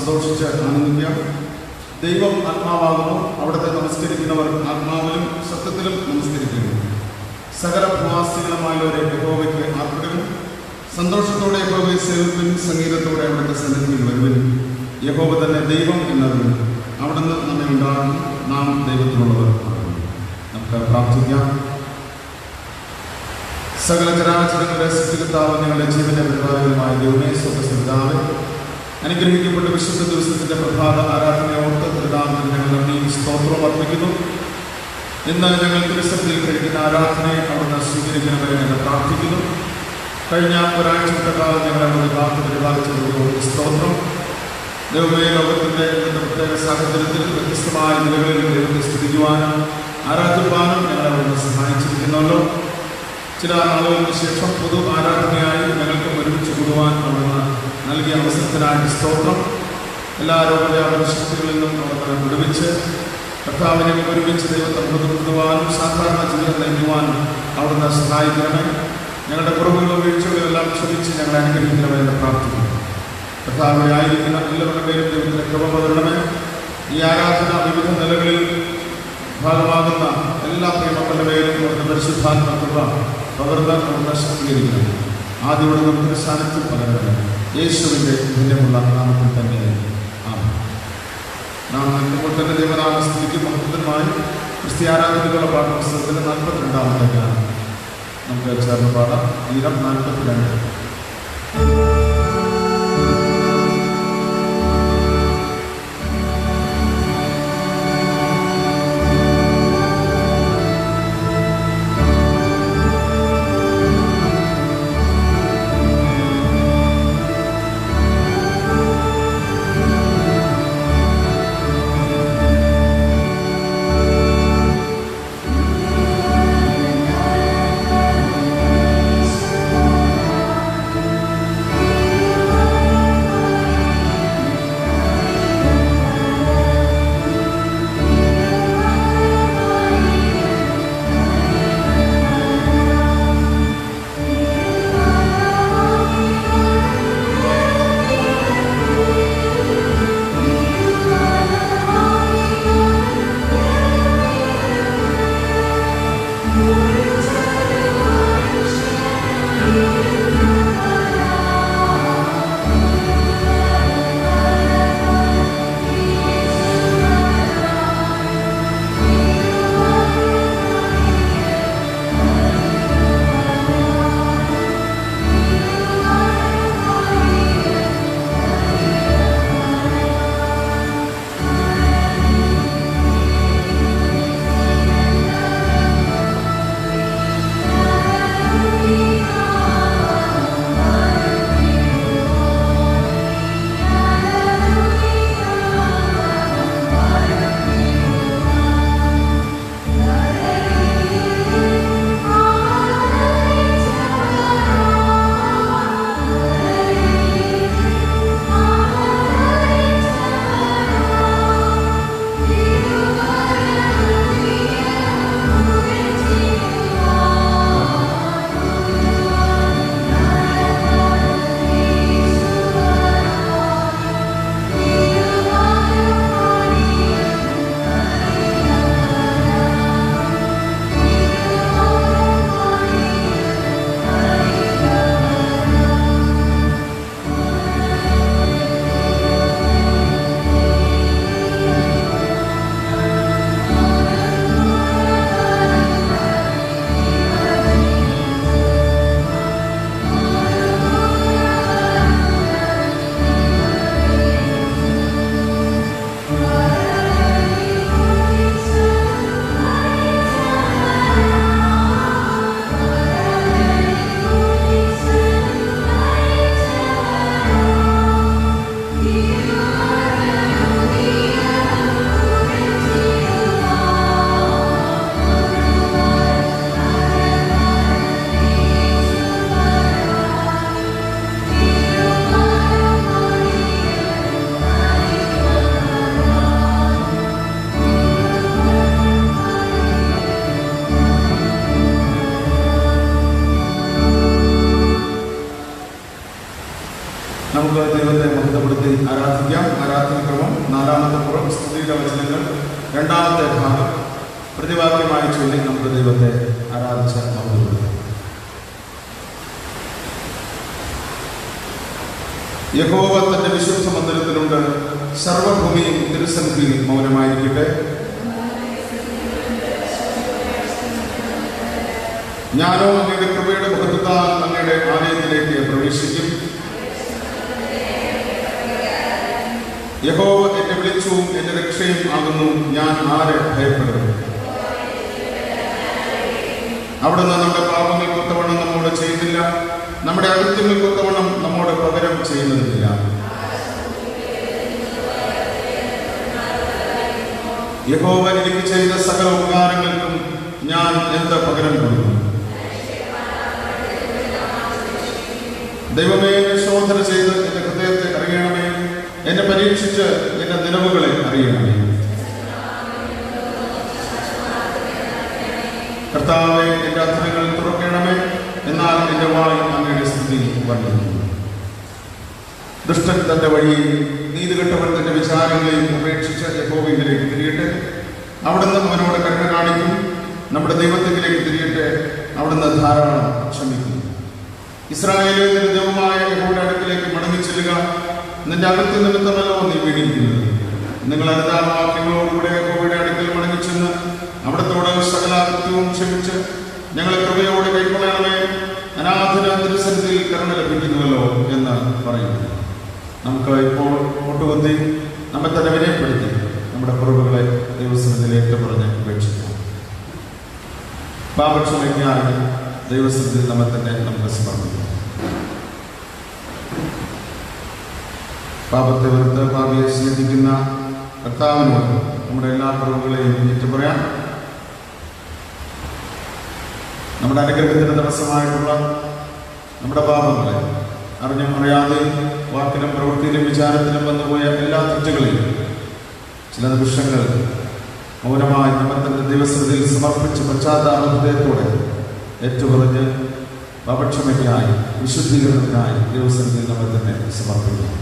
സന്തോഷിച്ച് ആനന്ദിക്കാം. ദൈവം ആത്മാവാകുന്നു. അവിടുത്തെ നമസ്കരിക്കുന്നവർ ആത്മാവിലും സത്യത്തിലും നമസ്കരിക്കുന്നു. സകല ഭൂവാസികളുമായുള്ളവരെ യഹോവയ്ക്ക് ആർപ്പിടും. സന്തോഷത്തോടെ യഹോവയെ സേവിപ്പിൻ. സംഗീതത്തോടെ അവിടുത്തെ സന്നിധിയിൽ വരുവിൻ. യഹോവ തന്നെ ദൈവം എന്നറിവിൻ. അവിടുന്ന് നമ്മെ ഉണ്ടാകും. നാം ദൈവത്തിനുള്ളവർ. നമുക്ക് പ്രാർത്ഥിക്കാം. സകല ചരാചരങ്ങളുടെ സൃഷ്ടികർത്താവ്, ഞങ്ങളുടെ ജീവന്റെ പരിപാലകരുമായ ദൈവമേ, സ്വർഗ്ഗസ്ഥപിതാവേ, അനുഗ്രഹിക്കപ്പെട്ട വിശുദ്ധ ദിവസത്തിന്റെ പ്രഭാത ആരാധനയെ ഓർത്ത് പിതാവിന് ഞങ്ങൾ നന്ദിയും സ്തോത്രവും അർപ്പിക്കുന്നു. ഇന്ന് ഞങ്ങൾ തിരുസഭയിൽ കഴിക്കുന്ന ആരാധനയെ അവിടുന്ന് സ്വീകരിക്കണമെന്ന് ഞങ്ങൾ പ്രാർത്ഥിക്കുന്നു. കഴിഞ്ഞ ഒരാഴ്ചത്തെ കാലം ഞങ്ങൾ അവിടുന്ന് കാത്തു പരിപാലിച്ചവരോട് സ്തോത്രം. ദൈവമേ, ലോകത്തിൻ്റെ പ്രത്യേക സാഹചര്യത്തിൽ വ്യത്യസ്തമായ നിലകളിൽ ദൈവത്തെ സ്തുതിക്കുവാനും ആരാധിക്കുവാനും ഞങ്ങൾ അവിടുന്ന് സഹായിച്ചിരിക്കുന്നല്ലോ. ചില നാളുകൾക്ക് ശേഷം പൊതു ആരാധനയായി ഞങ്ങൾക്ക് ഒരുമിച്ച് കൂടുവാൻ അവിടുന്ന് നൽകിയ അവസരത്തിനായിട്ട് സ്തോത്രം. എല്ലാ രോഗവ്യാപന ശക്തികളിൽ നിന്നും അവിടുന്ന് വിടുവിച്ച് കർത്താവിനെ ഒരുമിച്ച് ദൈവത്തെ പ്രതിനിധിക്കുവാനും സാധാരണ ജീവിതം നയിക്കുവാനും അവിടുന്ന് സഹായിക്കണമേ. ഞങ്ങളുടെ കുറവുകളും വീഴ്ചകളും എല്ലാം ക്ഷമിച്ച് ഞങ്ങളെ അനുഗ്രഹിക്കണമെന്ന് പ്രാർത്ഥിക്കുന്നു. കർത്താവിനെ ആയിരിക്കുന്ന എല്ലാവരുടെ പേരും ദൈവത്തിൻ്റെ കൃപ പകരണമേ. ഈ ആരാധന വിവിധ നിലകളിൽ ഭാഗമാകുന്ന എല്ലാ പ്രിയമക്കളുടെ പേരും അവിടുത്തെ പരിശുദ്ധാത്മ കൃപ പകർന്ന് അവിടുന്ന് ശക്തീകരിക്കണം. ആദ്യയോടെ നമുക്ക് സാന്നിധ്യം പകരണം. യേശുവിൻ്റെ ധന്യമുള്ള നാമത്തിൽ തന്നെ ആമേൻ. നാം ഇപ്പോൾ തന്നെ ദൈവനാമസ്തുതിക്ക് മഹത്വമായി ക്രിസ്ത്യാരാധനകളുടെ പാഠപുസ്തകത്തിൻ്റെ 42-ാമത്തെ ഗാനം നമുക്ക് ചേർന്ന് പാടാം. ഗീതം 42. രണ്ടാമത്തെ ഭാഗം പ്രതിവാക്യമായി ചൊല്ലി നമുക്ക് ദൈവത്തെ ആരാധിച്ച മഹത്വപ്പെടുത്തും. യഹോവ തന്റെ വിശുദ്ധ മന്ദിരത്തിലുണ്ട്, സർവഭൂമിയും തിരുസന്നിധിയിൽ മൗനമായിരിക്കട്ടെ. ഞാനോ അങ്ങയുടെ കൃപയുടെ മഹത്വത്താൽ അങ്ങയുടെ ആലയത്തിലേക്ക് പ്രവേശിക്കും. യഹോവ എന്റെ വെളിച്ചവും എന്റെ രക്ഷയും ആകുന്നു, ഞാൻ ആരെ ഭയപ്പെടും? അവിടുന്ന് നമ്മുടെ പാപങ്ങൾക്ക് ഒത്തവണ്ണം നമ്മോട് ചെയ്യുന്നില്ല, നമ്മുടെ അകൃത്യങ്ങൾക്ക് ഒത്തവണ്ണം നമ്മോട് പകരം ചെയ്യുന്നതില്ല. യഹോവ എനിക്ക് ചെയ്ത സകല ഉപകാരങ്ങൾക്കും ഞാൻ എന്ത് പകരം കൊടുക്കും? ദൈവമേ, ശോധന ചെയ്ത് എന്റെ ഹൃദയത്തെ അറിയണമേ, എന്നെ പരീക്ഷിച്ച് എന്റെ നിലവുകളെ അറിയണമേ. കർത്താവേ, എന്റെ അധരങ്ങൾ തുറക്കണമേ, എന്നാൽ എന്റെ വായ് അങ്ങയുടെ സ്തുതി വർണ്ണിക്കുന്നു. ദുഷ്ടൻ തന്റെ വഴിയും നീതികെട്ടവൻ തന്റെ വിചാരങ്ങളെയും ഉപേക്ഷിച്ച് യഹോവയിലേക്ക് തിരിയട്ടെ. അവിടുന്ന് അവനോട് കരുണ കാണിക്കും. നമ്മുടെ ദൈവത്തിലേക്ക് തിരിയട്ടെ, അവിടുന്ന് ധാരാളം ക്ഷമിക്കും. ഇസ്രായേലിൽ നിന്റെ ദൈവമായ യഹോവയുടെ അടുക്കിലേക്ക് മടങ്ങിച്ചെല്ലുക. നിന്റെ അകത്യ നിമിത്തമല്ലോ നീ വീണിരിക്കുന്നത്. നിങ്ങൾ അനുദാനവാക്യങ്ങളോടുകൂടെ യഹോവയുടെ അടുക്കൽ മടങ്ങിച്ചെന്ന് അവിടത്തോട് സകല അകൃത്യവും ക്ഷമിച്ച് ഞങ്ങളെ കൃപയോടെ കൈക്കൊള്ളണമേ. അനാഥന തിരുസന്നിധിയിൽ കരുണ ലഭിക്കുന്നുവല്ലോ എന്ന് പറയുന്നു. നമുക്ക് ഇപ്പോൾ മുട്ടുകുത്തി നമ്മെ തന്നെ വിനയപ്പെടുത്തി നമ്മുടെ കുറവുകളെ ദൈവസന്നിധിയിലേക്ക് പറഞ്ഞ് ഉപേക്ഷിക്കാം. പാപക്ഷമയ്ക്കായി ദൈവസന്നിധിയിൽ നമ്മെ തന്നെ നമുക്ക് സമർപ്പിക്കാം. പാപത്തെ വെറുത്ത് പാപിയെ സ്നേഹിക്കുന്ന കർത്താവിനോട് നമ്മുടെ എല്ലാ കുറവുകളെയും ഏറ്റുപറയാം. നമ്മുടെ അനുഗ്രഹത്തിന് തടസ്സമായിട്ടുള്ള നമ്മുടെ പാപങ്ങളെ അറിഞ്ഞും അറിയാതെയും വാക്കിലും പ്രവൃത്തിയിലും വിചാരത്തിലും വന്നുപോയ എല്ലാ തെറ്റുകളെയും ചില നിമിഷങ്ങൾ മൗനമായി നമ്മൾ തന്നെ ദൈവസന്നിധിയിൽ സമർപ്പിച്ച് പശ്ചാത്താപ ഹൃദയത്തോടെ ഏറ്റുപറഞ്ഞ് പാപക്ഷമയ്ക്കായി വിശുദ്ധീകരണത്തിനായി ദൈവസന്നിധിയിൽ നമ്മൾ തന്നെ സമർപ്പിക്കും.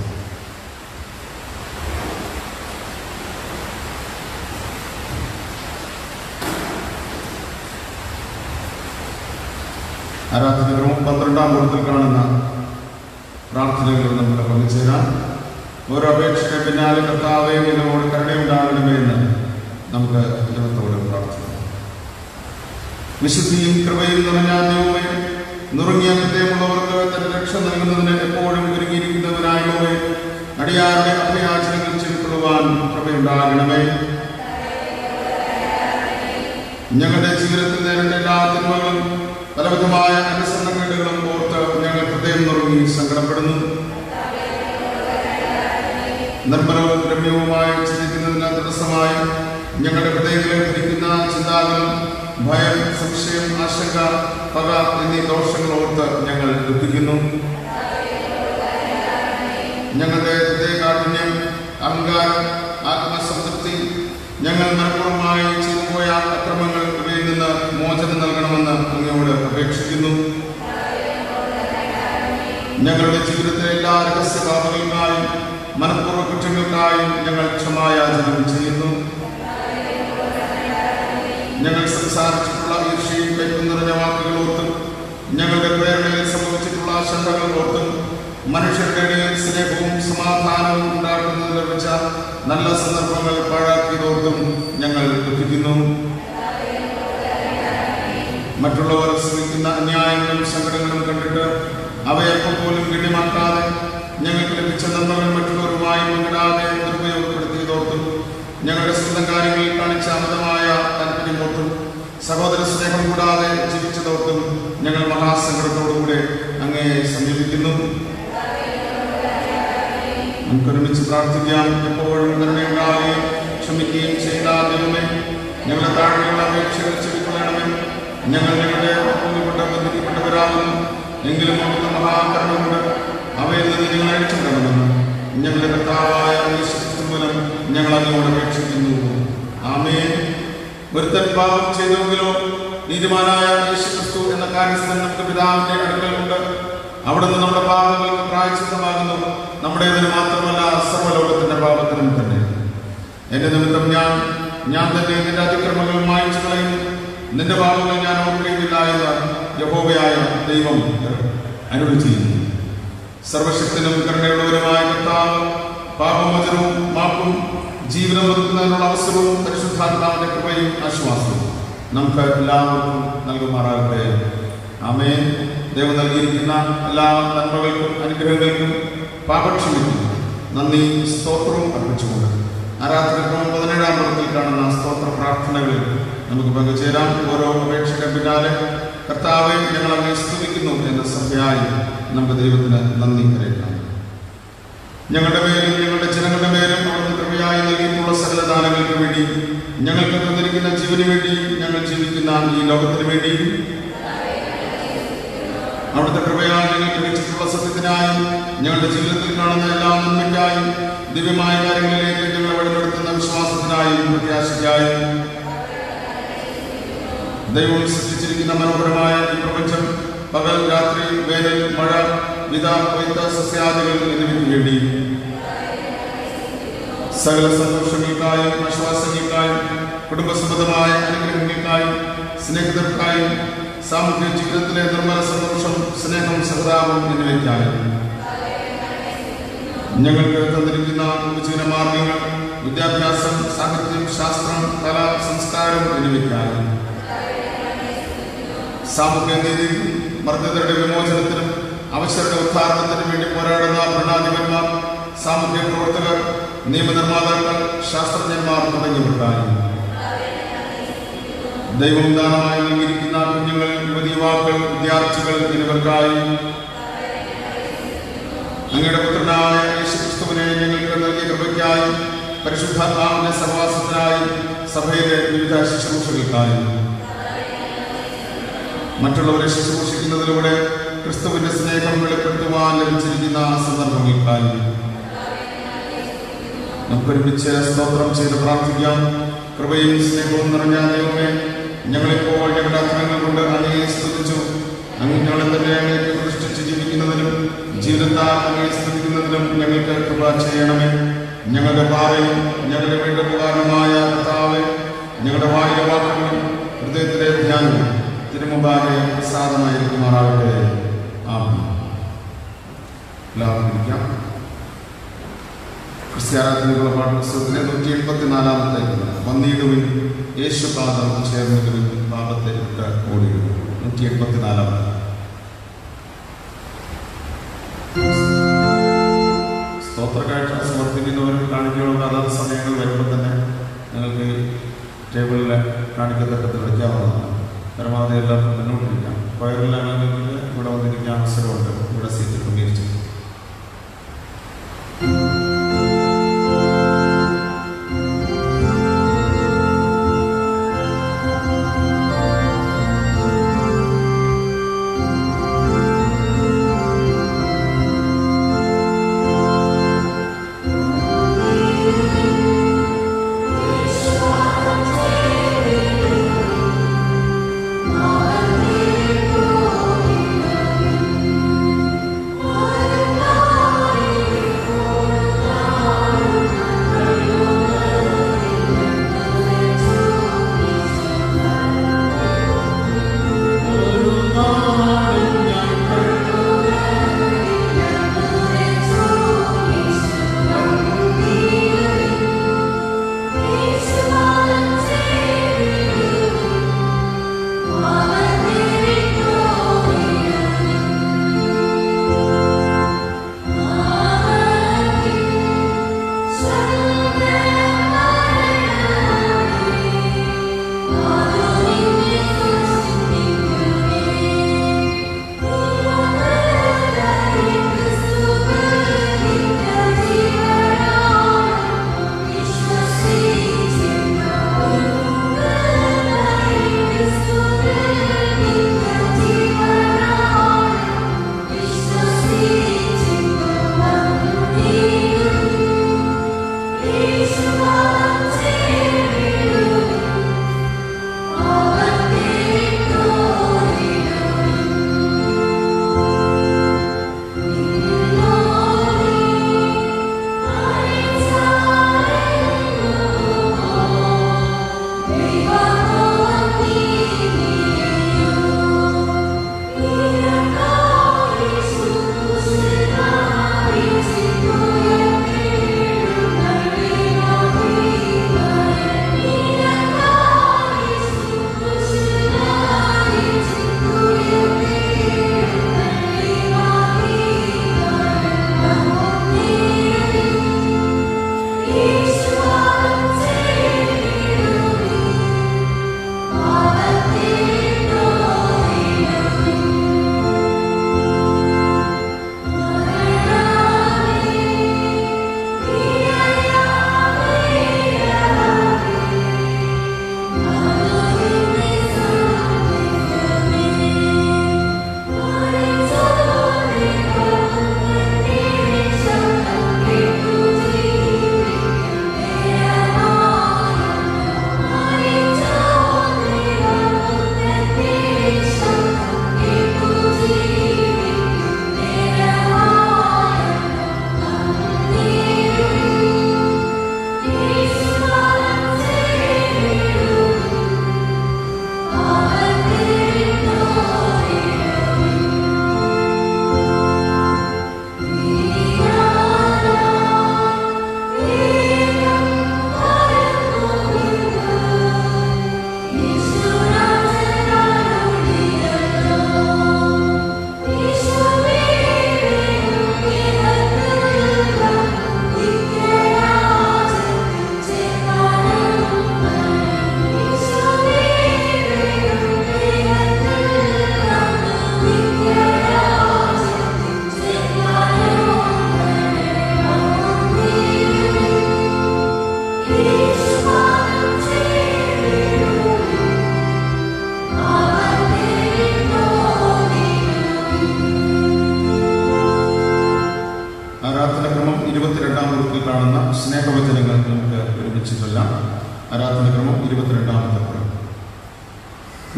ആരാധനക്രമം 12-ാം കൂട്ടത്തിൽ കാണുന്ന പ്രാർത്ഥനകളിൽ നമുക്ക് പങ്കുചേരാൻ ഓരോ അപേക്ഷയുടെ പിന്നാലെ കർത്താവേ എന്നോട് കരുണയുണ്ടാകണമേ എന്ന് നമുക്ക് ദൈവത്തോട് പ്രാർത്ഥിക്കാം. വിശുദ്ധിയും കൃപയും നിറഞ്ഞ ദൈവമേ, നുറുങ്ങിയ ഹൃദയമുള്ളവർക്ക് തന്റെ രക്ഷ നൽകുന്നതിന് എപ്പോഴും ഒരുങ്ങിയിരിക്കുന്നവനായവേ, അടിയാരുടെ അഭയാചനകൾ ചെവിക്കൊള്ളുവാൻ കൃപയുണ്ടാകണമേ. ഞങ്ങളുടെ ജീവിതത്തിൽ നേരിട്ട എല്ലാ തിന്മകളും പലവിധമായ അനുസരണക്കേടുകളും ഓർത്ത് ഞങ്ങൾ ഹൃദയം നുറുങ്ങി സങ്കടപ്പെടുന്നു. നിർമ്മലവും രമ്യവുമായി ചിന്തിക്കുന്നതിന് തടസ്സമായി ഞങ്ങളുടെ ഹൃദയങ്ങളെ ധരിക്കുന്ന ചിന്താകൾ, ഭയം, സംശയം, ആശങ്ക, പക എന്നീ ദോഷങ്ങൾ ഓർത്ത് ഞങ്ങൾ ദുഃഖിക്കുന്നു. ഞങ്ങളുടെ ഹൃദയകാഠിന്യം, അഹങ്കാരം, ആത്മസംതൃപ്തി, ഞങ്ങൾ മനഃപൂർവ്വമായി ചെയ്തുപോയ അക്രമങ്ങൾ ഇവയിൽ നിന്ന് മോചനം നൽകണമെന്ന് അങ്ങയോട് അപേക്ഷിക്കുന്നു. ഞങ്ങളുടെ ജീവിതത്തിലെ എല്ലാ രഹസ്യ പാപങ്ങൾക്കായും മനഃപൂർവ്വ കുറ്റങ്ങൾക്കായും ഞങ്ങൾ ക്ഷമായാചനം ചെയ്യുന്നു. ഞങ്ങൾ സംസാരിച്ചിട്ടുള്ള ഈർഷ്യയും കയ്പും നിറഞ്ഞ വാക്കുകൾ ഓർത്തും ഞങ്ങളുടെ പ്രേരണയിൽ സംഭവിച്ചിട്ടുള്ള ആശങ്കകൾ ഓർത്തും മനുഷ്യരുടെ ഇടയിൽ സ്നേഹവും സമാധാനവും ഉണ്ടാക്കുന്നതിൽ ലഭിച്ച നല്ല സന്ദർഭങ്ങൾ പാഴാക്കിയതോർത്തും ഞങ്ങൾ ദുഃഖിക്കുന്നു. മറ്റുള്ളവർ ശ്രമിക്കുന്ന അന്യായങ്ങളും സങ്കടങ്ങളും കണ്ടിട്ട് അവയെപ്പോൾ പോലും ഗണ്യമാക്കാതെ ഞങ്ങൾക്ക് ലഭിച്ച നന്മകൾ മറ്റുള്ളവരുമായി പങ്കിടാതെ ദുരുപയോഗപ്പെടുത്തിയതോർത്തും ഞങ്ങളുടെ സ്വന്തം കാര്യങ്ങളിൽ കാണിച്ച അമിതമായ താല്പര്യമോർത്തും സഹോദര സ്നേഹം കൂടാതെ ജീവിച്ചതോർത്തും ഞങ്ങൾ മഹാസങ്കടത്തോടുകൂടെ അങ്ങയെ സമീപിക്കുന്നു. നമുക്കൊരുമിച്ച് പ്രാർത്ഥിക്കാം. എപ്പോഴും കരുണയുണ്ടാവുകയും ക്ഷമിക്കുകയും ചെയ്ത ദൈവമേ, ഞങ്ങളുടെ താഴ്മയുള്ള അപേക്ഷകൾ ചെവിക്കൊള്ളണമേ. ഞങ്ങൾ ഞങ്ങളുടെ കൊണ്ട് ബന്ധിക്കപ്പെട്ടവരാകുന്നു, എങ്കിലും അവിടുത്തെ മഹാകരുണ അവയിൽ നിന്ന് ഞങ്ങൾ അഴിച്ചുവിടണമെന്ന് ഞങ്ങളുടെ കർത്താവായ യേശുക്രിസ്തു മൂലം ഞങ്ങൾ അങ്ങോട്ട് അപേക്ഷിക്കുന്നു. ആമേൻ. ഒരുത്തൻ പാപം ചെയ്തെങ്കിലോ നീതിമാനായ യേശുക്രിസ്തു എന്ന കാര്യസ്ഥൻ നമുക്ക് പിതാവിന്റെ അടുക്കലുണ്ട്. അവിടുന്ന് നമ്മുടെ പാപങ്ങൾക്ക് പ്രായശ്ചിത്തമാകുന്നു, നമ്മുടേതിന് മാത്രമല്ല സർവ്വലോകത്തിന്റെ പാപത്തിനും തന്നെ. എന്റെ നിമിത്തം ഞാൻ ഞാൻ തന്നെ നിന്റെ അതിക്രമങ്ങൾ മായ്ച്ചു കളയുന്നു, നിന്റെ പാപങ്ങൾ ഞാൻ ഓർക്കുകയില്ല എന്ന് യഹോവയായ ദൈവം അരുളി ചെയ്യുന്നു. സർവശക്തനും കരുണയുള്ളവരുമായ കർത്താവ് പാപമോചനവും മാപ്പും ജീവിതം വെക്കുന്നതിനുള്ള അവസരവും പരിശുദ്ധാത്മാവിന്റെ കൃപയും ആശ്വാസവും നമുക്ക് എല്ലാവർക്കും നൽകുമാറാകട്ടെ. ആമേൻ. ദൈവം നൽകിയിരിക്കുന്ന എല്ലാ നന്മകൾക്കും അനുഗ്രഹങ്ങൾക്കും പാപക്ഷമിക്കും നന്ദി സ്തോത്രവും അർപ്പിച്ചുകൊണ്ട് ആരാധനക്രമം 17-ാം പദത്തിൽ കാണുന്ന സ്തോത്ര പ്രാർത്ഥനകളിൽ നമുക്ക് പങ്കുചേരാം. ഓരോ അപേക്ഷയുടെ പിന്നാലെ കർത്താവെ ഞങ്ങൾ അങ്ങേ സ്തുതിക്കുന്നു എന്ന സഭയായി നമുക്ക് ദൈവത്തിന് നന്ദി അറിയിക്കാം. ഞങ്ങളുടെ പേരും ഞങ്ങളുടെ ജനങ്ങളുടെ പേരും അവിടുന്ന് കൃപയായി നൽകിയിട്ടുള്ള സകല ദാനങ്ങൾക്ക് വേണ്ടി, ഞങ്ങൾക്ക് തന്നിരിക്കുന്ന ജീവന് വേണ്ടിയും ഞങ്ങൾ ജീവിക്കുന്ന ഈ ലോകത്തിന് വേണ്ടിയും അവിടുത്തെ കൃപയാൽ ഞങ്ങൾ ഗ്രഹിച്ചിട്ടുള്ള സത്യത്തിനായും ഞങ്ങളുടെ ജീവിതത്തിൽ കാണുന്ന എല്ലാ നന്മയ്ക്കായും ദിവ്യമായ കാര്യങ്ങളിലേക്ക് ഞങ്ങളെ വഴിനടത്തുന്ന വിശ്വാസത്തിനായും പ്രത്യാശയ്ക്കായും ദൈവം സൃഷ്ടിച്ചിരിക്കുന്ന മനോഹരമായ ഈ പ്രപഞ്ചം പകൽ രാത്രി വേനൽ മഴ വിത കൊയ്ത്ത സസ്യാദികൾ എന്നിവയ്ക്ക് വേണ്ടി സകല സന്തോഷങ്ങൾക്കായും ആശ്വാസങ്ങൾക്കായും കുടുംബസംബന്ധമായ അനുഗ്രഹങ്ങൾക്കായും സ്നേഹിതർക്കായും സാമൂഹ്യ ജീവിതത്തിലെ നിർമ്മല സന്തോഷം സ്നേഹം സഹതാപം എന്നിവയ്ക്കായും ഞങ്ങൾക്ക് തന്നിരിക്കുന്ന ഉപജീവന മാർഗങ്ങൾ വിദ്യാഭ്യാസം സാഹിത്യം ശാസ്ത്രം കല സംസ്കാരം എന്നിവയ്ക്കായും സാമൂഹ്യ നീതി മർദ്ദിതരുടെ വിമോചനത്തിനും അവശരുടെ ഉദ്ധാരണത്തിനും വേണ്ടി പോരാടുന്ന ഭരണാധിപന്മാർ സാമൂഹ്യ പ്രവർത്തകർ നിയമനിർമ്മാതാക്കൾ ശാസ്ത്രജ്ഞന്മാർ തുടങ്ങിയവർക്കായും ദൈവം ദാനമായി നൽകിയിരിക്കുന്ന കുഞ്ഞുങ്ങൾ യുവതി യുവാക്കൾ വിദ്യാർത്ഥികൾ എന്നിവർക്കായി അങ്ങയുടെ പുത്രനായ യേശുക്രിസ്തുവിനെ ഞങ്ങൾക്ക് നൽകിയ കൃപയ്ക്കായി പരിശുദ്ധാത്മാവിന്റെ സഹവാസത്തിനായി സഭയിലെ വിവിധ ശുശ്രൂഷകൾക്കായി മറ്റുള്ളവരെ ശുശ്രൂഷിക്കുന്നതിലൂടെ ക്രിസ്തുവിന്റെ സ്നേഹം വെളിപ്പെടുത്തുവാൻ ലഭിച്ചിരിക്കുന്ന സന്ദർഭങ്ങൾക്കായി നമുക്കൊരുമിച്ച് സ്തോത്രം ചെയ്ത് പ്രാർത്ഥിക്കാം. കൃപയും സ്നേഹവും നിറഞ്ഞ ദൈവമേ, ഞങ്ങളിപ്പോൾ ഞങ്ങളുടെ അധരങ്ങൾ കൊണ്ട് അങ്ങയെ സ്തുതിച്ചു. അങ്ങ് ഞങ്ങളെ തന്നെ അങ്ങേക്ക് പ്രതിഷ്ഠിച്ച് ജീവിക്കുന്നതിനും ജീവിതത്താൽ അങ്ങയെ സ്തുതിക്കുന്നതിനും ഞങ്ങൾക്ക് കൃപ ചെയ്യണമേ. ഞങ്ങളുടെ പാറയും ഞങ്ങളുടെ വീണ്ടെടുപ്പുകാരനുമായ കർത്താവേ, ഞങ്ങളുടെ വായിലെ വാക്കുകളും ഹൃദയത്തിലെ ധ്യാനവും തിരുമുമ്പാകെ പ്രസാദമായിരിക്കുമാറാകട്ടെ. ആമേൻ. എല്ലാവർക്കും ഇരിക്കാം. ക്രിസ്ത്യാനാത്മിക പാഠപുസ്തകത്തിലെ 184-ാമത്തെ വന്നിടുവിൻ യേശുപാദം ചേർന്നിടുവിൻ പാപത്തെ വിട്ട് ഓടിയിടും. 184. സ്തോത്രക്കാഴ്ച സമർപ്പിക്കുന്നവരും കാണിക്കുന്നവർക്ക് അതാത് സമയങ്ങൾ വരുമ്പോൾ തന്നെ നിങ്ങൾക്ക് ടേബിളിൽ കാണിക്കത്തക്കത്തിൽ വയ്ക്കാവുന്നതാണ്. പരമാവധി എല്ലാവർക്കും മുന്നോട്ടിരിക്കാം. പയറിലാണെങ്കിൽ ഇവിടെ വന്നിരിക്കാൻ അവസരമുണ്ട്. ഇവിടെ സീറ്റ് ക്രമീകരിച്ചു. Oh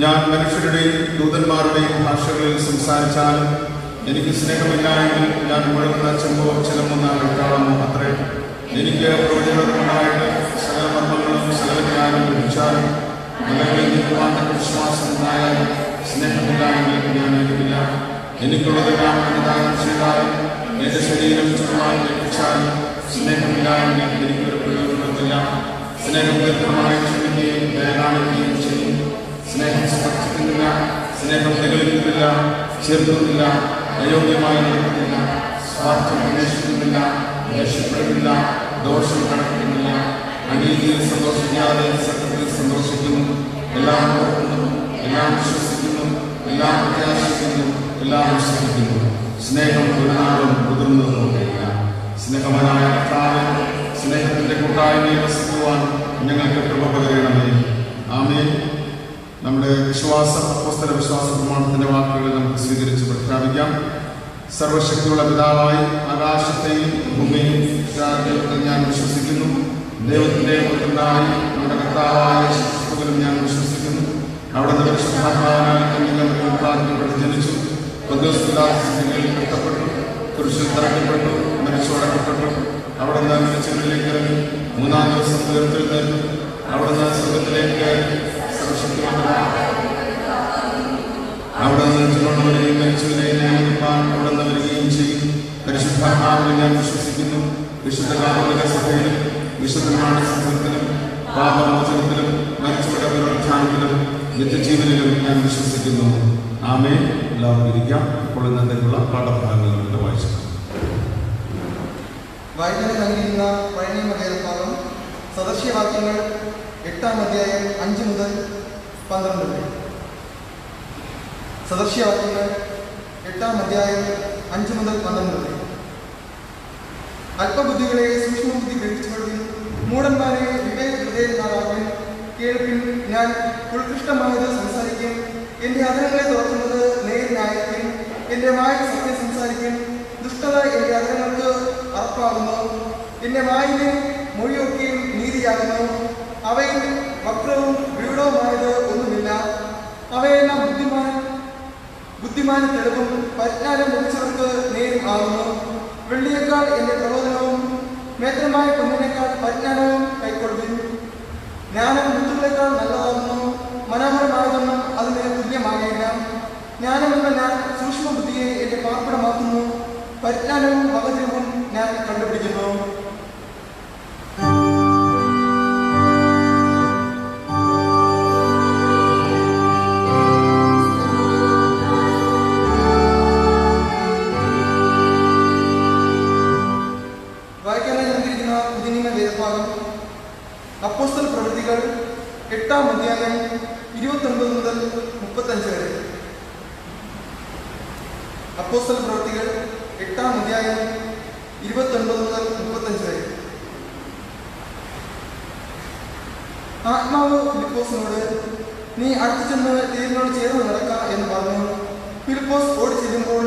ഞാൻ മനുഷ്യരുടെയും ദൂതന്മാരുടെയും ഭാഷകളിൽ സംസാരിച്ചാലും എനിക്ക് സ്നേഹമില്ലായെങ്കിൽ ഞാൻ മുഴങ്ങുന്ന ചെമ്പോ ചിലമ്പുന്ന വെട്ടാളമോ അത്രേ. എനിക്ക് പ്രവചനങ്ങളുണ്ടായിട്ട് സകല മർമ്മങ്ങളും സകല ജ്ഞാനം ലഭിച്ചാലും മലകളിൽ നിൽക്കുവാൻ വിശ്വാസം ഉണ്ടായാലും സ്നേഹമില്ലായെങ്കിൽ ഞാൻ എനിക്കില്ല. എനിക്കുള്ളതെല്ലാം അനുദാനം ചെയ്താലും എന്റെ ശരീരം ചുരുവാൻ ലഭിച്ചാലും സ്നേഹമില്ലായെങ്കിൽ എനിക്കൊരു പ്രയോജനമില്ല. സ്നേഹം ദീർഘമായി ക്ഷമിക്കുകയും ദയ കാണിക്കുകയും ചെയ്യും. സ്നേഹം സ്പർശിക്കുന്നില്ല, സ്നേഹം നിഗളിക്കുന്നില്ല, ചേർക്കുന്നില്ല, അയോഗ്യമായി നടക്കുന്നില്ല, സ്വാർത്ഥം അന്വേഷിക്കുന്നില്ല, ദേഷ്യപ്പെടുന്നില്ല, ദോഷം കടക്കുന്നില്ല, അനീതിയിൽ സന്തോഷിക്കാതെ സത്യത്തിൽ സന്തോഷിക്കുന്നു, എല്ലാം ഓർക്കുന്നു, എല്ലാം വിശ്വസിക്കുന്നു, എല്ലാം പ്രത്യാശിക്കുന്നു, എല്ലാം വിശ്വസിക്കുന്നു. സ്നേഹം ഒരു നാളും മുതിർന്നു നോക്കില്ല. സ്നേഹവാനായ കർത്താവേ, സ്നേഹത്തിന്റെ കൂട്ടായ്മയിൽ വസിക്കുവാൻ ഞങ്ങൾക്ക് കൃപ പകരണമേ. ആമേൻ. നമ്മുടെ അപ്പോസ്തല വിശ്വാസ പ്രമാണത്തിന്റെ വാക്കുകൾ നമുക്ക് സ്വീകരിച്ച് പ്രഖ്യാപിക്കാം. സർവശക്തിയുള്ള പിതാവായി ആകാശത്തെയും ഭൂമിയും ഞാൻ വിശ്വസിക്കുന്നു. ദൈവത്തിന്റെ പുത്രനായി നമ്മുടെ കർത്താവായ യേശുക്രിസ്തുവിലും ഞാൻ വിശ്വസിക്കുന്നു. അവിടുന്ന് പരിശുദ്ധാത്മാവിനാൽ കന്യകമറിയത്തിൽ ജനിച്ചു, പൊന്തിയോസ് പിലാത്തോസിൽ കഷ്ടപ്പെട്ടു, കുരിശിൽ തറയ്ക്കപ്പെട്ടു, മരിച്ചടക്കപ്പെട്ടു. അവിടുന്ന് മരിച്ചവരിലേക്ക് ഇറങ്ങി, മൂന്നാം ദിവസം ഉയർത്തെഴുന്നേറ്റു. അവിടുന്ന് സ്വർഗ്ഗത്തിലേക്ക് അവിടുന്ന് ചുമന്നവരെയും മരിച്ചവരെയും ന്യായീകരിപ്പാൻ അവിടുന്ന് വരികയും ചെയ്യും. പരിശുദ്ധാത്മാവിൽ ഞാൻ വിശ്വസിക്കുന്നു. വിശുദ്ധ കാതോലിക സഭയിലും വിശുദ്ധന്മാരുടെ സംഘത്തിലും പാപമോചനത്തിലും മരിച്ചവരുടെ പുനരുത്ഥാനത്തിലും നിത്യജീവനിലും ഞാൻ വിശ്വസിക്കുന്നു. ആമേൻ. എല്ലാവരും ഇരിക്കാം. ഇപ്പോൾ ഇന്നത്തേക്കുള്ള പാഠഭാഗങ്ങളുടെ വായിച്ചു വായന നൽകിയിരുന്ന പഴയ വേദഭാഗം സദൃശ്യവാക്യങ്ങൾ 8-ാം അധ്യായം 5 മുതൽ 12 വരെ. സദൃശ്യവാക്യങ്ങൾ 8-ാം അധ്യായം 5 മുതൽ 12 വരെ. അല്പബുദ്ധികളെ സൂക്ഷ്മബുദ്ധി ഗ്രഹിച്ചുകൊള്ളുവിൻ, മൂഢന്മാരെ വിവേകഹൃദയന്മാരാകുവിൻ. കേൾപ്പിൻ, ഞാൻ ഉത്കൃഷ്ടമായത് സംസാരിക്കും. എൻ്റെ അധരങ്ങളെ തുറക്കുന്നത് നേരിനായിരിക്കും. എൻ്റെ വായിൽ സത്യം സംസാരിക്കും. ദുഷ്ടത എൻ്റെ അധരങ്ങൾക്ക് അർപ്പാകുന്നു. എൻ്റെ വായിലെ മൊഴിയൊക്കെയും നീതിയാകുന്നു. അവയിൽ വക്രവും വിടവുമായത് ഒന്നുമില്ല. അവയെല്ലാം ബുദ്ധിമാന് തെളിവും പരിജ്ഞാനം ലഭിച്ചവർക്ക് നേരും ആകുന്നു. വെള്ളിയേക്കാൾ എൻ്റെ പ്രബോധനവും മേത്രമായ പൊന്നിനേക്കാൾ പരിജ്ഞാനവും കൈക്കൊള്ളുവിൻ. ജ്ഞാനം മുത്തുകളേക്കാൾ നല്ലതാകുന്നു, മനോഹരമായതൊന്നും അതിന് തുല്യമാകയില്ല. ജ്ഞാനമെന്ന ഞാൻ സൂക്ഷ്മബുദ്ധിയെ എൻ്റെ പാർപ്പിടമാക്കുന്നു, പരിജ്ഞാനവും മകജവും ഞാൻ കണ്ടുപിടിക്കുന്നു. വായിക്കാനായി നൽകിയിരിക്കുന്ന പുതിയ വേദഭാഗം അപ്പോസ്തല പ്രവൃത്തികൾ 8-ാം അധ്യായം 29 മുതൽ 35 വരെ. അപ്പോസ്തല പ്രവൃത്തികൾ 8-ാം അധ്യായം 29 മുതൽ 35 വരെ. ആത്മാവ് ഫിലിപ്പോസിനോട്, നീ അടുത്തു ചെന്ന് തീരിനോട് ചേർന്ന് നടക്കുക എന്ന് പറഞ്ഞു. ഫിലിപ്പോസ് ഓടി ചെല്ലുമ്പോൾ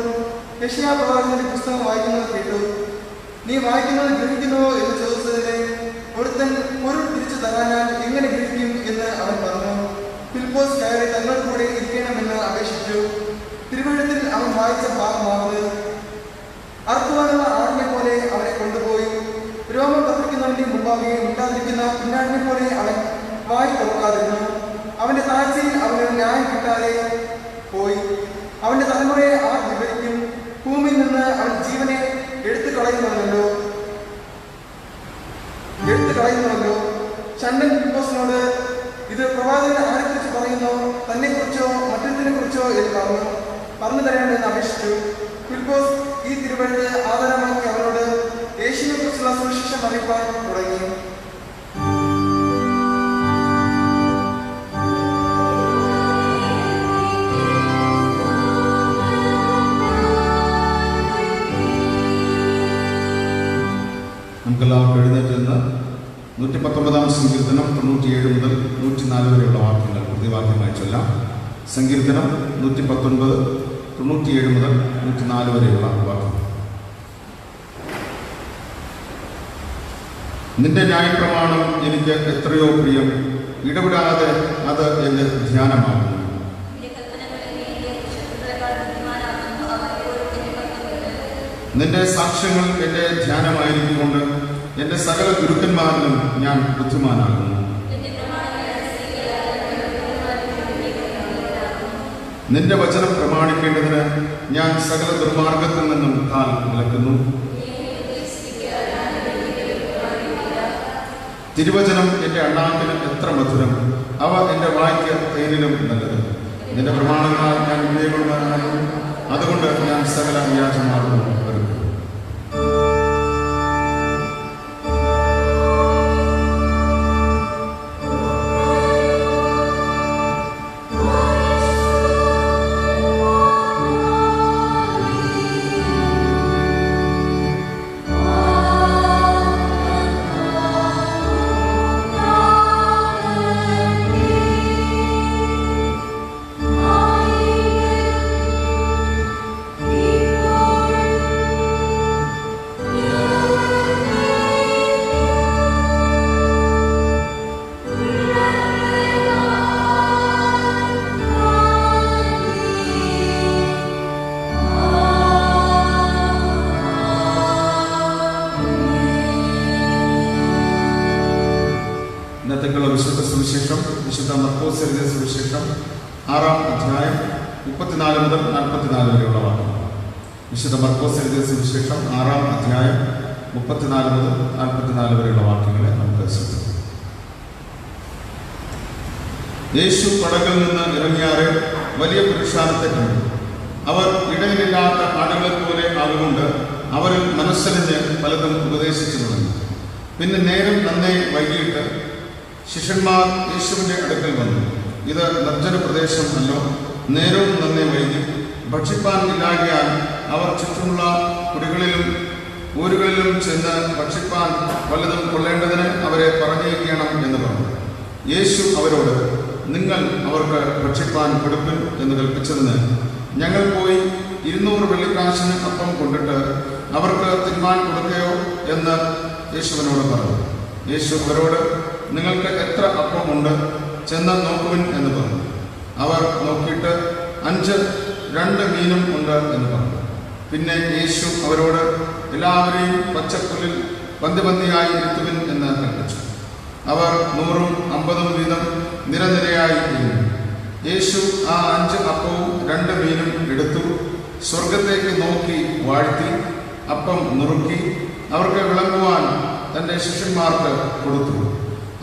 യെശയ്യാ പ്രവാചകന്റെ പുസ്തകം വായിക്കുന്നത് കേട്ടു. നീ വായിക്കുന്നത് ഗ്രഹിക്കുന്നുവോ എന്ന് ചോദിച്ചതിന് ഒരുത്തൻ പൊരുൾ തിരിച്ചു തരാനാൽ എങ്ങനെ ഗ്രഹിക്കും എന്ന് അവൻ പറഞ്ഞു. ഫിലിപ്പോസ് കയറി തങ്ങൾ കൂടെ ഇരിക്കണമെന്ന് അപേക്ഷിച്ചു. തിരുവഴുത്തിൽ അവൻ വായിച്ച ഭാഗമാണത്. അർത്തുവാനുള്ള ആടിനെ പോലെ അവരെ കൊണ്ടുപോയി. രോമം കത്തിക്കുന്നവന്റെ മുമ്പാകെ ഉണ്ടാതിരിക്കുന്ന കുഞ്ഞാടിനെ പോലെ അവൻ വായി തുറക്കാതിരുന്നു. അവന്റെ താഴ്ചയിൽ അവന് ന്യായം കിട്ടാതെ പോയി. അവന്റെ തലമുറയെ ആർ വിവരിക്കും? ഭൂമിയിൽ നിന്ന് അവൻ ജീവനെ എടുത്തു കളയുന്നുവല്ലോ. ചണ്ടൻ ഫിലിപ്പോസിനോട്, ഇത് പ്രവാചകൻ ആരെക്കുറിച്ച് പറയുന്നു? തന്നെ കുറിച്ചോ മറ്റൊരുത്തിനെ കുറിച്ചോ എന്ന് പറഞ്ഞു തരേണ്ടതെന്ന് അപേക്ഷിച്ചു. ഫിലിപ്പോസ് ഈ തിരുവഴുത്ത് ആധാരമാക്കി അവരോട് യേശുവിനെ കുറിച്ചുള്ള സുവിശേഷം അറിയിപ്പാൻ തുടങ്ങി. നമുക്കെല്ലാവർക്കും എഴുന്നേറ്റ് നിന്ന് 119-ാം സങ്കീർത്തനം 97 മുതൽ 104 വരെയുള്ള വാക്യങ്ങൾ പ്രതിവാക്യമായി ചൊല്ലാം. സങ്കീർത്തനം 119, 97 മുതൽ 104 വരെയുള്ള വാക്യം. നിന്റെ ന്യായപ്രമാണം എനിക്ക് എത്രയോ പ്രിയം, ഇടപെടാതെ അത് എൻ്റെ ധ്യാനമാകുന്നു. നിന്റെ സാക്ഷ്യങ്ങൾ എൻ്റെ ധ്യാനമായിരിക്കൊണ്ട് എൻ്റെ സകല ഗുരുക്കന്മാരിലും ഞാൻ ബുദ്ധിമാനാകുന്നു. നിന്റെ വചനം പ്രമാണിക്കേണ്ടതിന് ഞാൻ സകല ദുർമാർഗത്തിൽ നിന്നും കാൽ വിലക്കുന്നു. തിരുവചനം എൻ്റെ അണ്ണാക്കിന് എത്ര മധുരം, അവ എൻ്റെ വായ്ക്ക് തേനിലും നല്ലത്. നിന്റെ പ്രമാണങ്ങളാൽ ഞാൻ വിവേകമുള്ളവനാകും, അതുകൊണ്ട് ഞാൻ സകല വ്യാജമാർഗവും വെറുക്കും. വിശുദ്ധ സുവിശേഷം വിശുദ്ധ മർക്കോസ് എഴുതിയ സുവിശേഷം 6-ാം അധ്യായം 34 മുതൽ 44 വരെയുള്ള വാക്യങ്ങൾ. വിശുദ്ധ മർക്കോസ് എഴുതിയ സുവിശേഷം 6-ാം അധ്യായം 34 മുതൽ 44 വരെയുള്ള വാക്യങ്ങളെ നമുക്ക് ശ്രദ്ധിക്കാം. യേശു പടകിൽ നിന്ന് ഇറങ്ങിയാറെ വലിയ പുരുഷാരത്തെ കണ്ടു. അവർ ഇടയിലില്ലാത്ത ആടുകളെ പോലെ ആകുകൊണ്ട് അവരിൽ മനസ്സലിഞ്ഞ് പലതും ഉപദേശിച്ചു തുടങ്ങി. പിന്നെ നേരം നന്നേ വൈകിട്ട് ശിഷ്യന്മാർ യേശുവിൻ്റെ അടുക്കൽ വന്നു. ഇത് നിർജ്ജന പ്രദേശം അല്ലോ, നേരവും നന്നേ വൈകി, ഭക്ഷിപ്പാൻ ഇല്ലാകിയാൽ അവർ ചുറ്റുമുള്ള കുടികളിലും ഊരുകളിലും ചെന്ന് ഭക്ഷിപ്പാൻ വല്ലതും കൊള്ളേണ്ടതിന് അവരെ പറഞ്ഞയക്കണം എന്ന് പറഞ്ഞു. യേശു അവരോട്, നിങ്ങൾ അവർക്ക് ഭക്ഷിപ്പാൻ കൊടുപ്പിൻ എന്ന് കൽപ്പിച്ചതിന് ഞങ്ങൾ പോയി 200 വെള്ളിക്കാശിന് അപ്പം കൊണ്ടിട്ട് അവർക്ക് തിന്മാൻ കൊടുക്കുകയോ എന്ന് യേശുവിനോട് പറഞ്ഞു. യേശു അവരോട്, നിങ്ങൾക്ക് എത്ര അപ്പമുണ്ട്, ചെന്ന് നോക്കുവിൻ എന്ന് പറഞ്ഞു. അവർ നോക്കിയിട്ട് 5 2 മീനും ഉണ്ട് എന്ന് പറഞ്ഞു. പിന്നെ യേശു അവരോട്, എല്ലാവരെയും പച്ചപ്പുല്ലിൽ പന്തിപന്തിയായി ഇരുത്തുവിൻ എന്ന് കൽപ്പിച്ചു. അവർ 100ഉം 50ഉം വീതം നിരനിരയായി ഇരുന്നു. യേശു ആ 5 അപ്പവും 2 മീനും എടുത്തു, സ്വർഗത്തേക്ക് നോക്കി വാഴ്ത്തി അപ്പം നുറുക്കി അവർക്ക് വിളമ്പുവാൻ തൻ്റെ ശിഷ്യന്മാർക്ക് കൊടുത്തു.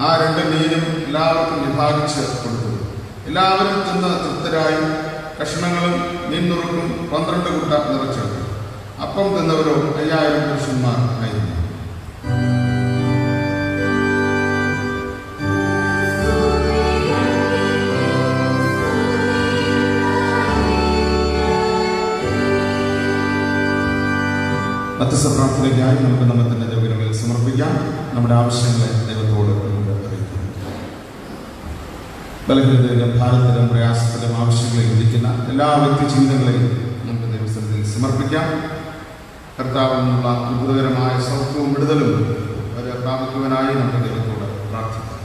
ആ 2 മീനും എല്ലാവർക്കും വിഭാഗിച്ച് കൊടുത്തു. എല്ലാവരും തിന്ന് തൃപ്തരായി. കഷ്ണങ്ങളും മീൻ നുറുക്കും 12 കുട്ട നിറച്ചെടുത്തു. അപ്പം തിന്നവരോ 5000 പുരുഷന്മാർ ആയിരുന്നു. മധ്യസ്ഥ പ്രാർത്ഥനയ്ക്കായി നമുക്ക് നമ്മെ തന്നെ ദൈവങ്ങളിൽ സമർപ്പിക്കാം. നമ്മുടെ ആവശ്യങ്ങളെ ദൈവത്തോട് നമുക്ക് അറിയിക്കാം. ബലഹീനതയിലും ഭാരത്തിലും പ്രയാസത്തിലും ആവശ്യങ്ങളിൽ ഇരിക്കുന്ന എല്ലാ വ്യക്തി ചിന്തകളെയും നമുക്ക് ദൈവസ്ഥലത്തിൽ സമർപ്പിക്കാം. കർത്താവിൽ നിന്നുള്ള അത്ഭുതകരമായ സൗഖ്യവും വിടുതലും വരെ പ്രാപിക്കുവാനായി നമുക്ക് ദൈവത്തോട് പ്രാർത്ഥിക്കാം.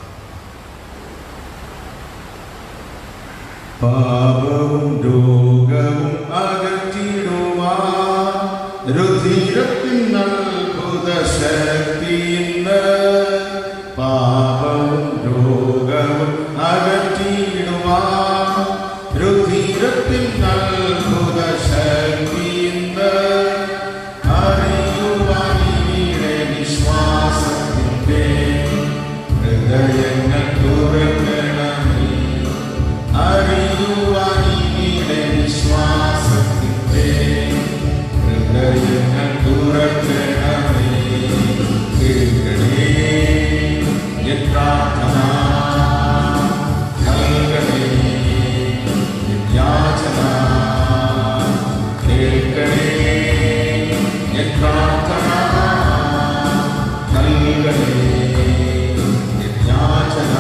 പാപവും രോഗവും അകറ്റിടുവാൻ രുധിരത്തിൻ അത്ഭുത ശക്തിയിന്ന്, പാപവും രോഗവും അകറ്റിടുവാൻ രുധിരത്തിൻ അത്ഭുത ശക്തിയിന്ന്, അറിയുവാൻ ഇവിടെ വിശ്വാസത്തിൻ്റെ ഹൃദയങ്ങൾ തുറക്കണമേ, അറിയുവാൻ ഇവിടെ വിശ്വാസത്തിൻ്റെ ഹൃദയങ്ങൾ തുറക്കണമേ. കേൾക്കണേ എൻ പ്രാർത്ഥന, നൽകണേ എൻ യാചന. കേൾക്കണേ എൻ പ്രാർത്ഥന, നൽകണേ എൻ യാചന.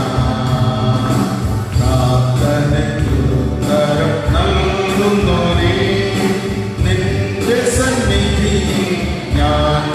പ്രാർത്ഥനയ്ക്ക് ഉത്തരം നൽകുന്നോരേ, നിന്റെ സന്നിധിയിൽ ഞാൻ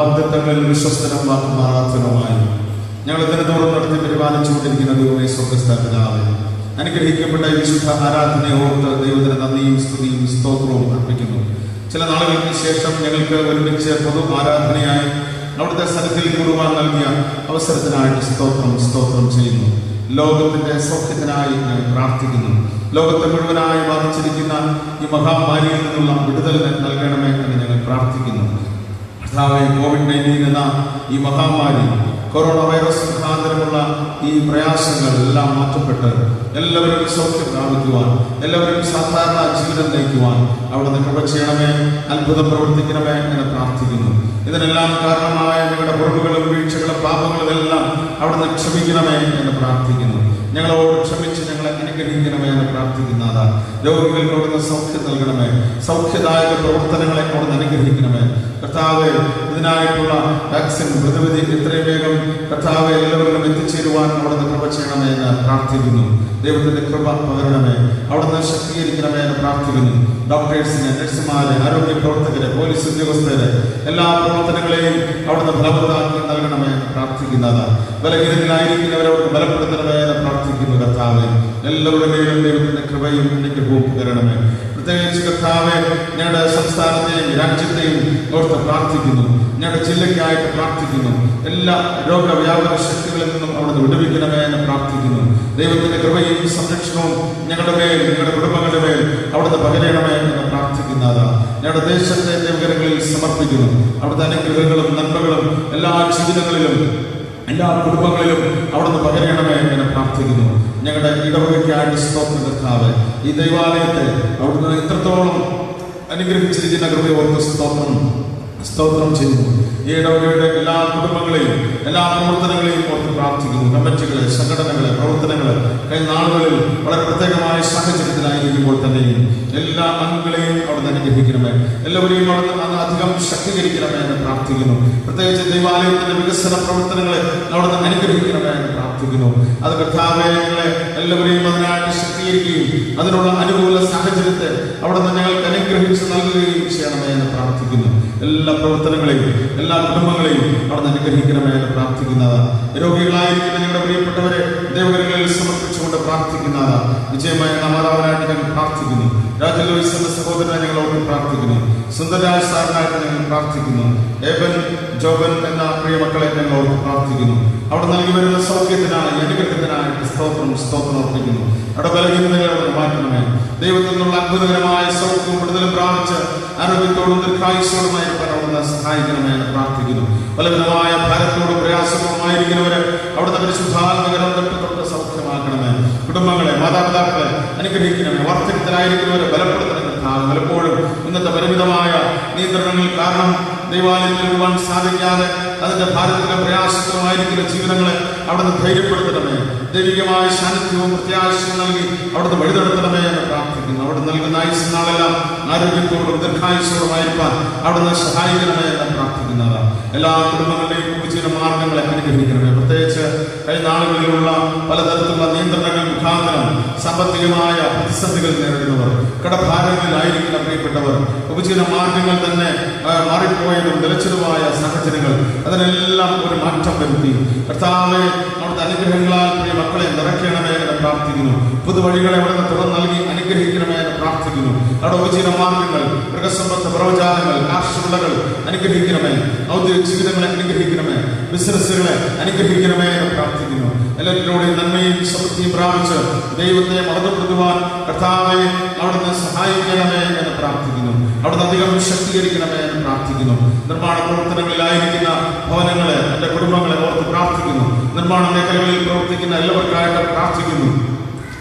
വാഗ്ദത്തങ്ങളിൽ വിശ്വസ്തനും വാക്കുമാറാത്തനുമായി ഞങ്ങൾ ദിനത്തോറും നടത്തി പരിപാലിച്ചുകൊണ്ടിരിക്കുന്ന ദൈവമേ സ്വർഗ്ഗസ്ഥ പിതാവേ, അനുഗ്രഹിക്കപ്പെട്ട ഈ വിശുദ്ധ ആരാധനയെ ഓർത്ത് ദൈവത്തിന് നന്ദിയും സ്തുതിയും സ്തോത്രവും അർപ്പിക്കുന്നു. ചില നാളുകൾക്ക് ശേഷം ഞങ്ങൾക്ക് ഒരുമിച്ച് പൊതു ആരാധനയായി അവിടുത്തെ സ്ഥലത്തിൽ കൂടുവാൻ നൽകിയ അവസരത്തിനായിട്ട് സ്തോത്രം ചെയ്യുന്നു. ലോകത്തിന്റെ സൗഖ്യത്തിനായി ഞങ്ങൾ പ്രാർത്ഥിക്കുന്നു. ലോകത്തെ മുഴുവനായി ബാധിച്ചിരിക്കുന്ന ഈ മഹാമാരിയിൽ നിന്നുള്ള വിടുതൽ നൽകണമേ എന്ന് ഞങ്ങൾ പ്രാർത്ഥിക്കുന്നു. കോവിഡ്-19 എന്ന ഈ മഹാമാരി, കൊറോണ വൈറസ് മുഖാന്തരമുള്ള ഈ പ്രയാസങ്ങൾ എല്ലാം മാറ്റപ്പെട്ട് എല്ലാവരും സൗഖ്യം പ്രാപിക്കുവാൻ, എല്ലാവരും സാധാരണ ജീവിതം നയിക്കുവാൻ അവിടുന്ന് കൃപ ചെയ്യണമേ, അത്ഭുതം പ്രവർത്തിക്കണമേ എന്ന് പ്രാർത്ഥിക്കുന്നു. ഇതിനെല്ലാം കാരണമായ ഞങ്ങളുടെ കുറവുകളും വീഴ്ചകളും പാപങ്ങളും എല്ലാം അവിടുന്ന് ക്ഷമിക്കണമേ എന്ന് പ്രാർത്ഥിക്കുന്നു. ഞങ്ങളോട് ക്ഷമിച്ച് ഞങ്ങളെ അനുഗ്രഹിക്കണമേ എന്ന് പ്രാർത്ഥിക്കുന്നതാ. രോഗികൾക്ക് അവിടുന്ന് സൗഖ്യം നൽകണമേ, സൗഖ്യദായക പ്രവർത്തനങ്ങളെ അവിടുന്ന് അനുഗ്രഹിക്കണമേ. കർത്താവെ, ഇതിനായിട്ടുള്ള വാക്സിൻ പ്രതിവിധി എത്രയും വേഗം കർത്താവെ എല്ലാവരിലും എത്തിച്ചേരുവാൻ അവിടുന്ന് കൃപ ചെയ്യണമേ എന്ന് പ്രാർത്ഥിക്കുന്നു. ദൈവത്തിന്റെ കൃപ പകരണമേ, അവിടുന്ന് ശക്തീകരിക്കണമേ എന്ന് പ്രാർത്ഥിക്കുന്നു. ഡോക്ടേഴ്സിനെ, നഴ്സുമാരെ, ആരോഗ്യ പ്രവർത്തകരെ, പോലീസ് ഉദ്യോഗസ്ഥരെ, എല്ലാ പ്രവർത്തനങ്ങളെയും അവിടുന്ന് ഫലവത്താക്കി നൽകണമേ എന്ന് പ്രാർത്ഥിക്കുന്നതാ. ബലഹീനത്തിലായിരിക്കുന്നവരെ അവിടുന്ന് ബലപ്പെടുത്തണമേ എന്ന് പ്രാർത്ഥിക്കുന്നു. കർത്താവെ, എല്ലാവരുടെയും ദൈവത്തിന്റെ കൃപയും അനുഗ്രഹവും പകരണമേ. പ്രത്യേകിച്ച് കർത്താവെ, ഞങ്ങളുടെ സംസ്ഥാനത്തെയും രാജ്യത്തെയും ഓർത്ത് പ്രാർത്ഥിക്കുന്നു. ഞങ്ങളുടെ ജില്ലയ്ക്കായിട്ട് പ്രാർത്ഥിക്കുന്നു. എല്ലാ രോഗവ്യാപന ശക്തികളിൽ നിന്നും അവിടുന്ന് വിടുവിക്കണമേ എന്ന് പ്രാർത്ഥിക്കുന്നു. ദൈവത്തിന്റെ കൃപയും സംരക്ഷണവും ഞങ്ങളുടെ മേൽ, ഞങ്ങളുടെ കുടുംബങ്ങളുടെ മേൽ അവിടുന്ന് പകരണമേ എന്ന് പ്രാർത്ഥിക്കുന്നതാ. ഞങ്ങളുടെ ദേശത്തെ ദൈവകരങ്ങളിൽ സമർപ്പിക്കുന്നു. അവിടുത്തെ അനുഗ്രഹങ്ങളും നന്മകളും എല്ലാ ജീവിതങ്ങളിലും, എല്ലാ കുടുംബങ്ങളിലും അവിടുന്ന് പകരണമേ എന്ന് പ്രാർത്ഥിക്കുന്നു. ഞങ്ങളുടെ ഇടവകയ്ക്കായിട്ട് സ്തോത്രം കർത്താവേ. ഈ ദൈവാലയത്തെ അവിടുന്ന് ഇത്രത്തോളം അനുഗ്രഹിച്ചിരിക്കുന്ന കൃപയോർക്ക് സ്തോത്രം ചെയ്യുന്നു. ഈ ഇടവകയുടെ എല്ലാ കുടുംബങ്ങളെയും, എല്ലാ പ്രവർത്തനങ്ങളെയും ഓർത്ത് പ്രാർത്ഥിക്കുന്നു. കമ്മിറ്റികളെ, സംഘടനകളെ, പ്രവർത്തനങ്ങളെ നാളുകളിൽ വളരെ പ്രത്യേകമായ സാഹചര്യത്തിലായിരിക്കുമ്പോൾ തന്നെയും എല്ലാ അംഗങ്ങളെയും അവിടുന്ന് അനുഗ്രഹിക്കണമേ, എല്ലാവരെയും അവിടുന്ന് അധികം ശക്തീകരിക്കണമേ എന്ന് പ്രാർത്ഥിക്കുന്നു. പ്രത്യേകിച്ച് ദൈവാലയത്തിന്റെ വികസന പ്രവർത്തനങ്ങളെ അവിടുന്ന് അനുഗ്രഹിക്കണമേ എന്ന് പ്രാർത്ഥിക്കുന്നു. അത് കർത്താവേ, ഞങ്ങളെ എല്ലാവരെയും അതിനായിട്ട് ശക്തീകരിക്കുകയും അതിനുള്ള അനുകൂല സാഹചര്യത്തെ അവിടുന്ന് ഞങ്ങൾക്ക് അനുഗ്രഹിച്ച് നൽകുകയും ചെയ്യണമേ എന്ന് പ്രാർത്ഥിക്കുന്നു. എല്ലാ പ്രവർത്തനങ്ങളെയും, എല്ലാ കുടുംബങ്ങളെയും അവിടുന്ന് അനുഗ്രഹിക്കണമേ എന്ന് പ്രാർത്ഥിക്കുന്നതാണ്. രോഗികളായിരിക്കുന്ന ഞങ്ങളുടെ പ്രിയപ്പെട്ടവരെ ദൈവകരങ്ങളിൽ സമർപ്പിച്ചുകൊണ്ട് പ്രാർത്ഥിക്കുന്നതാണ്. വിജയമായ മാതാവിനായിട്ട് ഞങ്ങൾ പ്രാർത്ഥിക്കുന്നു. രാജലോയിസ് എന്ന സഹോദരനെ ഞങ്ങളോട് പ്രാർത്ഥിക്കുന്നു. സുന്ദരരാജ് സാറിനായിട്ട് ഞങ്ങൾ പ്രാർത്ഥിക്കുന്നു. ഏബൻ, ജോബൻ എന്ന പ്രിയ മക്കളെ ഞങ്ങളോട് പ്രാർത്ഥിക്കുന്നു. അവിടെ നൽകി വരുന്ന സൗഖ്യത്തിനായി, അനുഗ്രഹത്തിനായിട്ട് സ്തോത്രം അർപ്പിക്കുന്നു. അവിടെ ബലഹീനതകളെ മാറ്റണമേ. ദൈവത്തിൽ നിന്നുള്ള അത്ഭുതകരമായ സൗഖ്യവും വിടുതലും പ്രാപിച്ച് ആരോഗ്യത്തോടും ദീർഘായുസ്സോടുമായിരിക്കാൻ അവിടുന്ന് സഹായിക്കണമേ എന്ന് പ്രാർത്ഥിക്കുന്നു. പലവിധമായ ഭാരത്തോടും പ്രയാസങ്ങളുമായിരിക്കുന്നവരെ അവിടുന്ന് പരിശുദ്ധാത്മകരം തൊട്ട് സൗഖ്യമാക്കണമേ. കുടുംബങ്ങളെ, മാതാപിതാക്കളെ അനുഗ്രഹിക്കണമേ. വാർദ്ധക്യത്തിലായിരിക്കുന്നവരെ ബലപ്പെടുത്തണം. പലപ്പോഴും ഇന്നത്തെ പരിമിതമായ നിയന്ത്രണങ്ങൾ കാരണം ദൈവാലയത്തിൽ വരുവാൻ സാധിക്കാതെ അതിന്റെ ഭാരത്തിലും പ്രയാസത്തിലുമായിരിക്കുന്ന ജീവിതങ്ങളെ അവിടുന്ന് ധൈര്യപ്പെടുത്തണമേ. ദൈവികമായ സാന്നിധ്യവും പ്രത്യാശയും നൽകി അവിടുന്ന് വഴിതെടുത്തണമേ എന്ന് പ്രാർത്ഥിക്കുന്നു. അവിടെ നൽകുന്ന ആയുസ് നാളെല്ലാം ആരോഗ്യത്തോടും ദീർഘായുസ്സോടുമായിരിക്കാൻ അവിടുന്ന് സഹായിക്കണമേ എന്ന് പ്രാർത്ഥിക്കുന്നതാണ്. എല്ലാ കുടുംബങ്ങളുടെയും ഉപജീവന മാർഗങ്ങളെ അനുഗ്രഹിക്കണമേ. പ്രത്യേകിച്ച് കഴിഞ്ഞ നാളുകളിലുള്ള പലതരത്തിലുള്ള നിയന്ത്രണങ്ങൾ മുഖാന്തരം സാമ്പത്തികമായ പ്രതിസന്ധികൾ നേരിടുന്നവർ, കടഭാരങ്ങളിലായിരിക്കുന്ന പ്രിയപ്പെട്ടവർ, ഉപജീവന മാർഗങ്ങൾ തന്നെ മാറിപ്പോയതും നിലച്ചതുമായ സാഹചര്യങ്ങൾ, അതിനെല്ലാം ഒരു മാറ്റം വരുത്തി കർത്താവേ അവിടുത്തെ അനുഗ്രഹങ്ങളാൽ പ്രിയ മക്കളെ നിറയ്ക്കണമേ എന്ന് പ്രാർത്ഥിക്കുന്നു. പുതുവഴികളെ അവിടുന്ന് തുറന്നു നൽകി അനുഗ്രഹിക്കണമേ എന്ന് പ്രാർത്ഥിക്കുന്നു. അവിടെ ഉപജീവന മാർഗങ്ങൾ, മൃഗസമ്പത്ത്, പ്രവചാരങ്ങൾ, കാർഷികവിളകൾ അനുഗ്രഹിക്കണമേ. ഔദ്യോഗിക ജീവിതങ്ങളെ അനുഗ്രഹിക്കണമേ. ബിസിനസ്സുകളെ അനുഗ്രഹിക്കണമേ എന്ന് പ്രാർത്ഥിക്കുന്നു. എല്ലാവരിലൂടെയും നന്മയും സമൃദ്ധിയും പ്രാപിച്ച് ദൈവത്തെ മഹത്വപ്പെടുത്തുവാൻ കർത്താവെ അവിടുന്ന് സഹായിക്കണമേ എന്ന് പ്രാർത്ഥിക്കുന്നു. അവിടുന്ന് അധികം ശക്തീകരിക്കണമേ എന്ന് പ്രാർത്ഥിക്കുന്നു. നിർമ്മാണ പ്രവർത്തനങ്ങളിലായിരിക്കുന്ന ഭവനങ്ങളെ, എന്റെ കുടുംബങ്ങളെ ഓർത്ത് പ്രാർത്ഥിക്കുന്നു. നിർമ്മാണ മേഖലകളിൽ പ്രവർത്തിക്കുന്ന എല്ലാവർക്കായിട്ട് പ്രാർത്ഥിക്കുന്നു.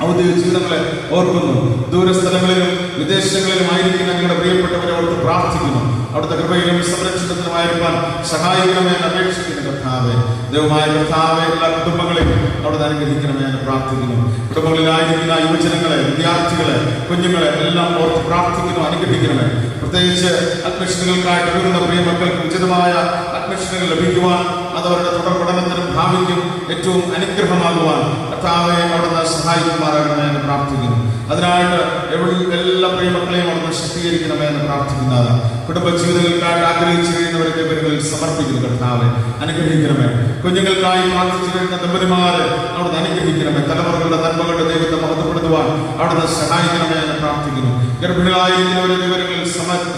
ഔദ്യോഗിക ജീവിതങ്ങളെ ഓർക്കുന്നു. ദൂരസ്ഥലങ്ങളിലും വിദേശങ്ങളിലുമായിരിക്കുന്ന നിങ്ങളുടെ പ്രിയപ്പെട്ടവരെ ഓർത്ത് പ്രാർത്ഥിക്കുന്നു. അവിടുത്തെ കൃപയിലും സംരക്ഷണത്തിനുമായിരിക്കാൻ സഹായിക്കണമേ എന്ന് അപേക്ഷിക്കുന്ന കർത്താവേ, ദൈവമായ കർത്താവേ, എല്ലാ കുടുംബങ്ങളെയും അവിടുന്ന് അനുഗ്രഹിക്കണമേ എന്ന് പ്രാർത്ഥിക്കുന്നു. കുടുംബങ്ങളിലായിരിക്കുന്ന യുവജനങ്ങളെ, വിദ്യാർത്ഥികളെ, കുഞ്ഞുങ്ങളെ എല്ലാം ഓർത്ത് പ്രാർത്ഥിക്കുന്നു. അനുഗ്രഹിക്കണമേ. പ്രത്യേകിച്ച് അഡ്മിഷനുകൾക്കായിട്ട് ഒരുങ്ങുന്ന പ്രിയ മക്കൾക്ക് ഉചിതമായ അഡ്മിഷനുകൾ ലഭിക്കുവാൻ, അത് അവരുടെ തുടർ പഠനത്തിനും ഭാവിക്കും ഏറ്റവും അനുഗ്രഹമാകുവാൻ കർത്താവെ അവിടുന്ന് സഹായിക്കുമാറാകണമേ എന്ന് പ്രാർത്ഥിക്കുന്നു. അതിനായിട്ട് എല്ലാ പ്രിയമക്കളെയും അവിടുന്ന് ശക്തീകരിക്കണമേ എന്ന് പ്രാർത്ഥിക്കുന്നതാണ്. കുടുംബജീവിതങ്ങൾക്കായിട്ട് ആഗ്രഹിച്ചു കഴിയുന്നവരുടെ പേരുകളിൽ സമർപ്പിക്കുന്നു. കർത്താവെ അനുഗ്രഹിക്കണമേ. കുഞ്ഞുങ്ങൾക്കായി പ്രാർത്ഥിച്ചു കഴിയുന്ന ദമ്പതിമാരെ അവിടുന്ന് അനുഗ്രഹിക്കണമേ. തലമുറകളുടെ നന്മകളുടെ ദൈവത്തെ മഹത്വപ്പെടുത്തുവാൻ അവിടുന്ന് സഹായിക്കണമേ എന്ന് പ്രാർത്ഥിക്കുന്നു. ഗർഭിണികളായിരിക്കുന്നവരുടെ വിവരങ്ങളിൽ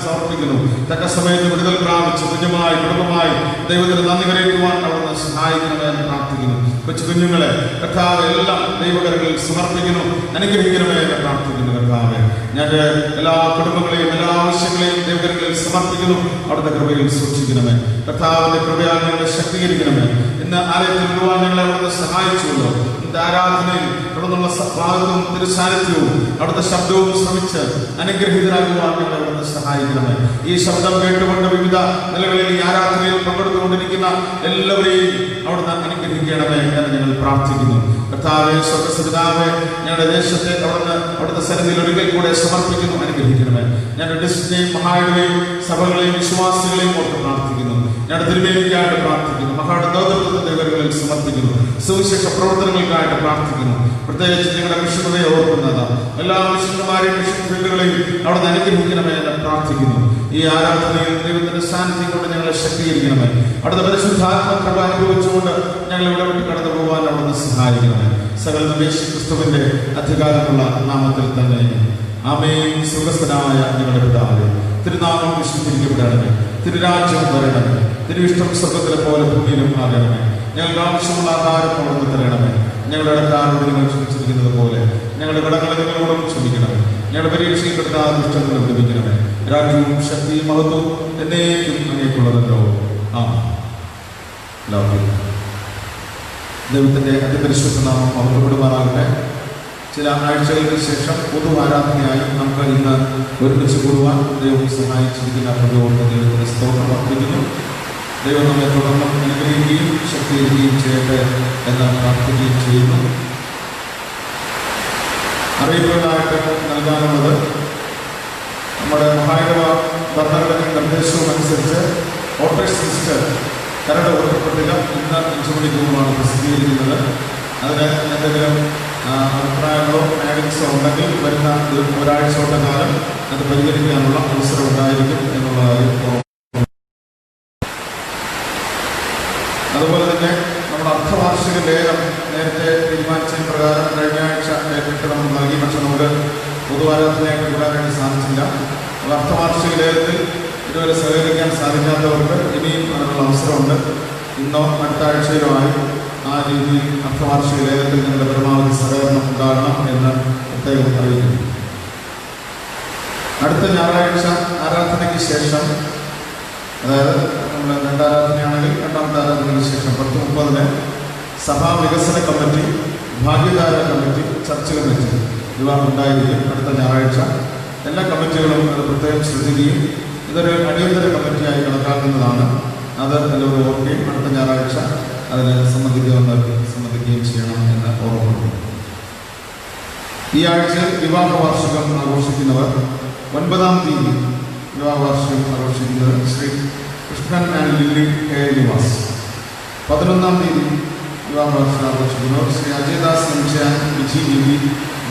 സമർപ്പിക്കുന്നു. തക്ക സമയത്ത് വിടുതൽ പ്രാപിച്ച് കുഞ്ഞുമായി കുടുംബമായി ദൈവത്തിന് നന്ദി കരയറ്റുവാൻ അവിടുന്ന് സഹായിക്കണമേ എന്ന് പ്രാർത്ഥിക്കുന്നു. കൊച്ചു കുഞ്ഞുങ്ങളെ കർത്താവ് എല്ലാം ദൈവകരങ്ങളിൽ സമർപ്പിക്കുന്നു. അനുഗ്രഹിക്കണമേ എന്ന് പ്രാർത്ഥിക്കുന്നു. കർത്താവെ ഞാൻ എല്ലാ കുടുംബങ്ങളെയും എല്ലാ ആവശ്യങ്ങളെയും ദൈവകരങ്ങളിൽ സമർപ്പിക്കുന്നു. അവിടുത്തെ കൃപയിൽ സൂക്ഷിക്കണമേ. കർത്താവിന്റെ കൃപയാൽ ഞങ്ങളെ ശക്തീകരിക്കണമേ. ഇന്ന് ആലയത്തിൽ വരുവാൻ ഞങ്ങളെ അവിടുന്ന് സഹായിച്ചുവല്ലോ. ഇന്ന് ആരാധനയിൽ തുടർന്നുള്ള ഭാഗത്തും തിരുസാന്നിധ്യവും അവിടുത്തെ ശബ്ദവും ശ്രമിച്ച് അനുഗ്രഹീതരാകുവാൻ ഞങ്ങളെ അവിടുന്ന് സഹായിക്കണമേ. ഈ ശബ്ദം കേട്ടുകൊണ്ട് വിവിധ നിലകളിൽ ഈ ആരാധനയിൽ പങ്കെടുത്തുകൊണ്ടിരിക്കുന്ന എല്ലാവരെയും അവിടുന്ന് അനുഗ്രഹിക്കണമേ എന്ന് ഞങ്ങൾ പ്രാർത്ഥിക്കുന്നു. കർത്താവേ സ്വർഗ്ഗപിതാവേ ഞങ്ങളുടെ ദേശത്തെ അവിടുത്തെ സന്നിധിയിൽ ഒരിക്കൽ കൂടെ സമർപ്പിക്കുന്നു. അനുഗ്രഹിക്കണമേ. ഞങ്ങളുടെ ഡിസ്ട്രിക്റ്റിനെയും മഹായുടെയും സഭകളെയും വിശ്വാസികളെയും ഓർത്ത് പ്രാർത്ഥിക്കുന്നു. ഞങ്ങളുടെ തിരുമേനിക്കായിട്ട് പ്രാർത്ഥിക്കുന്നു. മഹായുടെ നേതൃത്വത്തിന്റെ ദൈവങ്ങളിൽ സമർപ്പിക്കുന്നു. സുവിശേഷ പ്രവർത്തനങ്ങൾക്കായിട്ട് പ്രാർത്ഥിക്കുന്നു. പ്രത്യേകിച്ച് ഞങ്ങളുടെ മിഷണറിയെ ഓർക്കുന്നത് എല്ലാ മിഷണന്മാരെയും മിഷൻ ഫീൽഡുകളെയും അവിടുന്ന് അനുഗ്രഹിക്കണമേ എന്ന് പ്രാർത്ഥിക്കുന്നു. ഈ ആരാധനയിൽ ദൈവത്തിന്റെ സാന്നിധ്യം കൊണ്ട് ഞങ്ങളെ ശക്തീകരിക്കണമേ. അവിടുത്തെ പരിശുദ്ധാത്മകൃപ അനുഭവിച്ചുകൊണ്ട് ഞങ്ങൾ ഇവിടെ വിട്ട് കടന്നു പോകാൻ അവിടുന്ന് സഹായിക്കണമേ. സകല യേശു ക്രിസ്തുവിന്റെ അധികാരമുള്ള നാമത്തിൽ തന്നെ ആമേൻ. സ്വർഗ്ഗസ്ഥനായ ഞങ്ങളുടെ പിതാവേ, തിരുനാമം വിശുദ്ധീകരിക്കപ്പെടണമേ. തിരുരാജ്യം വരണമേ. തിരുവിഷ്ടം സ്വർഗ്ഗത്തിലെ പോലെ ഭൂമിയിലും ആകണമേ. ഞങ്ങൾക്ക് ആവശ്യമുള്ള ആഹാരം അവിടുന്ന് തരണമേ. ഞങ്ങളുടെ ഇടക്കാരോട് നിങ്ങൾ ക്ഷമിച്ചിരിക്കുന്നത് പോലെ ഞങ്ങളുടെ കടങ്ങളെ നിങ്ങളോടും ക്ഷമിക്കണമേ. ഞങ്ങളുടെ പരീക്ഷയിൽ പെട്ടാൽ ദുഷ്ടങ്ങളെ വിടുവിക്കണമേ. രാജ്യവും ശക്തിയും മഹത്വവും എന്നേക്കും അങ്ങേക്കുള്ളതല്ലോ. ദൈവത്തിന്റെ അതിപരിശുദ്ധ നാമം മഹത്വപ്പെടുമാറാകട്ടെ. ചില ആഴ്ചകൾക്ക് ശേഷം പൊതു ആരാധനയായി നമുക്ക് ഇന്ന് ഒരുമിച്ച് കൂടുവാൻ ദൈവം സഹായിച്ചിരിക്കുന്ന പ്രയോഗത്തെ ദൈവത്തിന് സ്തോത്രം അർപ്പിക്കുന്നു. ദൈവം നമ്മെ തുടർന്ന് അനുഗ്രഹിക്കുകയും ശക്തീകരിക്കുകയും ചെയ്യട്ടെ എന്ന് പ്രാർത്ഥിക്കുകയും ചെയ്യുന്നു. അറിയിപ്പുകളായിട്ട് നൽകാനുള്ളത് നമ്മുടെ മഹായവ ഭരണഘടന നിർദ്ദേശവും അനുസരിച്ച് വോട്ടേഴ്സ് ലിസ്റ്റ് കരട് വോട്ടർപട്ടിക ഇന്ന് 5 മണിക്കൂറുമാണ് പ്രസിദ്ധീകരിക്കുന്നത്. അതിന് എന്തെങ്കിലും അഭിപ്രായങ്ങളോ ആഡിങ്സോ ഉണ്ടെങ്കിൽ വരുന്ന ഒരാഴ്ചയോടെ കാലം അത് പരിഹരിക്കാനുള്ള അവസരം ഉണ്ടായിരിക്കും എന്നുള്ള കാര്യം. അതുപോലെ തന്നെ നമ്മുടെ അർദ്ധവാർഷിക ലേഖനം നേരത്തെ തീരുമാനിച്ചതിന് പ്രകാരം കഴിഞ്ഞ ആഴ്ച ഡേറ്റ് നമ്മൾ നൽകി. പക്ഷെ നമുക്ക് പൊതുവാരാധനയായിട്ട് കൂടാനായിട്ട് സാധിച്ചില്ല. അപ്പോൾ അർദ്ധവാർഷിക ലേഖനത്തിൽ ഇതുവരെ സഹകരിക്കാൻ സാധിക്കാത്തവർക്ക് ഇനിയും അതിനുള്ള അവസരമുണ്ട്. ഇന്നോ അടുത്ത ആഴ്ചയിലോ ആയി ആ രീതിയിൽ അർദ്ധവാർഷിക ലേഖനത്തിൽ നിങ്ങളുടെ പരമാവധി സഹകരണം ഉണ്ടാകണം എന്ന് പ്രത്യേകം അറിയിക്കുന്നു. അടുത്ത ഞായറാഴ്ച ആരാധനയ്ക്ക് ശേഷം, അതായത് നമ്മൾ രണ്ടാരാധനയാണെങ്കിൽ രണ്ടാമത്തെ ആരാധനയ്ക്ക് ശേഷം 10:30 സഭാ വികസന കമ്മിറ്റി, ഭാഗ്യധാര കമ്മിറ്റി, ചർച്ച കമ്മിറ്റി ഇവ ഉണ്ടായിരിക്കും അടുത്ത ഞായറാഴ്ച. എല്ലാ കമ്മിറ്റികളും അത് പ്രത്യേകം ശ്രദ്ധിക്കുകയും ഇതൊരു അടിയന്തര കമ്മിറ്റിയായി കണക്കാക്കുന്നതാണ്. അത് എല്ലാവരും ഓർക്കുകയും അടുത്ത ഞായറാഴ്ച അതിന് സംബന്ധിക്കുകയും ചെയ്യണം എന്ന് ഓർമ്മപ്പെടുന്നു. ഈ ആഴ്ച വിവാഹ വാർഷികം ആഘോഷിക്കുന്നവർ 9-ാം തീയതി വിവാഹ വാർഷികം ആഘോഷിക്കുന്നത് Shri Krishnan and Lilly K Nivas. 11-ാം തീയതി വിവാഹ വാർഷികം ആഘോഷിക്കുന്നവർ ശ്രീ അജയദാസ് എംചാൻ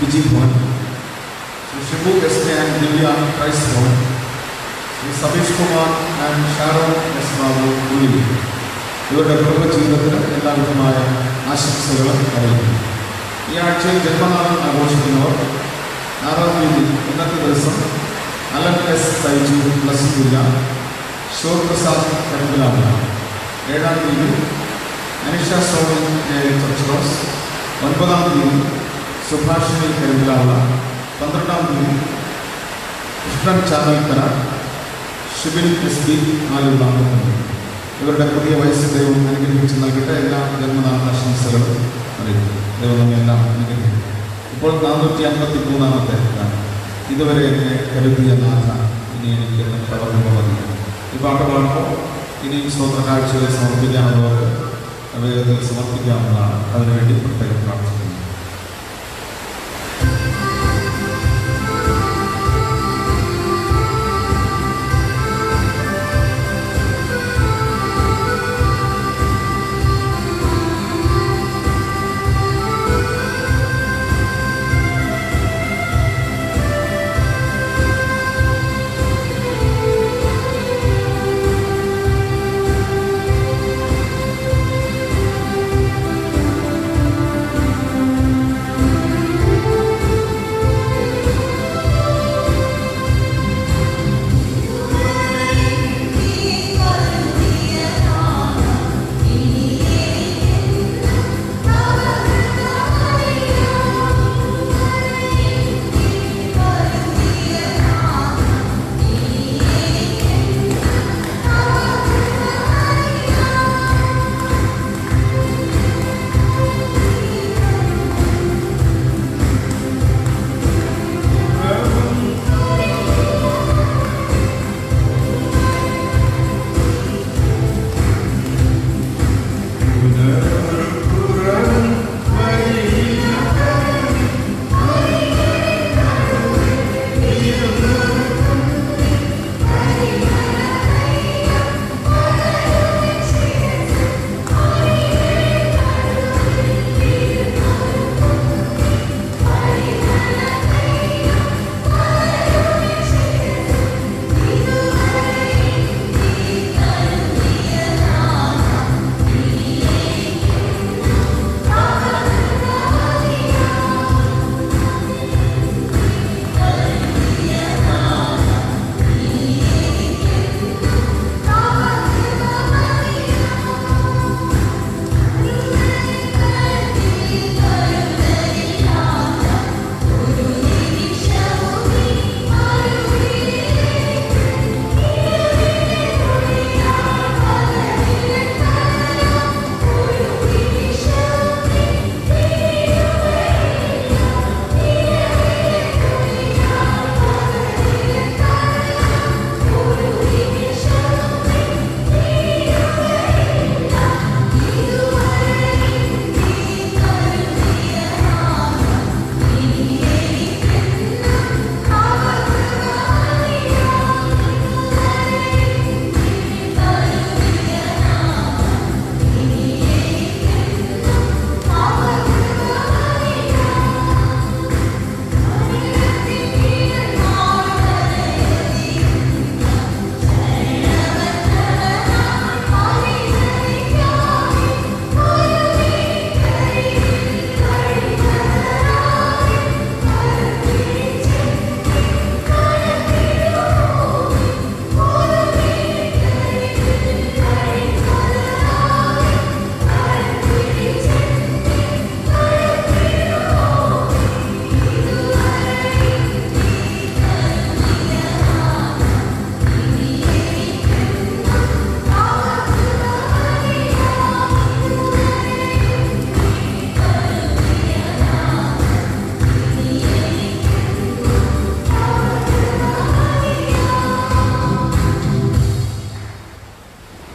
Biji Bhavan, Shri Shibu S K and Divya Christ Bhavan, Shri Satheesh Kumar and Sharon S Babu ഉള്ളി. ഇവരുടെ കുടുംബ ജീവിതത്തിന് എല്ലാവിധമായ ആശംസകളും അറിയിക്കുന്നു. ഈ ആഴ്ചയിൽ ജന്മനാൾ ആഘോഷിക്കുന്നവർ 6-ാം തീയതി ഇന്നത്തെ ദിവസം അലൻ എസ് സൈജു പ്ലസില്ല, ഷോർ പ്രസാദ് കരുവിലാമ. 7-ാം തീയതി അനിഷ സോണി ചർച്ചറോസ്. 9-ാം തീയതി സുഭാഷിണി കരുവിലാമ. 12-ാം തീയതി കൃഷ്ണൻ ചാനൽക്കര, ഷിബിൻ എസ് ബി ആലുള്ള. ഇവരുടെ പുതിയ വയസ്സ് ദൈവം അനുഗ്രഹിച്ച് നൽകട്ടെ. എല്ലാ ജന്മനാൾ ആശംസകളും അറിയിക്കും. ദൈവം നമ്മെ എല്ലാം അനുഗ്രഹിക്കും. ഇപ്പോൾ 453-ാമത്തെ ഇതുവരെ എന്നെ കരുതിയ നാഥ ഇനി എനിക്ക് പ്രവർത്തനം മതി. ഈ പാട്ട് പാടുമ്പോൾ ഇനിയും സ്തോത്ര കാഴ്ചകൾ സമർപ്പിക്കാനുള്ളവർക്ക് വേഗത്തിൽ സമർപ്പിക്കാവുന്നതാണ്. അതിനുവേണ്ടി പ്രത്യേകം പ്രാർത്ഥിക്കുന്നു.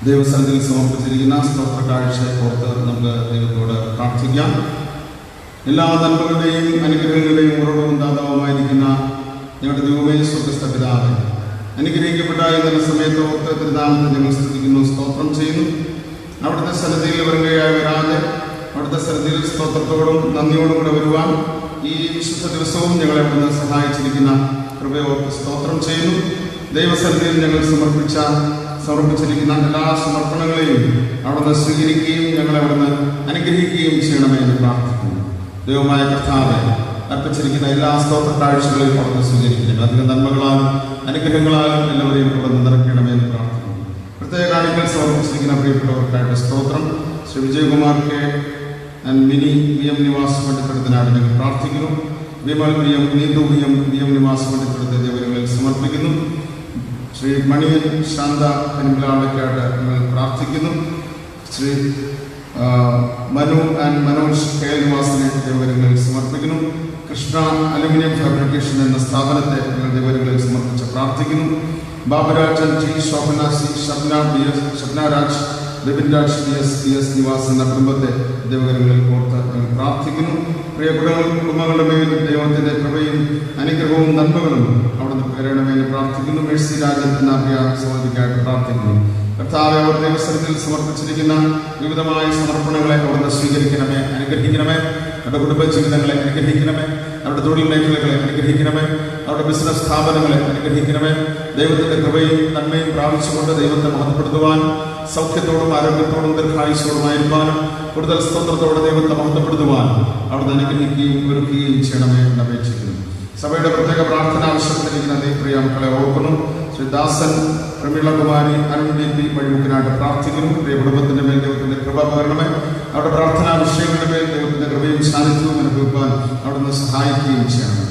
ദൈവസന്നിധിയിൽ സമർപ്പിച്ചിരിക്കുന്ന സ്തോത്ര കാഴ്ച ഓർത്ത് നമുക്ക് ദൈവത്തോട് പ്രാർത്ഥിക്കാം. എല്ലാ നന്മകളുടെയും അനുഗ്രഹങ്ങളുടെയും ഉറവും ദാതാവുമായിരിക്കുന്ന ഞങ്ങളുടെ ദൈവമേ സ്വർഗ്ഗസ്ഥ പിതാവേ, അനുഗ്രഹിക്കപ്പെട്ട ഇന്നലെ സമയത്ത് ഓർത്ത് തിരുനാമത്തെ ഞങ്ങൾ സ്തുതിക്കുന്നു, സ്തോത്രം ചെയ്യുന്നു. അവിടുത്തെ സന്നിധിയിൽ വരുകയായി വരാതെ അവിടുത്തെ സന്നിധിയിൽ സ്തോത്രത്തോടും നന്ദിയോടും കൂടെ വരുവാൻ ഈ വിശുദ്ധ ദിവസവും ഞങ്ങളെ അവിടുന്ന് സഹായിച്ചിരിക്കുന്ന കൃപയോർത്ത് സ്തോത്രം ചെയ്യുന്നു. ദൈവസന്നിധിയിൽ ഞങ്ങൾ സമർപ്പിച്ചിരിക്കുന്ന എല്ലാ സമർപ്പണങ്ങളെയും അവിടുന്ന് സ്വീകരിക്കുകയും ഞങ്ങളെ അവിടുന്ന് അനുഗ്രഹിക്കുകയും ചെയ്യണമേ എന്ന് പ്രാർത്ഥിക്കുന്നു. ദൈവമായ കർത്താവേ, അർപ്പിച്ചിരിക്കുന്ന എല്ലാ സ്തോത്ര കാഴ്ചകളെയും അവിടുന്ന് സ്വീകരിക്കണം. അധികം നന്മകളാലും അനുഗ്രഹങ്ങളാലും എല്ലാവരെയും അവിടുന്ന് നിറയ്ക്കണമേ എന്ന് പ്രാർത്ഥിക്കുന്നു. പ്രത്യേക കാണികൾ സമർപ്പിച്ചിരിക്കുന്ന പ്രിയപ്പെട്ടവർക്കായിട്ട് സ്തോത്രം. Shri Vijayakumar K and Mini VM Nivas പണ്ഡിതത്തിനാണ് ഞങ്ങൾ പ്രാർത്ഥിക്കുന്നു. വിമൽ VM, നീതു VM നിവാസ് പണ്ഡിതത്തെ ദൈവങ്ങളിൽ സമർപ്പിക്കുന്നു. ശ്രീ മണിയൻ ശാന്ത പെരുമ്പിലാളയ്ക്കായിട്ട് ഞങ്ങൾ പ്രാർത്ഥിക്കുന്നു. ശ്രീ മനു ആൻഡ് മനോജ് കെ നിവാസിനെ ദൈവങ്ങളിൽ സമർപ്പിക്കുന്നു. കൃഷ്ണ അലുമിനിയം ഫാബ്രിക്കേഷൻ എന്ന സ്ഥാപനത്തെ ഞങ്ങൾ ദൈവങ്ങളിൽ സമർപ്പിച്ച് പ്രാർത്ഥിക്കുന്നു. Baburajan T, Shobhana C, Shabna Raj, Bipin Raj PS Niwas എന്ന കുടുംബത്തെ ദൈവങ്ങളിൽ ഓർത്ത് ഞങ്ങൾ പ്രാർത്ഥിക്കുന്നു. പ്രിയ കുടുംബങ്ങളുടെ മേൽ ദൈവത്തിൻ്റെ കൃപയും അനുഗ്രഹവും നന്മകളും അവിടുന്ന് പേരണമേൽ പ്രാർത്ഥിക്കുന്നു. മേഴ്സി രാജൻ എന്ന പ്രിയ സഹോദരിക്കായിട്ട് പ്രാർത്ഥിക്കുന്നു. കർത്താവെ, അവർ ദൈവസന്നിധിയിൽ സമർപ്പിച്ചിരിക്കുന്ന വിവിധമായ സമർപ്പണങ്ങളെ അവിടുന്ന് സ്വീകരിക്കണമേ, അനുഗ്രഹിക്കണമേ. അവരുടെ കുടുംബജീവിതങ്ങളെ അനുഗ്രഹിക്കണമേ, അവരുടെ തൊഴിൽ മേഖലകളെ അനുഗ്രഹിക്കണമേ, അവരുടെ ബിസിനസ് സ്ഥാപനങ്ങളെ അനുഗ്രഹിക്കണമേ. ദൈവത്തിൻ്റെ കൃപയും നന്മയും പ്രാപിച്ചുകൊണ്ട് ദൈവത്തെ മഹത്വപ്പെടുത്തുവാൻ, സൗഖ്യത്തോടും ആരോഗ്യത്തോടും ദീർഘായുസ്സോടുമായിരിക്കാനും കൂടുതൽ സ്തോത്രത്തോടെ ദൈവത്തെ മഹത്വപ്പെടുത്തുവാൻ അവിടുന്ന് അനുഗ്രഹിക്കുകയും ഒരുക്കുകയും ചെയ്യണമേ എന്ന് അപേക്ഷിക്കുന്നു. സഭയുടെ പ്രത്യേക പ്രാർത്ഥന ആവശ്യപ്പെട്ടിരിക്കുന്ന പ്രിയ മക്കളെ ഓർക്കുന്നു. ശ്രീ ദാസൻ, പ്രമീളകുമാരി, അരുൺ DP വഴിമുക്കിനായിട്ട് പ്രാർത്ഥിക്കുന്നു. പ്രിയ കുടുംബത്തിൻ്റെ മേൽ ദൈവത്തിൻ്റെ കൃപ പകരണമേ. അവരുടെ പ്രാർത്ഥനാ വിഷയങ്ങളുടെ മേൽ ദൈവത്തിൻ്റെ കൃപയും സാന്നിധ്യവും അനുഭവിക്കാൻ അവിടുന്ന് സഹായിക്കുകയും ചെയ്യണം.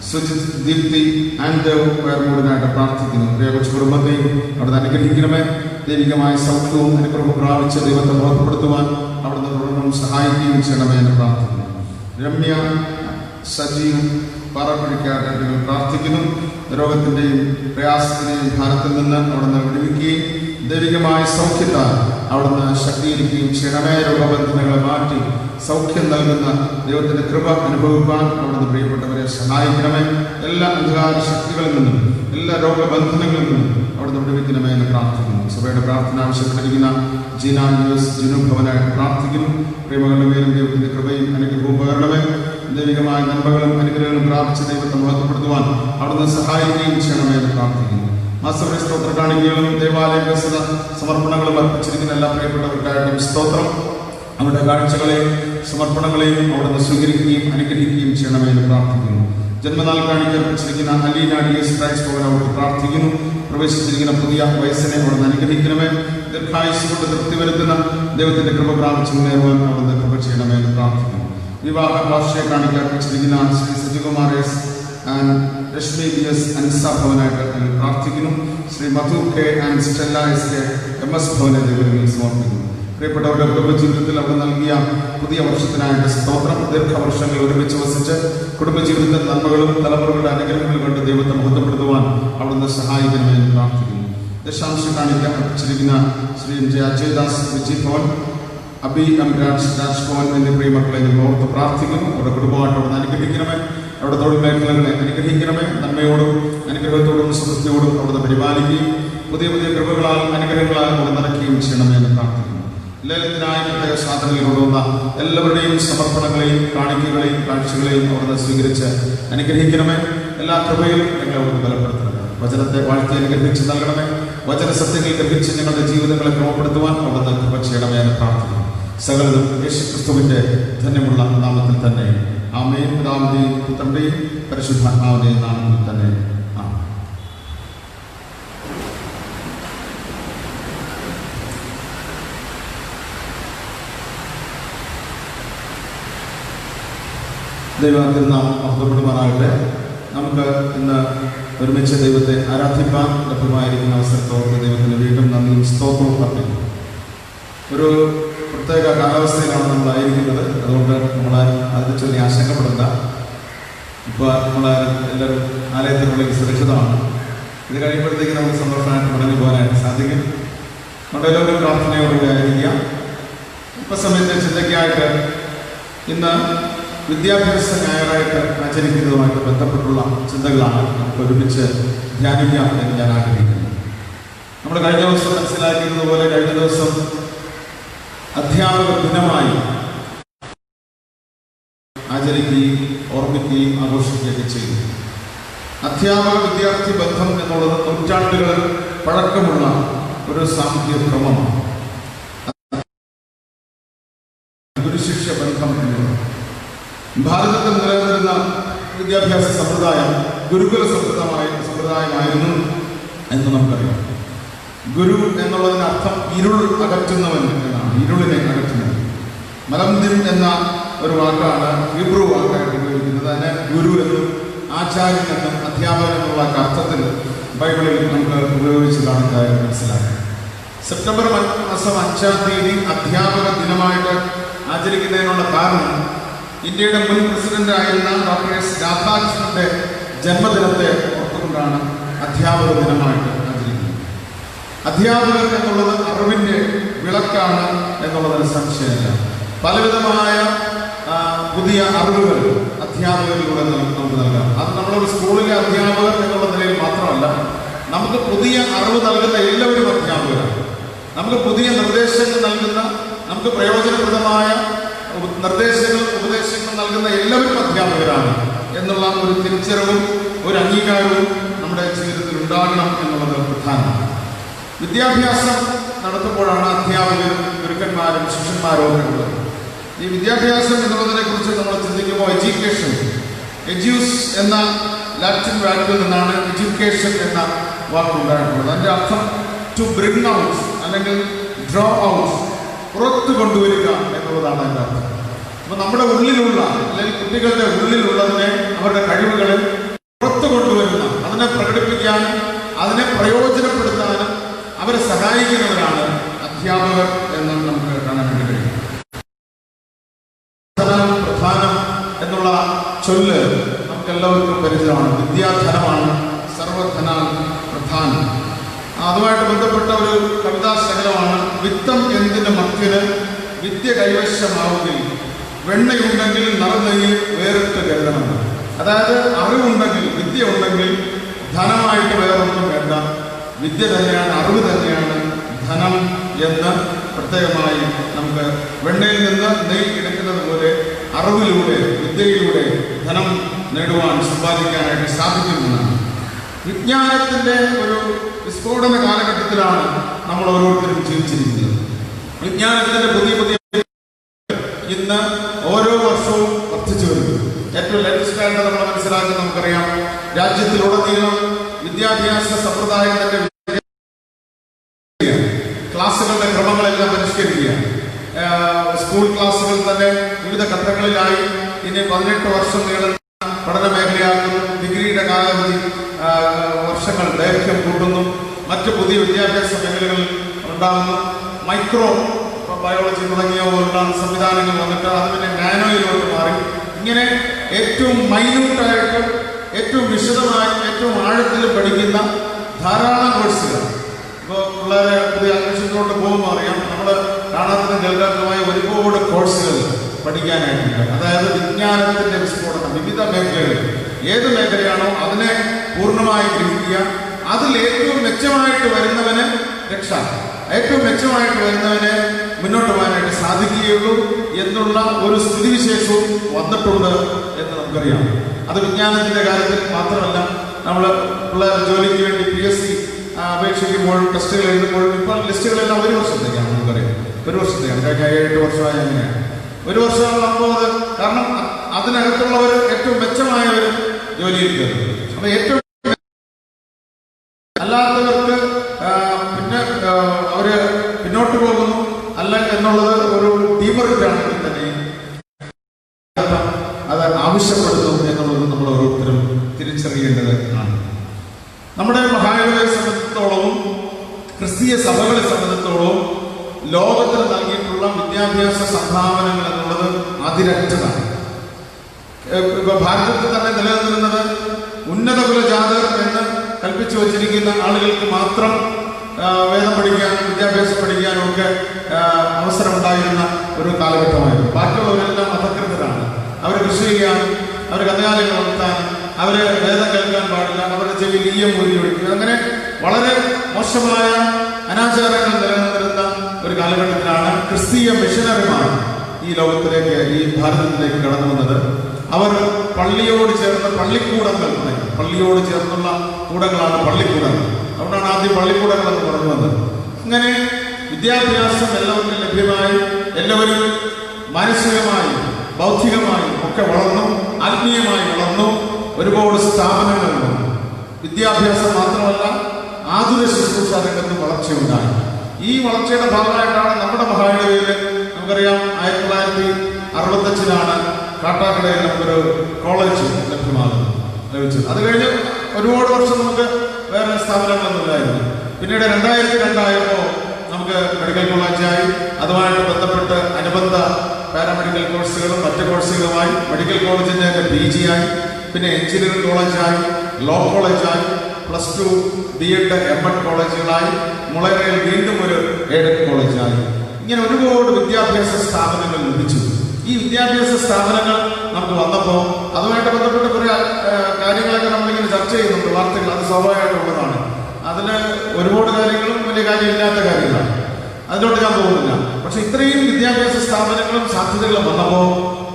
സുജിത്, ദീപ്തി, ആൻഡേവ് വേർമൂടിനായിട്ട് പ്രാർത്ഥിക്കുന്നു. പ്രിയ കൊച്ചു കുടുംബത്തെയും അവിടുന്ന് അനുഗ്രഹിക്കണമേ. ദൈവികമായ സൗഖ്യവും അനുഗ്രഹവും പ്രാപിച്ച് ദൈവത്തെ ബോധപ്പെടുത്തുവാൻ അവിടുന്ന് തുടർന്നും സഹായിക്കുകയും ചെയ്യണമേ എന്ന് പ്രാർത്ഥിക്കുന്നു. രമ്യ, സജീവ് പാറപ്പുഴയ്ക്കായിട്ട് ഞങ്ങൾ പ്രാർത്ഥിക്കുന്നു. രോഗത്തിൻ്റെയും പ്രയാസത്തിൻ്റെയും ഭാരത്തിൽ നിന്ന് അവിടുന്ന് വിടുവിക്കുകയും ദൈവികമായ സൗഖ്യത്താൽ അവിടുന്ന് ശക്തീകരിക്കുകയും ചെയ്യണമേ. രോഗബന്ധനങ്ങളെ മാറ്റി സൗഖ്യം നൽകുന്ന ദൈവത്തിൻ്റെ കൃപ അനുഭവിക്കാൻ അവിടുന്ന് പ്രിയപ്പെട്ടവരെ സഹായിക്കണമേ. എല്ലാ അന്ധകാര ശക്തികളിൽ നിന്നും എല്ലാ രോഗബന്ധനങ്ങളിൽ നിന്നും അവിടുന്ന് വിടുവിക്കണമേ എന്ന് പ്രാർത്ഥിക്കുന്നു. സഭയുടെ പ്രാർത്ഥന ആവശ്യപ്പെട്ടിരിക്കുന്ന ജീന ന്യൂസ് ജിനുഭവനായിട്ട് പ്രാർത്ഥിക്കുന്നു. പ്രിയമകളുടെ മേലും ദൈവത്തിൻ്റെ കൃപയും അനുഗ്രഹവും പകരണമേ. ദൈവികമായ നന്മകളും അനുഗ്രഹങ്ങളും പ്രാപിച്ച ദൈവത്തെ മഹത്വപ്പെടുത്തുവാൻ അവിടുന്ന് സഹായിക്കുകയും ചെയ്യണമേ എന്ന് പ്രാർത്ഥിക്കുന്നു. മാസവരെ സ്തോത്ര കാണിക്കുകയും ദേവാലയ വികസന സമർപ്പണങ്ങളും അർപ്പിച്ചിരിക്കുന്ന എല്ലാ പ്രിയപ്പെട്ടവർക്കായിട്ടും സ്തോത്രം. അവരുടെ കാഴ്ചകളെയും സമർപ്പണങ്ങളെയും അവിടുന്ന് സ്വീകരിക്കുകയും അനുഗ്രഹിക്കുകയും ചെയ്യണമേ എന്ന് പ്രാർത്ഥിക്കുന്നു. ജന്മനാൾ കാണിക്കാൻ അർപ്പിച്ചിരിക്കുന്ന അലീന DS ക്രൈസ്റ്റ് ഭവൻ അവർക്ക് പ്രാർത്ഥിക്കുന്നു. പ്രവേശിച്ചിരിക്കുന്ന പുതിയ വയസ്സിനെ അവിടുന്ന് അനുഗ്രഹിക്കണമേ. ദീർഘായുസ് കൊണ്ട് തൃപ്തി വരുത്തുന്ന ദൈവത്തിന്റെ കൃപ പ്രാപിച്ചു മുന്നേറുവാൻ അവിടുന്ന് കൃപ ചെയ്യണമേ എന്ന് പ്രാർത്ഥിക്കുന്നു. വിവാഹ ഭാഷയെ കാണിക്കാൻ അർപ്പിച്ചിരിക്കുന്ന Shri Sajikumar S and Reshmi DS Ansa ഭവനായിട്ട് ഞങ്ങൾ പ്രാർത്ഥിക്കുന്നു. Shri Madhu K and Stella SK MS ഭവനെ ദൈവങ്ങളിൽ സമർപ്പിക്കുന്നു. പ്രിയപ്പെട്ടവരുടെ കുടുംബജീവിതത്തിൽ അവിടെ നൽകിയ പുതിയ വർഷത്തിനായിട്ട് സ്തോത്രം. ദീർഘവർഷങ്ങൾ ഒരുമിച്ച് വസിച്ച് കുടുംബജീവിതത്തിൽ നന്മകളും തലമുറകളുടെ അനുഗ്രഹങ്ങളും കൊണ്ട് ദൈവത്തെ മഹത്വപ്പെടുത്തുവാൻ അവിടുന്ന് സഹായിക്കണമെന്ന് പ്രാർത്ഥിക്കുന്നു. ദശാംശം കാണിക്കാൻ അർപ്പിച്ചിരിക്കുന്ന ശ്രീ അജയ്ദാസ് വിജി ഭവൻ, അബി M രാജ്ഭവൻ എന്നീ പ്രിയമക്കളെ ഞങ്ങൾ ഓർത്ത് പ്രാർത്ഥിക്കുന്നു. അവരുടെ കുടുംബമായിട്ട് അവിടുന്ന് അനുഗ്രഹിക്കണമേ. അവിടെ തൊഴിൽ മേഖലകളെ അനുഗ്രഹിക്കണമേ. നന്മയോടും അനുഗ്രഹത്തോടും സമൃദ്ധിയോടും അവിടുന്ന് പരിപാലിക്കുകയും പുതിയ പുതിയ കൃപകളാൽ അനുഗ്രഹങ്ങളാൽ അവിടെ നിറയ്ക്കുകയും ചെയ്യണമേ എന്ന് പ്രാർത്ഥിക്കുന്നു. ലേലത്തിനായി പ്രത്യേക സാധനങ്ങൾ കൊണ്ടുവന്ന എല്ലാവരുടെയും സമർപ്പണങ്ങളെയും കാണിക്കകളെയും കാഴ്ചകളെയും അവിടുന്ന് സ്വീകരിച്ച് അനുഗ്രഹിക്കണമേ. എല്ലാ കൃപയിലും ഞങ്ങളെ അവിടുന്ന് ബലപ്പെടുത്തണമേ. വചനത്തെ വാഴ്ത്തി അനുഗ്രഹിച്ച് നൽകണമേ. വചന സത്യങ്ങൾ ഗ്രഹിച്ച് ഞങ്ങളുടെ ജീവിതങ്ങളെ ക്രമപ്പെടുത്തുവാൻ അവിടുന്ന് കൃപ ചെയ്യണമേ എന്ന് പ്രാർത്ഥിക്കുന്നു. സകലതും യേശുക്രിസ്തുവിന്റെ ധന്യമുള്ള നാമത്തിൽ തന്നെ ആമേൻ. പിതാവിന്റെയും പുത്രന്റെയും പരിശുദ്ധാത്മാവിന്റെയും നാമത്തിൽ തന്നെ ആമേൻ. ദൈവത്തിൽ നാം മഹത്വപ്പെടുമാറാകട്ടെ. നമുക്ക് ഇന്ന് ഒരുമിച്ച് ദൈവത്തെ ആരാധിക്കാൻ ലഭ്യമായിരിക്കുന്ന അവസരത്തോട് ദൈവത്തിന് വീണ്ടും നന്ദിയും സ്തോത്രവും അർപ്പിക്കുന്നു. ഒരു പ്രത്യേക കാലാവസ്ഥയിലാണ് നമ്മളായിരിക്കുന്നത്. അതുകൊണ്ട് നമ്മൾ അതിനെ ചൊല്ലി ആശങ്കപ്പെടേണ്ട. ഇപ്പോൾ നമ്മൾ എല്ലാവരും ആലയത്തിനുള്ളിൽ സുരക്ഷിതമാണ്. ഇത് കഴിയുമ്പോഴത്തേക്ക് നമുക്ക് സന്തോഷമായിട്ട് മടങ്ങി പോകാനായിട്ട് സാധിക്കും. നമ്മളെല്ലാവരും പ്രാർത്ഥനയോടുകൂടി ആയിരിക്കാം. ഇപ്പസമയത്തെ ചിന്തയ്ക്കായിട്ട് ഇന്ന് വിദ്യാഭ്യാസ ഞായറായിട്ട് ആചരിക്കുന്നതുമായിട്ട് ബന്ധപ്പെട്ടുള്ള ചിന്തകളാണ് നമുക്ക് ഒരുമിച്ച് ധ്യാനിക്കാം എന്ന് ഞാൻ ആഗ്രഹിക്കുന്നു. നമ്മൾ കഴിഞ്ഞ ദിവസം മനസ്സിലാക്കിയത് പോലെ കഴിഞ്ഞ ദിവസം അധ്യാപക ദിനമായി ആചരിക്കുകയും ഓർമ്മിക്കുകയും ആഘോഷിക്കുകയൊക്കെ ചെയ്തു. അധ്യാപക വിദ്യാർത്ഥി ബന്ധം എന്നുള്ളത് നൂറ്റാണ്ടുകൾ പഴക്കമുള്ള ഒരു സാമൂഹ്യ ക്രമമാണ്. ഗുരുശിഷ്യ ബന്ധം എന്നുള്ളത് ഭാരതത്തിൽ നിലനിന്നിരുന്ന വിദ്യാഭ്യാസ സമ്പ്രദായം ഗുരുകുല സമ്പ്രദായമായിരുന്നു എന്ന് നമുക്കറിയാം. ഗുരു എന്നുള്ളതിന് അർത്ഥം ഇരുൾ അകറ്റുന്നവൻ എന്നാണ്. ഇരുളിനെ അകറ്റുന്നവൻ. മലംദിൻ എന്ന ഒരു വാക്കാണ് ഹീബ്രു വാക്കായിട്ട് ഉപയോഗിക്കുന്നത്. അതിനെ ഗുരു എന്നും ആചാര്യൻ എന്നും അധ്യാപകൻ എന്നുള്ള അർത്ഥത്തിൽ ബൈബിളിൽ നമുക്ക് ഉപയോഗിച്ചതാണ് കാര്യം മനസ്സിലാക്കുക. സെപ്റ്റംബർ മാസം 5-ാം തീയതി അധ്യാപക ദിനമായിട്ട് ആചരിക്കുന്നതിനുള്ള കാരണം ഇന്ത്യയുടെ മുൻ പ്രസിഡന്റ് ആയിരുന്ന ഡോക്ടർ S രാധാകൃഷ്ണന്റെ ജന്മദിനത്തെ ഓർത്തുകൊണ്ടാണ് അധ്യാപക ദിനമായിട്ട് ആചരിക്കുന്നത്. അധ്യാപകർ എന്നുള്ളത് അറിവിന്റെ വിളക്കാണ് എന്നുള്ളതിന് സംശയമില്ല. പലവിധമായ പുതിയ അറിവുകൾ അധ്യാപകരിലൂടെ നമുക്ക് നൽകാം. അത് നമ്മളൊരു സ്കൂളിലെ അധ്യാപകർ എന്നുള്ള നിലയിൽ മാത്രമല്ല, നമുക്ക് പുതിയ അറിവ് നൽകുന്ന എല്ലാവരും അധ്യാപകരാണ്. നമുക്ക് പുതിയ നിർദ്ദേശങ്ങൾ നൽകുന്ന, നമുക്ക് പ്രയോജനപ്രദമായ നിർദ്ദേശങ്ങളും ഉപദേശങ്ങളും നൽകുന്ന എല്ലാവരും അധ്യാപകരാണ് എന്നുള്ള ഒരു തിരിച്ചറിവും ഒരു അംഗീകാരവും നമ്മുടെ ജീവിതത്തിൽ ഉണ്ടാകണം എന്നുള്ളത് പ്രധാനമാണ്. വിദ്യാഭ്യാസം നടത്തുമ്പോഴാണ് അധ്യാപകരും ഗുരുക്കന്മാരും ശിഷ്യന്മാരും ഒക്കെ ഉള്ളത്. ഈ വിദ്യാഭ്യാസം എന്നുള്ളതിനെ കുറിച്ച് നമ്മൾ ചിന്തിക്കുമ്പോൾ എജ്യൂസ് എന്ന ലാറ്റിൻ വാക്കിൽ നിന്നാണ് എഡ്യൂക്കേഷൻ എന്ന വാക്കുണ്ടായിട്ടുള്ളത്. അതിൻ്റെ അർത്ഥം ടു ബ്രിങ് ഔട്ട് അല്ലെങ്കിൽ ഡ്രോ ഔട്ട്, പുറത്തു കൊണ്ടുവരിക എന്നുള്ളതാണ് അതിൻ്റെ അർത്ഥം. അപ്പോൾ നമ്മുടെ ഉള്ളിലുള്ള അല്ലെങ്കിൽ കുട്ടികളുടെ ഉള്ളിലുള്ളതിനെ, അവരുടെ കഴിവുകളെ പുറത്തു കൊണ്ടുവരുന്ന, അതിനെ പ്രകടിപ്പിക്കാനും അതിനെ പ്രയോജനപ്പെടുത്താനും അവരെ സഹായിക്കുന്നവരാണ് അധ്യാപകർ എന്ന് നമുക്ക് കാണാൻ വേണ്ടി കഴിയും. പ്രധാനം എന്നുള്ള ചൊല്ല് നമുക്കെല്ലാവർക്കും പരിചയമാണ്. വിദ്യാധനമാണ് സർവധന പ്രധാനം. അതുമായിട്ട് ബന്ധപ്പെട്ട ഒരു കവിതാ ശകലമാണ്. വിത്തം എന്തിന് മക്കിന് വിദ്യ കൈവശമാവുകയും വെണ്ണയുണ്ടെങ്കിൽ നറുനെയ്യിൽ വേറിട്ട് കരുതണം. അതായത് അറിവുണ്ടെങ്കിൽ, വിദ്യ ഉണ്ടെങ്കിൽ ധനമായിട്ട് വേറൊന്നും വേണ്ട. വിദ്യ തന്നെയാണ്, അറിവ് തന്നെയാണ് ധനം എന്ന് പ്രത്യേകമായി നമുക്ക് വെണ്ണയിൽ നിന്ന് നെയ്യ് എടുക്കുന്നത് പോലെ അറിവിലൂടെ, വിദ്യയിലൂടെ ധനം നേടുവാൻ, സമ്പാദിക്കാനായിട്ട് സാധിക്കുന്നതാണ്. വിജ്ഞാനത്തിൻ്റെ ഒരു വിസ്ഫോടന കാലഘട്ടത്തിലാണ് നമ്മൾ ഓരോരുത്തരും ജീവിച്ചിരിക്കുന്നത്. വിജ്ഞാനത്തിൻ്റെ പുതിയ പുതിയ ഇന്ന് ഓരോ വർഷവും വർദ്ധിച്ചു വരുന്നു. ഏറ്റവും ലേറ്റസ്റ്റ് ആയിട്ട് നമ്മൾ മനസ്സിലാക്കി നമുക്കറിയാം, രാജ്യത്തിലുടനീളം വിദ്യാഭ്യാസ സമ്പ്രദായത്തിന്റെ ക്ലാസ്സുകളുടെ ക്രമങ്ങളെല്ലാം പരിഷ്കരിക്കുകയാണ്. സ്കൂൾ ക്ലാസ്സുകൾ തന്നെ വിവിധ ഘട്ടങ്ങളിലായി ഇനി 18 വർഷം നീളുന്ന പഠന മേഖലയാക്കുന്നു. ഡിഗ്രിയുടെ കാലാവധി വർഷങ്ങൾ ദൈർഘ്യം കൂട്ടുന്നു. മറ്റ് പുതിയ വിദ്യാഭ്യാസ മേഖലകൾ ഉണ്ടാകുന്നു. മൈക്രോ ബയോളജി തുടങ്ങിയ പോലുള്ള സംവിധാനങ്ങൾ വന്നിട്ട് അത് പിന്നെ നാനോയിലോട്ട് മാറി. ഇങ്ങനെ ഏറ്റവും മൈന്യൂട്ടായിട്ട്, ഏറ്റവും വിശദമായി, ഏറ്റവും ആഴത്തിൽ പഠിക്കുന്ന ധാരാളം കോഴ്സുകൾ. ഇപ്പോൾ പിള്ളേരെ പുതിയ അന്വേഷിച്ചുകൊണ്ട് പോകുമ്പോൾ അറിയാം, നമ്മൾ കാണാത്തതും കേൾക്കാത്തതുമായ ഒരുപാട് കോഴ്സുകൾ പഠിക്കാനായിട്ടുണ്ട്. അതായത് വിജ്ഞാനത്തിൻ്റെ വിസ്ഫോടനം വിവിധ മേഖലകളിൽ, ഏത് മേഖലയാണോ അതിനെ പൂർണ്ണമായി ഗ്രഹിക്കുക, അതിൽ ഏറ്റവും മെച്ചമായിട്ട് വരുന്നവന് രക്ഷ, ഏറ്റവും മെച്ചമായിട്ട് വരുന്നവനെ മുന്നോട്ട് പോകാനായിട്ട് സാധിക്കുകയുള്ളൂ എന്നുള്ള ഒരു സ്ഥിതിവിശേഷവും വന്നിട്ടുണ്ട് എന്ന് നമുക്കറിയാം. അത് വിജ്ഞാനത്തിൻ്റെ കാര്യത്തിൽ മാത്രമല്ല, നമ്മൾ പിള്ളേർ ജോലിക്ക് വേണ്ടി PSC അപേക്ഷിക്കുമ്പോൾ, ടെസ്റ്റുകൾ എഴുതുമ്പോഴും ഇപ്പോൾ ലിസ്റ്റുകളെല്ലാം ഒരു വർഷത്തേക്കാണ്. നമുക്കറിയാം, ഒരു വർഷത്തേക്കാണ്. കഴിഞ്ഞ 7-8 വർഷമായി അങ്ങനെയാണ്. ഒരു വർഷമാകുമ്പോൾ അത് കാരണം അതിനകത്തുള്ളവർ ഏറ്റവും മെച്ചമായവർ ജോലിയിൽ കയറും. അപ്പൊ ഏറ്റവും അല്ലാത്തവർക്ക് പിന്നെ അവര് പിന്നോട്ട് പോകുന്നു അല്ല എന്നുള്ളത് ഒരു ടീമറിറ്റാണെങ്കിൽ തന്നെ അത് ആവശ്യപ്പെടുന്നു എന്നുള്ളത് നമ്മൾ ഓരോരുത്തരും തിരിച്ചറിയേണ്ടത് ആണ്. നമ്മുടെ മഹാനഗരയെ സംബന്ധിച്ചിടത്തോളവും ക്രിസ്തീയ സഭകളെ സംബന്ധിച്ചിടത്തോളവും ലോകത്തിന് നൽകിയിട്ടുള്ള വിദ്യാഭ്യാസ സംഭാവനകൾ എന്നുള്ളത് അതിരറ്റതാണ്. ഇപ്പൊ ഭാരതത്തിൽ തന്നെ നിലനിന്നിരുന്നത് ഉന്നത കുലജാതർ എന്ന് കൽപ്പിച്ചു വച്ചിരിക്കുന്ന ആളുകൾക്ക് മാത്രം വേദം പഠിക്കാനും വിദ്യാഭ്യാസം പഠിക്കാനും ഒക്കെ അവസരമുണ്ടായിരുന്ന ഒരു കാലഘട്ടമായിരുന്നു. ബാക്കിയുള്ളവരെല്ലാം അധകൃതരാണ്. അവർ കൃഷി ചെയ്യാനും, അവർ കന്നുകാലികൾ വളർത്താനും, അവര് വേദം കേൾക്കാൻ പാടില്ല, അവരുടെ ചെവിയിൽ ഈയം ഊരി ഒഴിക്കുക, അങ്ങനെ വളരെ മോശമായ അനാചാരങ്ങൾ നിലനിന്നിരുന്ന ഒരു കാലഘട്ടത്തിലാണ് ക്രിസ്തീയ മിഷനറിമാർ ഈ ലോകത്തിലേക്ക്, ഈ ഭാരതത്തിലേക്ക് കടന്നു വന്നത്. അവർ പള്ളിയോട് ചേർന്ന് പള്ളിക്കൂടങ്ങൾ, പള്ളിയോട് ചേർന്നുള്ള കൂടങ്ങളാണ് പള്ളിക്കൂടങ്ങൾ. അതുകൊണ്ടാണ് ആദ്യം പള്ളിക്കൂടങ്ങൾ എന്ന് പറഞ്ഞു വന്നത്. അങ്ങനെ വിദ്യാഭ്യാസം എല്ലാവർക്കും ലഭ്യമായി, എല്ലാവരും മാനസികമായും ബൗദ്ധികമായും ഒക്കെ വളർന്നു, ആത്മീയമായി വളർന്നു. ഒരുപാട് സ്ഥാപനങ്ങൾ വന്നു. വിദ്യാഭ്യാസം മാത്രമല്ല, ആതുര ശുശ്രൂഷ രംഗത്ത് വളർച്ചയുണ്ടായി. ഈ വളർച്ചയുടെ ഭാഗമായിട്ടാണ് നമ്മുടെ മഹാനഗരയിൽ നമുക്കറിയാം 1965 കാട്ടാക്കടയിൽ നമുക്കൊരു കോളേജ് ലഭ്യമാകുന്നത്. അത് കഴിഞ്ഞ് ഒരുപാട് വർഷം നമുക്ക് വേറെ സ്ഥാപനങ്ങളൊന്നുമില്ലായിരുന്നു. പിന്നീട് 2002 ആയപ്പോൾ നമുക്ക് മെഡിക്കൽ കോളേജായി, അതുമായിട്ട് ബന്ധപ്പെട്ട് അനുബന്ധ പാരാമെഡിക്കൽ കോഴ്സുകളും മറ്റ് കോഴ്സുകളുമായി മെഡിക്കൽ കോളേജിൻ്റെ PG ആയി, പിന്നെ എഞ്ചിനീയറിംഗ് കോളേജായി, ലോ കോളേജായി, +2 B.Ed M.Ed കോളേജുകളായി, മുളയറയിൽ വീണ്ടും ഒരു എയ്ഡഡ് കോളേജായി. ഇങ്ങനെ ഒരുപാട് വിദ്യാഭ്യാസ സ്ഥാപനങ്ങൾ ലഭിച്ചു. ഈ വിദ്യാഭ്യാസ സ്ഥാപനങ്ങൾ നമുക്ക് വന്നപ്പോൾ അതുമായിട്ട് ബന്ധപ്പെട്ട കുറേ കാര്യങ്ങളൊക്കെ നമ്മളിങ്ങനെ ചർച്ച ചെയ്യുന്നുണ്ട്, വാർത്തകൾ. അത് സ്വാഭാവികമായിട്ടുള്ളതാണ്. അതിൽ ഒരുപാട് കാര്യങ്ങളും വലിയ കാര്യമില്ലാത്ത കാര്യങ്ങളാണ്, അതിലോട്ട് ഞാൻ പോകുന്നില്ല. പക്ഷെ ഇത്രയും വിദ്യാഭ്യാസ സ്ഥാപനങ്ങളും സാധ്യതകളും വന്നപ്പോൾ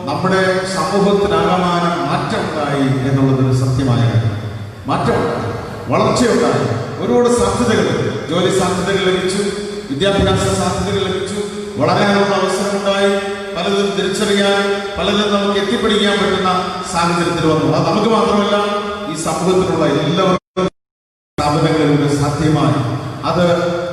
നമ്മുടെ സമൂഹത്തിനാകമാനം മാറ്റമുണ്ടായി എന്നുള്ളതൊരു സത്യമായ കാര്യം. മാറ്റമുണ്ടായി, വളർച്ചയുണ്ടായി, ഒരുപാട് സാധ്യതകൾ, ജോലി സാധ്യതകൾ ലഭിച്ചു, വിദ്യാഭ്യാസ സാധ്യതകൾ ലഭിച്ചു, വളരാനുള്ള അവസരമുണ്ടായി, പലതും തിരിച്ചറിയാൻ, പലതും നമുക്ക് എത്തിപ്പിടിക്കാൻ പറ്റുന്ന സാഹചര്യത്തിൽ വന്നു. അത് നമുക്ക് മാത്രമല്ല, ഈ സമൂഹത്തിലുള്ള എല്ലാവർക്കും സ്ഥാപനങ്ങളിലൂടെ സാധ്യമായി. അത്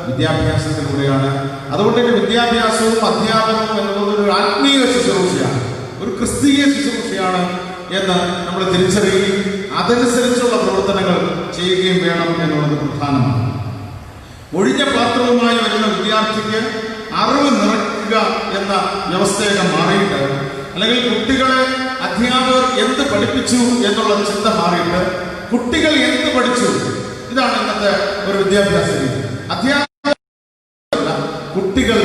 വിദ്യാഭ്യാസത്തിലൂടെയാണ്. അതുകൊണ്ട് തന്നെ വിദ്യാഭ്യാസവും അധ്യാപനവും എന്നുള്ളത് ഒരു ആത്മീയ ശുശ്രൂഷയാണ്, ഒരു ക്രിസ്തീയ ശുശ്രൂഷയാണ് എന്ന് നമ്മൾ തിരിച്ചറിയുകയും അതനുസരിച്ചുള്ള പ്രവർത്തനങ്ങൾ ചെയ്യുകയും വേണം എന്നുള്ളത് പ്രധാനമാണ്. ഒഴിഞ്ഞ പാത്രവുമായി വരുന്ന വിദ്യാർത്ഥിക്ക് അറിവ് നിറയ്ക്കുക എന്ന വ്യവസ്ഥയൊക്കെ മാറിയിട്ട്, അല്ലെങ്കിൽ കുട്ടികളെ അധ്യാപകർ എന്ത് പഠിപ്പിച്ചു എന്നുള്ള ചിന്ത മാറിയിട്ട് കുട്ടികൾ എന്ത് പഠിച്ചു, ഇതാണ് ഇന്നത്തെ ഒരു വിദ്യാഭ്യാസ രീതി. അധ്യാപകർ കുട്ടികൾ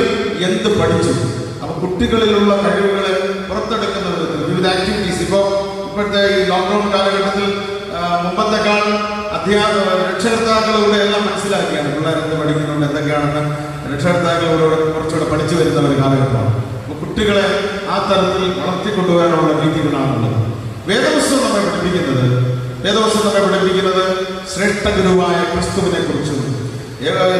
എന്ത് പഠിച്ചു, അപ്പൊ കുട്ടികളിലുള്ള കഴിവുകളെ പുറത്തെടുക്കുന്ന വിധത്തിൽ വിവിധ ആക്ടിവിറ്റീസ്. ഇപ്പോഴത്തെ ഈ ലോക്ക്ഡൌൺ കാലഘട്ടത്തിൽ മുമ്പത്തെക്കാൾ രക്ഷകർത്താക്കളിലൂടെ എല്ലാം മനസ്സിലാക്കിയാണ് പിള്ളേർ എന്ത് പഠിക്കുന്നുണ്ട്, എന്തൊക്കെയാണെന്ന് രക്ഷകർത്താക്കളിലൂടെ കുറച്ചുകൂടെ പഠിച്ചു വരുന്ന ഒരു കാലഘട്ടമാണ്. അപ്പൊ കുട്ടികളെ ആ തരത്തിൽ വളർത്തിക്കൊണ്ടുവരാനുള്ള രീതികളാണുള്ളത്. വേദപുസ്തകം നമ്മെ പഠിപ്പിക്കുന്നത് ശ്രേഷ്ഠ ഗുരുവായ ക്രിസ്തുവിനെ കുറിച്ചും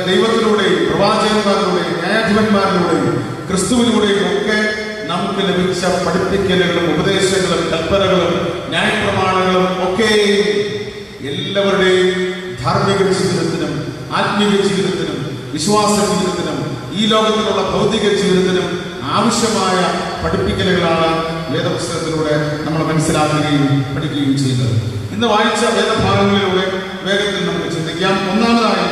ദൈവത്തിലൂടെയും പ്രവാചകന്മാരിലൂടെയും ന്യായാധിപന്മാരിലൂടെയും ക്രിസ്തുവിലൂടെയും ഒക്കെ നമുക്ക് ലഭിച്ച പഠിപ്പിക്കലുകളും ഉപദേശങ്ങളും കൽപ്പനകളും ന്യായപ്രമാണങ്ങളും ഒക്കെ എല്ലാവരുടെയും ധാർമ്മിക ജീവിതത്തിനും ആത്മീക ജീവിതത്തിനും വിശ്വാസ ജീവിതത്തിനും ഈ ലോകത്തിലുള്ള ഭൗതിക ജീവിതത്തിനും ആവശ്യമായ പഠിപ്പിക്കലുകളാണ് വേദപുസ്തകത്തിലൂടെ നമ്മൾ മനസ്സിലാക്കുകയും പഠിക്കുകയും ചെയ്യുന്നത്. ഇന്ന് വായിച്ച വേദഭാഗങ്ങളിലൂടെ വേഗത്തിൽ നമുക്ക് ചിന്തിക്കാം. ഒന്നാമതായി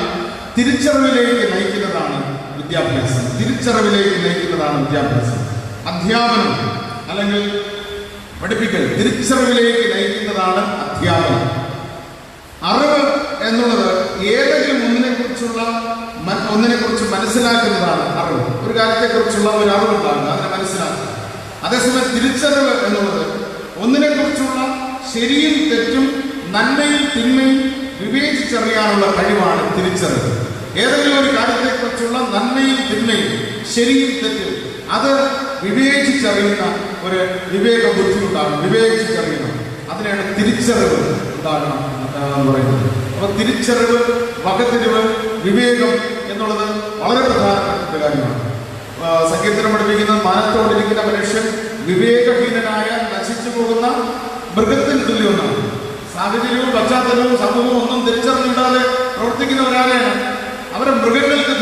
തിരിച്ചറിവിലേക്ക് നയിക്കുന്നതാണ് വിദ്യാഭ്യാസം. അധ്യാപനം അല്ലെങ്കിൽ പഠിപ്പിക്കൽ തിരിച്ചറിവിലേക്ക് നയിക്കുന്നതാണ് അധ്യാപനം. അറിവ് എന്നുള്ളത് ഏതെങ്കിലും ഒന്നിനെക്കുറിച്ച് മനസ്സിലാക്കുന്നതാണ് അറിവ്. ഒരു കാര്യത്തെക്കുറിച്ചുള്ള ഒരു അറിവുണ്ടാകുക, അതിനെ മനസ്സിലാക്കുക. അതേസമയം തിരിച്ചറിവ് എന്നുള്ളത് ഒന്നിനെക്കുറിച്ചുള്ള ശരിയും തെറ്റും നന്മയും തിന്മയും വിവേചിച്ചറിയാനുള്ള കഴിവാണ് തിരിച്ചറിവ്. ഏതെങ്കിലും ഒരു കാര്യത്തെക്കുറിച്ചുള്ള നന്മയും തിന്മയും ശരിയും തെറ്റും അത് വിവേചിച്ചറിയുന്ന ഒരു വിവേക ബുദ്ധി ഉണ്ടാകണം, വിവേചിച്ചറിയണം. അതിനാണ് തിരിച്ചറിവ് ഉണ്ടാകണം എന്ന് പറയുന്നത്. അപ്പൊ തിരിച്ചറിവ്, വകതിരിവ്, വിവേകം എന്നുള്ളത് വളരെ പ്രധാനപ്പെട്ട കാര്യമാണ്. സങ്കീർത്തനം പഠിപ്പിക്കുന്നത് മാനത്തോടിരിക്കുന്ന മനുഷ്യൻ വിവേകഹീനനായ നശിച്ചു പോകുന്ന മൃഗത്തിന് തുല്യമെന്നാണ്. സാഹചര്യവും പശ്ചാത്തലവും സമൂഹവും ഒന്നും തിരിച്ചറിഞ്ഞിടാതെ പ്രവർത്തിക്കുന്ന ഒരാളെയാണ് അവരെ മൃഗങ്ങൾക്ക്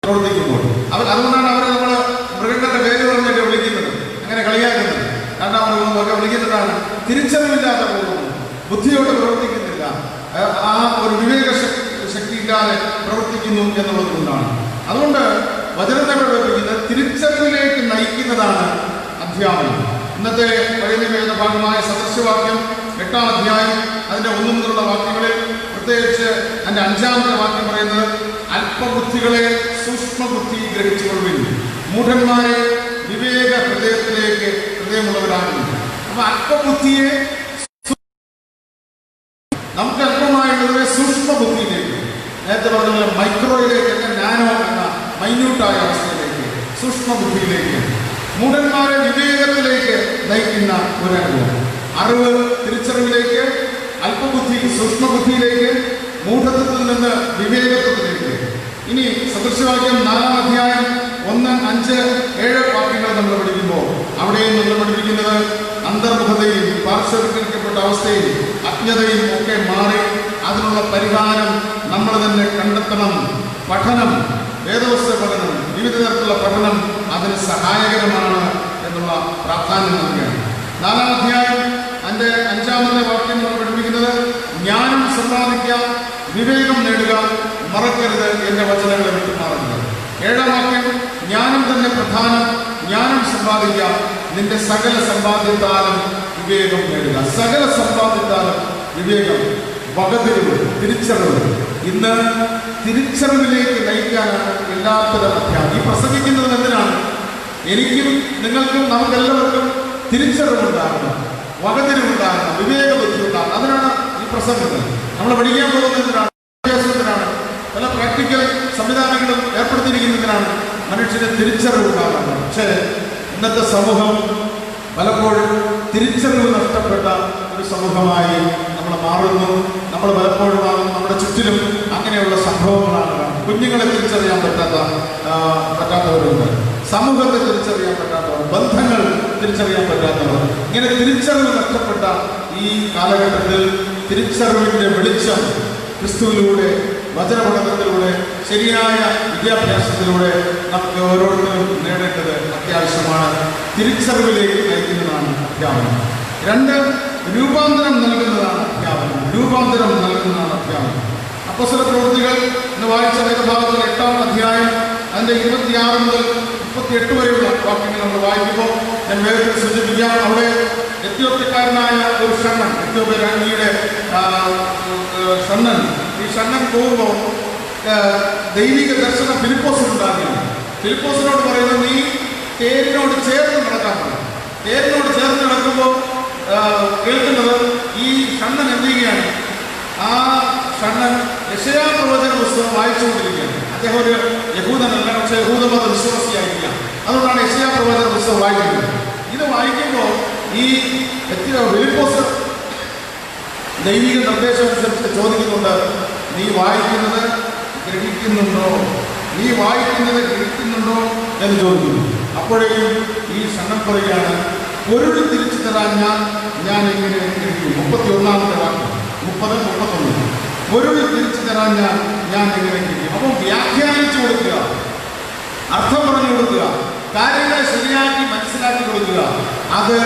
പ്രവർത്തിക്കുമ്പോൾ അതുകൊണ്ടാണ് അവരെ നമ്മൾ മൃഗങ്ങളുടെ പേര് പറഞ്ഞൊക്കെ വിളിക്കുന്നത്, അങ്ങനെ കളിയാക്കുന്നത്. രണ്ടാമതൊക്കെ വിളിക്കുന്നതാണ് തിരിച്ചറിവില്ലാതെ പോകുന്നു, ബുദ്ധിയോട് പ്രവർത്തിക്കുന്നില്ല, ആ ഒരു വിവേക ശക്തി ഇല്ലാതെ പ്രവർത്തിക്കുന്നു എന്നുള്ളത് കൊണ്ടാണ്. അതുകൊണ്ട് വചനത്തെ പഠിപ്പിക്കുന്നത് തിരിച്ചറിവിലേക്ക് നയിക്കുന്നതാണ് അധ്യാപനം. ഇന്നത്തെ പഴയ നിയമ ഭാഗമായ സദൃശവാക്യം 8-ാം അധ്യായം അതിന്റെ 1 മുതലുള്ള വാക്യങ്ങളിൽ പ്രത്യേകിച്ച് അതിന്റെ 5-ാമത്തെ വാക്യം പറയുന്നത് അല്പബുദ്ധികളെ സൂക്ഷ്മബുദ്ധി ഗ്രഹിച്ചുകൊള്ളുവിൻ, മൂഢന്മാരെ വിവേക ഹൃദയമുള്ളവരാകുന്നു. അപ്പൊ അല്പബുദ്ധിയെ നമുക്ക് അല്പമായുള്ളതിനെ സൂക്ഷ്മബുദ്ധിയിലേക്ക്, നേരത്തെ പറഞ്ഞ മൈക്രോയിലേക്ക്, നാനോ എന്ന മൈന്യൂട്ടായ അവസ്ഥയിലേക്ക്, സൂക്ഷ്മബുദ്ധിയിലേക്ക്, മൂഢന്മാരെ വിവേകത്തിലേക്ക് നയിക്കുന്ന ഒരു അനുഭവം. അറിവ് തിരിച്ചറിവിലേക്ക്, അല്പബുദ്ധി സൂക്ഷ്മബുദ്ധിയിലേക്ക്, മൂഢത്വത്തിൽ നിന്ന് വിവേകത്വത്തിലേക്ക്. ഇനി സദൃശവാക്യം 4-ാം അധ്യായം 1, 5, 7 വാക്യങ്ങൾ നമ്മൾ പഠിക്കുമ്പോൾ അവിടെയും നമ്മൾ പഠിപ്പിക്കുന്നത് അന്തർമുഖതയും പാർശ്വവൽക്കരിക്കപ്പെട്ട അവസ്ഥയും അജ്ഞതയും ഒക്കെ മാറി അതിനുള്ള പരിഹാരം നമ്മൾ തന്നെ കണ്ടെത്തണം. പഠനം, വേദപുസ്തക പഠനം, വിവിധ തരത്തിലുള്ള പഠനം അതിന് സഹായകരമാണ് എന്നുള്ള പ്രാധാന്യം നൽകുകയാണ്. 4-ാം അധ്യായം അതിന്റെ 5-ാമത്തെ വാക്യം നമ്മൾ പഠിപ്പിക്കുന്നത് ജ്ഞാനം സമ്പാദിക്കുക, വിവേകം നേടുക, മറക്കരുത് എന്റെ വചനങ്ങളെ വിട്ടുമാറുന്നത്. 7-ാം വാക്യം ജ്ഞാനം തന്നെ പ്രധാനം, ജ്ഞാനം സമ്പാദിക്കുക, നിന്റെ സകല സമ്പാദ്യത്താലും വിവേകം നേടുക. സകല സമ്പാദ്യത്താലും വിവേകം, വകതിരിവ്, തിരിച്ചറിവ്. ഇന്ന് തിരിച്ചറിവിലേക്ക് നയിക്കാനാണ് എല്ലാത്തരം അധ്യാപനം. ഈ പ്രസംഗിക്കുന്നത് എന്തിനാണ്? എനിക്കും നിങ്ങൾക്കും നമുക്കെല്ലാവർക്കും തിരിച്ചറിവുണ്ടാകണം, വകതിരിവുണ്ടാകണം, വിവേകബുദ്ധി ഉണ്ടാകണം. അതിനാണ് ഈ പ്രസംഗങ്ങൾ. നമ്മൾ പഠിക്കാൻ പോകുന്നതിനാണ്, അഭ്യാസത്തിനാണ്, പല പ്രാക്ടിക്കൽ സംവിധാനങ്ങളും ഏർപ്പെടുത്തിയിരിക്കുന്നതിനാണ് മനുഷ്യന് തിരിച്ചറിവുണ്ടാകണം. പക്ഷേ ഇന്നത്തെ സമൂഹം പലപ്പോഴും തിരിച്ചറിവ് നഷ്ടപ്പെട്ട ഒരു സമൂഹമായി നമ്മൾ മാറുന്നു. നമ്മൾ പലപ്പോഴും നമ്മുടെ ചുറ്റിലും അങ്ങനെയുള്ള സംഭവങ്ങളാണ്. കുഞ്ഞുങ്ങളെ തിരിച്ചറിയാൻ പറ്റാത്തവരുണ്ട്, സമൂഹത്തെ തിരിച്ചറിയാൻ പറ്റാത്തവർ, ബന്ധങ്ങൾ തിരിച്ചറിയാൻ പറ്റാത്തവർ. ഇങ്ങനെ തിരിച്ചറിവ് നഷ്ടപ്പെട്ട ഈ കാലഘട്ടത്തിൽ തിരിച്ചറിവിന്റെ വെളിച്ചം ക്രിസ്തുവിലൂടെ, വചനപഠനത്തിലൂടെ, ശരിയായ വിദ്യാഭ്യാസത്തിലൂടെ നമുക്ക് ഓരോരുത്തരും നേടേണ്ടത് അത്യാവശ്യമാണ്. തിരിച്ചറിവിലേക്ക് നയിക്കുന്നതാണ് അധ്യാപനം. 2, രൂപാന്തരം നൽകുന്നതാണ് അധ്യാപനം. അപ്പോസ്തല പ്രവൃത്തികൾ എന്ന് വായിച്ച വേദഭാഗത്തിൽ 8-ാം അധ്യായം അതിന്റെ 26 മുതൽ 38 വരെയുള്ള വാക്യങ്ങൾ നമ്മൾ വായിക്കുമ്പോൾ ഞാൻ വേഗത്തിൽ സൂചിപ്പിക്കാം. അവിടെ എത്യോപ്യക്കാരനായ ഒരു ഷണ്ണൻ, എത്യോപ്യ രാജ്ഞിയുടെ ഷണ്ണൻ, ഈ ഷണ്ണൻ പോകുമ്പോൾ ദൈവിക ദർശനം ഫിലിപ്പോസിനുണ്ടാകുകയാണ്. ഫിലിപ്പോസിനോട് പറയുന്നത്, നീ തേരിനോട് ചേർന്ന് നടക്കാൻ പറയും. തേരിനോട് ചേർന്ന് നടക്കുമ്പോൾ കേൾക്കുന്നത് ഈ ഷണ്ണൻ എന്ത് ചെയ്യുകയാണ്? ആ ഷണ്ണൻ യെശയ്യാ പ്രവചന പുസ്തകം വായിച്ചുകൊണ്ടിരിക്കുകയാണ്. അദ്ദേഹം ഒരു യഹൂദനല്ല, പക്ഷേ യഹൂദമത വിശ്വാസിയായിരിക്കാം. അതുകൊണ്ടാണ് യെശയ്യാ പ്രവചന പുസ്തകം വായിക്കുന്നത്. ഇത് വായിക്കുമ്പോൾ ഈ ഫിലിപ്പോസ് ദൈവിക നിർദ്ദേശം അനുസരിച്ച് ചോദിക്കുന്നുണ്ട്, നീ വായിക്കുന്നത് ഗ്രഹിക്കുന്നുണ്ടോ? നീ വായിക്കുന്നത് ഗ്രഹിക്കുന്നുണ്ടോ എന്ന് ചോദിക്കുന്നു. അപ്പോഴേക്കും ഈ ഷണ്ണൻ പറയുകയാണ്, പൊരുൾ തിരിച്ചു തരാൻ ഞാൻ എങ്ങനെ ഗ്രഹിക്കും? 31-ാമത്തെ വാക്യം, 30-31. പൊരുൾ തിരിച്ചു തരാൻ ഞാൻ എങ്ങനെ ഗ്രഹിക്കും? അപ്പം വ്യാഖ്യാനിച്ചു കൊടുക്കുക, അർത്ഥം പറഞ്ഞു കൊടുക്കുക, കാര്യങ്ങളെ ശരിയാക്കി മനസ്സിലാക്കി കൊടുക്കുക, അത്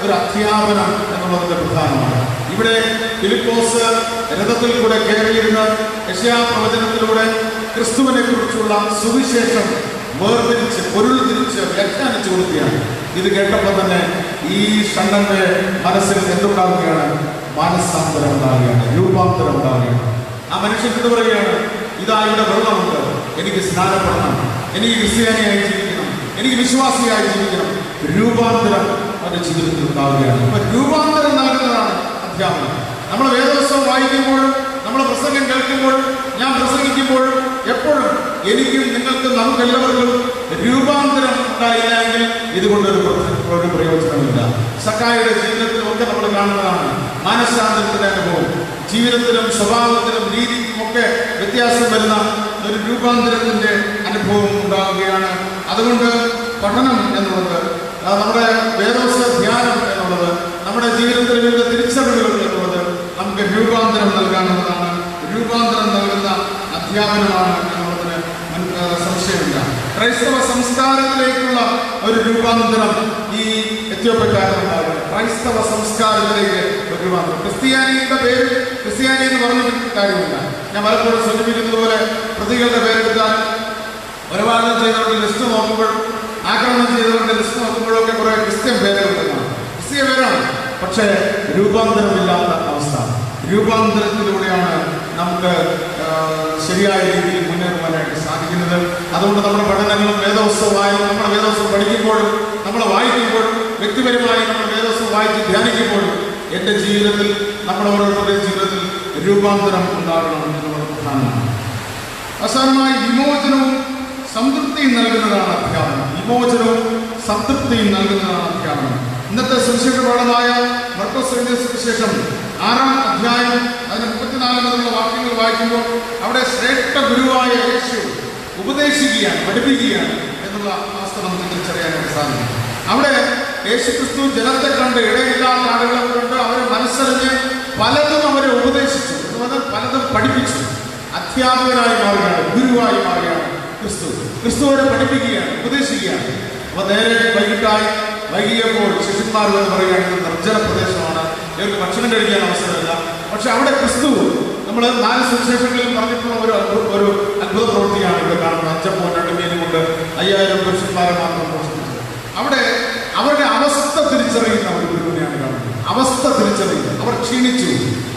ഒരു അധ്യാപനം എന്നുള്ളതിന്റെ പ്രധാനമാണ്. ഇവിടെ ഫിലിപ്പോസ് രഥത്തിൽ കൂടെ കയറിയിരുന്ന യെശയ്യാ പ്രവചനത്തിലൂടെ ക്രിസ്തുവിനെ കുറിച്ചുള്ള സുവിശേഷം വേർതിരിച്ച് പൊരുൾ തിരിച്ച് വ്യാഖ്യാനിച്ചു കൊടുക്കുകയാണ്. ഇത് കേട്ടപ്പോൾ തന്നെ ഈ ഷണ്ണന്റെ മനസ്സിൽ എന്തുണ്ടാവുകയാണ്? മാനസാന്തരം ഉണ്ടാവുകയാണ്, രൂപാന്തരം ഉണ്ടാവുകയാണ്. ആ മനുഷ്യൻ എന്ത് പറയുകയാണ്? ഇതാ ഇവിടെ വെള്ളമുണ്ട്, എനിക്ക് സ്നാനപ്പെടണം, എനിക്ക് ക്രിസ്ത്യാനിയായി ജീവിക്കണം, എനിക്ക് വിശ്വാസിയായി ജീവിക്കണം. രൂപാന്തരം അവരുടെ ജീവിതത്തിൽ ഉണ്ടാവുകയാണ്. അപ്പൊ രൂപാന്തരം നൽകുന്നതാണ് അധ്യാപനം. നമ്മൾ വേദപുസ്തകം വായിക്കുമ്പോഴും നമ്മൾ പ്രസംഗം കേൾക്കുമ്പോഴും ഞാൻ പ്രസംഗിക്കുമ്പോഴും എപ്പോഴും എനിക്കും നിങ്ങൾക്കും നമുക്കെല്ലാവർക്കും രൂപാന്തരം ഉണ്ടായില്ല എങ്കിൽ ഇതുകൊണ്ടൊരു പ്രയോജനമില്ല. സക്കായിയുടെ ജീവിതത്തിലും ഒക്കെ നമ്മൾ കാണുന്നതാണ് മാനസാന്തരത്തിന്റെ അനുഭവം. ജീവിതത്തിലും സ്വഭാവത്തിലും രീതിക്കും ഒക്കെ വ്യത്യാസം വരുന്ന ഒരു രൂപാന്തരത്തിന്റെ അനുഭവം ഉണ്ടാവുകയാണ്. അതുകൊണ്ട് പഠനം എന്നുള്ളത്, നമ്മുടെ വേദപുസ്തക ധ്യാനം എന്നുള്ളത്, നമ്മുടെ ജീവിതത്തിലെ വിവിധ തിരിച്ചറിവുകൾ എന്നുള്ളത് നമുക്ക് രൂപാന്തരം നൽകാനുള്ളതാണ്. രൂപാന്തരം നൽകുന്ന അധ്യാപനമാണ് എന്നുള്ളതിന് സംശയമില്ല. ക്രൈസ്തവ സംസ്കാരത്തിലേക്കുള്ള ഒരു രൂപാന്തരം ഈ എത്യോപ്യക്കാരുണ്ടാകുന്നത്. ക്രൈസ്തവ സംസ്കാരത്തിലേക്ക് ഒരു രൂപാന്തരം. ക്രിസ്ത്യാനിയുടെ പേര് ക്രിസ്ത്യാനി എന്ന് പറഞ്ഞ കാര്യമില്ല. ഞാൻ പലപ്പോഴും സൂചിപ്പിക്കുന്നത് പോലെ പ്രതികളുടെ പേരെടുത്താൽ കൊലപാതകം ചെയ്തവരുടെ ലിസ്റ്റ് നോക്കുമ്പോഴും ആക്രമണം ചെയ്തവരുടെ ലിസ്റ്റ് നോക്കുമ്പോഴൊക്കെ കുറെ ക്രിസ്ത്യൻ പേരുകളാണ്, ക്രിസ്തീയ പേരാണ്. പക്ഷേ രൂപാന്തരമില്ലാത്ത അവസ്ഥ. രൂപാന്തരത്തിലൂടെയാണ് നമുക്ക് ശരിയായ രീതിയിൽ മുന്നേറുവാനായിട്ട് സാധിക്കുന്നത്. അതുകൊണ്ട് നമ്മുടെ പഠനങ്ങളും വേദപുസ്തകമായും നമ്മുടെ വേദപുസ്തകം പഠിക്കുമ്പോഴും നമ്മൾ വായിക്കുമ്പോഴും വ്യക്തിപരമായി നമ്മൾ വേദപുസ്തകം വായിച്ച് ധ്യാനിക്കുമ്പോഴും എൻ്റെ ജീവിതത്തിൽ നമ്മുടെ ഓരോരുത്തരുടെയും ജീവിതത്തിൽ രൂപാന്തരം ഉണ്ടാകണം എന്നുള്ളത് പ്രധാനമാണ്. അവസാനമായി വിമോചനവും സംതൃപ്തിയും നൽകുന്നതാണ് അധ്യാപനം. വിമോചനവും സംതൃപ്തിയും നൽകുന്നതാണ് അധ്യാപനം. ഇന്നത്തെ സുവിശേഷ പാഠമായ മർക്കോസ് എഴുതിയ സുവിശേഷം 6-ാം അധ്യായം അതിന് 34 മുതലുള്ള വാക്യങ്ങൾ വായിക്കുമ്പോൾ അവിടെ ശ്രേഷ്ഠ ഗുരുവായ യേശു ഉപദേശിക്കുകയാണ്, പഠിപ്പിക്കുകയാണ് എന്നുള്ള അവസ്ഥ നമുക്ക് തിരിച്ചറിയാനായിട്ട് സാധിക്കും. അവിടെ യേശുക്രിസ്തു ജനത്തെ കണ്ട്, ഇടയില്ലാത്ത ആളുകളെ കണ്ട് അവരെ മനസ്സറിഞ്ഞ് പലതും അവരെ ഉപദേശിച്ചു, എന്ന് പറഞ്ഞാൽ പലതും പഠിപ്പിച്ചു. അധ്യാപകനായി മാറുകയാണ്, ഗുരുവായി മാറുകയാണ് ക്രിസ്തു അവരെ പഠിപ്പിക്കുകയാണ്, ഉപദേശിക്കുകയാണ്. അപ്പൊ നേരെ വൈകിയപ്പോൾ ശിഷ്യന്മാർ എന്ന് പറയുകയാണെങ്കിൽ നിർജ്ജന പ്രദേശമാണ്, ഇവർക്ക് ഭക്ഷണം കഴിക്കാൻ അവസരമില്ല. പക്ഷെ അവിടെ ക്രിസ്തു നമ്മൾ 4 സുവിശേഷങ്ങളിലും പറഞ്ഞിട്ടുള്ള ഒരു അത്ഭുത പ്രവൃത്തിയാണ് ഇവിടെ കാണുന്നത്. 5 2 മീനും കൊണ്ട് 5000 പുരുഷന്മാരെ മാത്രം പോഷിപ്പിച്ചത്. അവിടെ അവരുടെ അവസ്ഥ തിരിച്ചറിയുന്ന ഒരു ഗുരുവിനെയാണ് കാണുന്നത്. അവസ്ഥ തിരിച്ചറിയുന്നത്. അവർ ക്ഷീണിച്ചു,